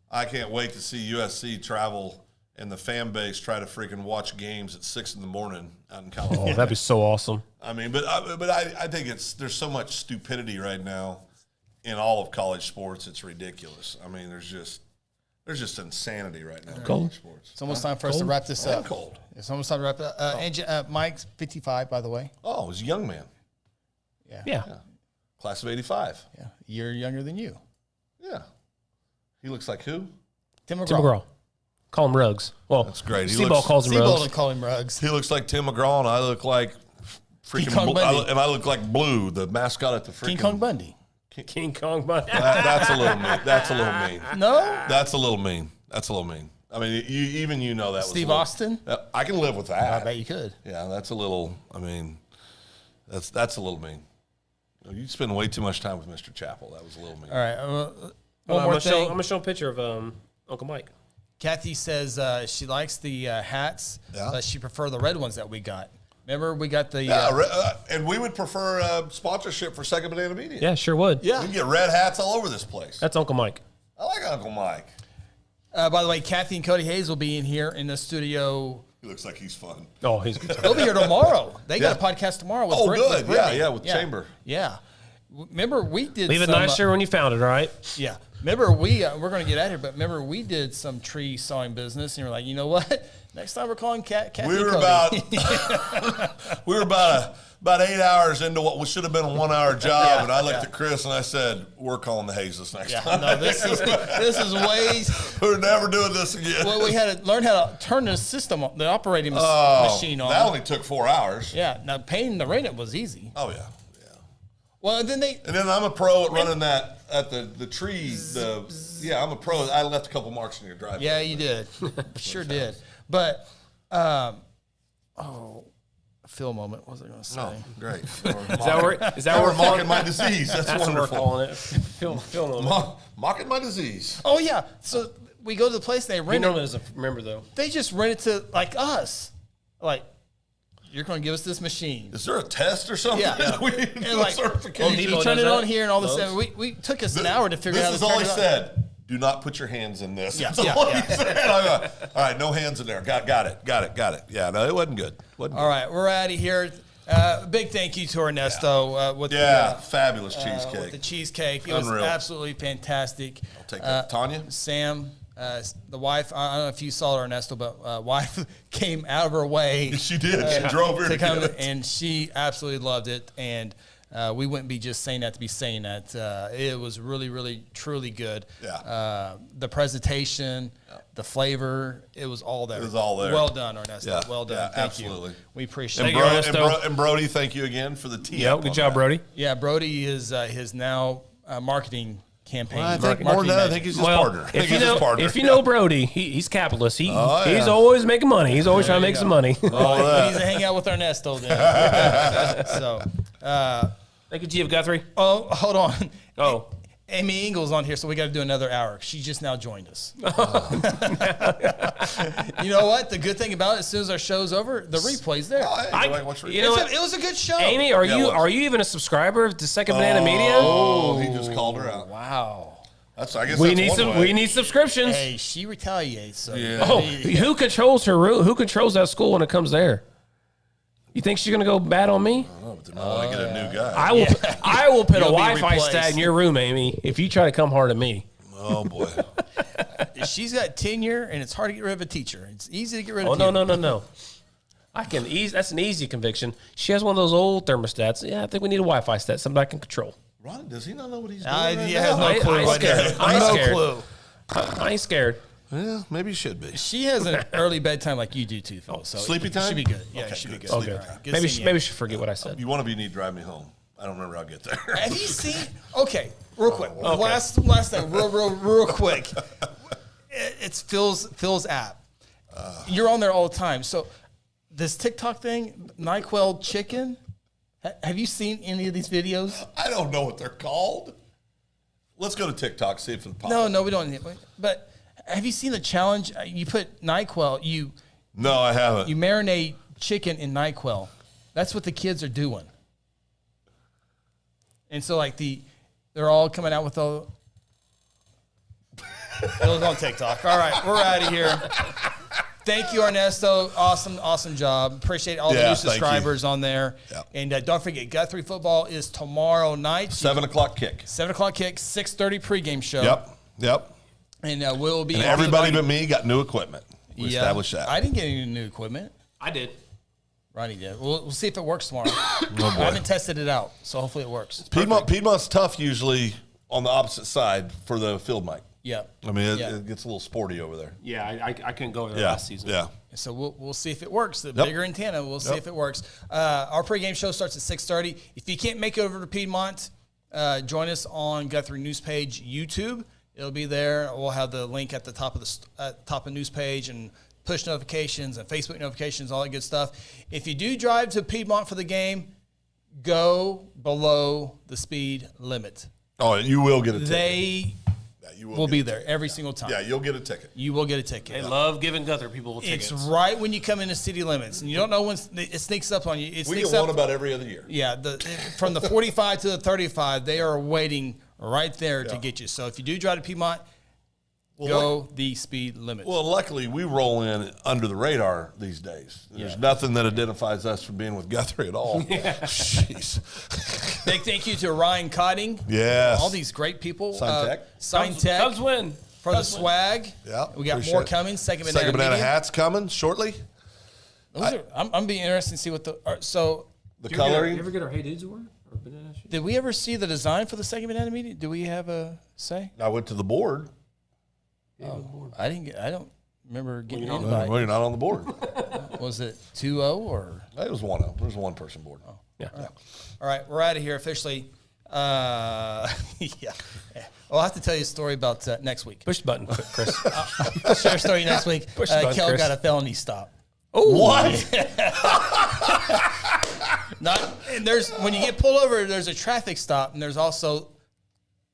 I can't wait to see USC travel and the fan base try to freaking watch games at 6 in the morning out in California. Oh, that'd be so awesome. I mean, but I think there's so much stupidity right now in all of college sports. It's ridiculous. I mean, there's just insanity right now in college sports. It's almost time for us to wrap this up. Cold. It's almost time to wrap it up. And Mike's 55, by the way. Oh, he's a young man. Yeah. Class of 85. Yeah, a year younger than you. Yeah. He looks like who? Tim Tim McGraw. Call him Rugs. Well, That's great. Seaball calls him Rugs. Seabold call him Rugs. He looks like Tim McGraw, and I look like freaking Kong Bundy. and I look like Blue, the mascot at the freaking King Kong Bundy. King Kong Bundy. That's a little mean. That's a little mean. No? That's a little mean. That's a little mean. I mean, you know that was Steve a little, Austin? I can live with that. I bet you could. Yeah, that's a little. I mean, that's a little mean. You spend way too much time with Mr. Chappell. That was a little mean. All right. One I'm more gonna thing. I'm gonna show a picture of Uncle Mike. Kathy says she likes the hats, Yeah. but she prefer the red ones that we got. Remember, we got the and we would prefer sponsorship for Second Banana Media. Yeah, sure would. We can get red hats all over this place. That's Uncle Mike. I like Uncle Mike. by the way, Kathy and Cody Hayes will be in here in the studio. He looks like he's fun. Oh, he's good. They'll be here tomorrow. They got Yeah. a podcast tomorrow with Oh, Brit- good. with Brittany. Yeah, with Chamber. Yeah. Remember, we did Leave it some, nicer when you found it, all right? Yeah. Remember, we're going to get out here, but remember, we did some tree sawing business, and you're like, you know what? Next time we're calling Kathy We were and Cody. about 8 hours into what should have been a 1 hour job, and I looked at Chris and I said, "We're calling the Hayes this next time. No, this is way. We're never doing this again." Well, we had to learn how to turn the system, the operating machine on. That only took 4 hours. Yeah. Now, painting the rain was easy. Oh yeah. Well, then And then I'm a pro at running that at the tree. I'm a pro. I left a couple marks in your driveway. Yeah, you did. Sure did. But, a Phil moment. What was I going to say? Oh, great. Is that where we're we're mocking my disease? That's That's what we're wonderful. calling it. Phil Mocking my disease. Oh, yeah. So we go to the place, they He rent normally it. doesn't remember, though. They just rent it to, like, us. Like, you're going to give us this machine. Is there a test or something? Yeah. We need And a like, certification. you Depot turn does it on that. here and all this Lowe's. stuff. We took us an hour to figure out This how is to all he turn it on. said. Do not put your hands in this. Yeah, That's yeah, all yeah. he said. All right, no hands in there. Got it. Yeah, no, it wasn't good. All right, we're out of here. Big thank you to Ernesto with fabulous with cheesecake. the cheesecake. It was Unreal. absolutely fantastic. I'll take that. Tanya? Sam, the wife, I don't know if you saw her, Ernesto, but wife came out of her way. She did. She drove here to to come, get it. and she absolutely loved it. And we wouldn't be just saying that to be saying that. It was really, really, truly good. Yeah. The presentation, the flavor, it was all there. It was all there. Well done, Ernesto. Yeah, Well done. yeah, Thank absolutely. you. We appreciate And, it. Thank you, Ernesto. and Brody, thank you again for the tee. Yep, good job, Brody. Yeah, Brody is his now marketing campaign. I think Marketing more than that, I manager. think he's his partner. I think If you he's his know, partner. if you know Brody, he's capitalist. He's yeah. always making money. He's always trying to make some money. He needs to hang out with Ernesto then. So, Thank you, G of Guthrie. oh, hold on. Oh, Amy Ingles on here, so we got to do another hour. She just now joined us. You know what? The good thing about it, as soon as our show's over, the replay's there. you know what? It was a good show. Amy, are Yeah, you it was. are you even a subscriber to Second Banana Media? Oh, he just called her out. Wow. I guess We that's need one some. way. We need subscriptions. Hey, she retaliates. So Yeah. Oh, who controls her? Who controls that school when it comes there? You think she's gonna go bad on me? Oh, but then I want to get a new guy. I will put a You'll be Wi-Fi replaced. stat in your room, Amy, if you try to come hard at me. Oh boy. she's got tenure, and it's hard to get rid of a teacher. It's easy to get rid of. Oh no. I can ease. That's an easy conviction. She has one of those old thermostats. Yeah, I think we need a Wi-Fi stat, something I can control. Ron, does he not know what he's doing? He right has now? no clue. I ain't what it scared. is. I ain't No scared. clue. I ain't scared. Yeah, maybe he should be. She has an early bedtime like you do too, Phil. So Sleepy time? Should be good. Yeah, Okay, it should be good. good. Sleepy All right, time. good Maybe seeing you. maybe she forget what I said. You one of you need to drive me home. I don't remember how to get there. Have you seen? Okay, real quick. Last thing, real quick. It's Phil's app. You're on there all the time. So this TikTok thing, NyQuil chicken. Have you seen any of these videos? I don't know what they're called. Let's go to TikTok, see if it pops No, up. no, we don't. But have you seen the challenge? You put NyQuil. No, I haven't. You marinate chicken in NyQuil. That's what the kids are doing. And so, like, they're all coming out with it was on TikTok. All right, we're out of here. Thank you, Ernesto. Awesome job. Appreciate all the new subscribers on there. Yeah. And don't forget, Guthrie football is tomorrow night. 7 o'clock kick. 7 o'clock kick, 6:30 pregame show. Yep. And we'll be. And everybody but me got new equipment. We established that. I didn't get any new equipment. I did. Ronnie did. We'll see if it works tomorrow. I haven't tested it out, so hopefully it works. Piedmont's tough usually on the opposite side for the field mic. Yeah. I mean, it gets a little sporty over there. Yeah, I couldn't go there last season. Yeah. So we'll see if it works. The bigger antenna, we'll see if it works. Our pregame show starts at 6:30. If you can't make it over to Piedmont, join us on Guthrie News page YouTube. It'll be there. We'll have the link at the top of the news page and push notifications and Facebook notifications, all that good stuff. If you do drive to Piedmont for the game, go below the speed limit. Oh, and you will get a ticket. They will be there every single time. Yeah, you'll get a ticket. You will get a ticket. They love giving Guthrie people tickets. It's right when you come into city limits, and you don't know when it sneaks up on you. We get one about every other year. Yeah, from the 45 to the 35, they are waiting right there to get you. So if you do drive to Piedmont, go the speed limit. Well, luckily, we roll in under the radar these days. There's nothing that identifies us from being with Guthrie at all. Jeez. Big thank you to Ryan Cotting. Yes. All these great people. Sign Tech. Tech. Cubs win. For the swag. Yeah. We got more coming. Second Banana Banana Media. hats coming shortly. I'm being interested to see what the coloring. You ever get our Hey Dudes award? Or banana shoes? Did we ever see the design for the Second Banana Media? Do we have a say? I went to the board. I don't remember getting an Well, invite. you're not on the board. Was it 2-0 or? It was 1-0. There was a one-person board. Yeah. All right, we're out of here officially. Yeah. Well, I'll have to tell you a story about next week. Push the button, Chris. I'll share a story next week. Push the button, Kel Chris. got a felony stop. Oh, what? And when you get pulled over, there's a traffic stop, and there's also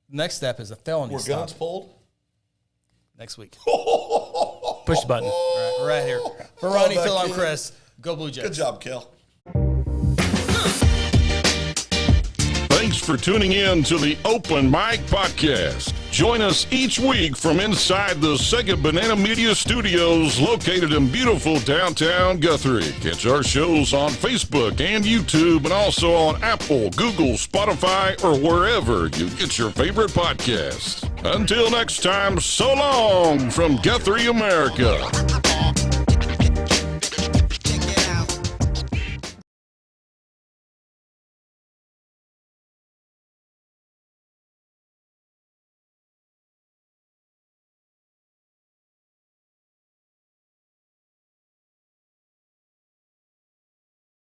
next step is a felony Were stop. guns pulled? Next week. Push the button. All right, we're out here. For Ronnie, Phil, I'm Chris. Go Blue Jays. Good job, Kel. Thanks for tuning in to the Open Mic Podcast. Join us each week from inside the Second Banana Media Studios located in beautiful downtown Guthrie. Catch our shows on Facebook and YouTube and also on Apple, Google, Spotify, or wherever you get your favorite podcasts. Until next time, so long from Guthrie, America.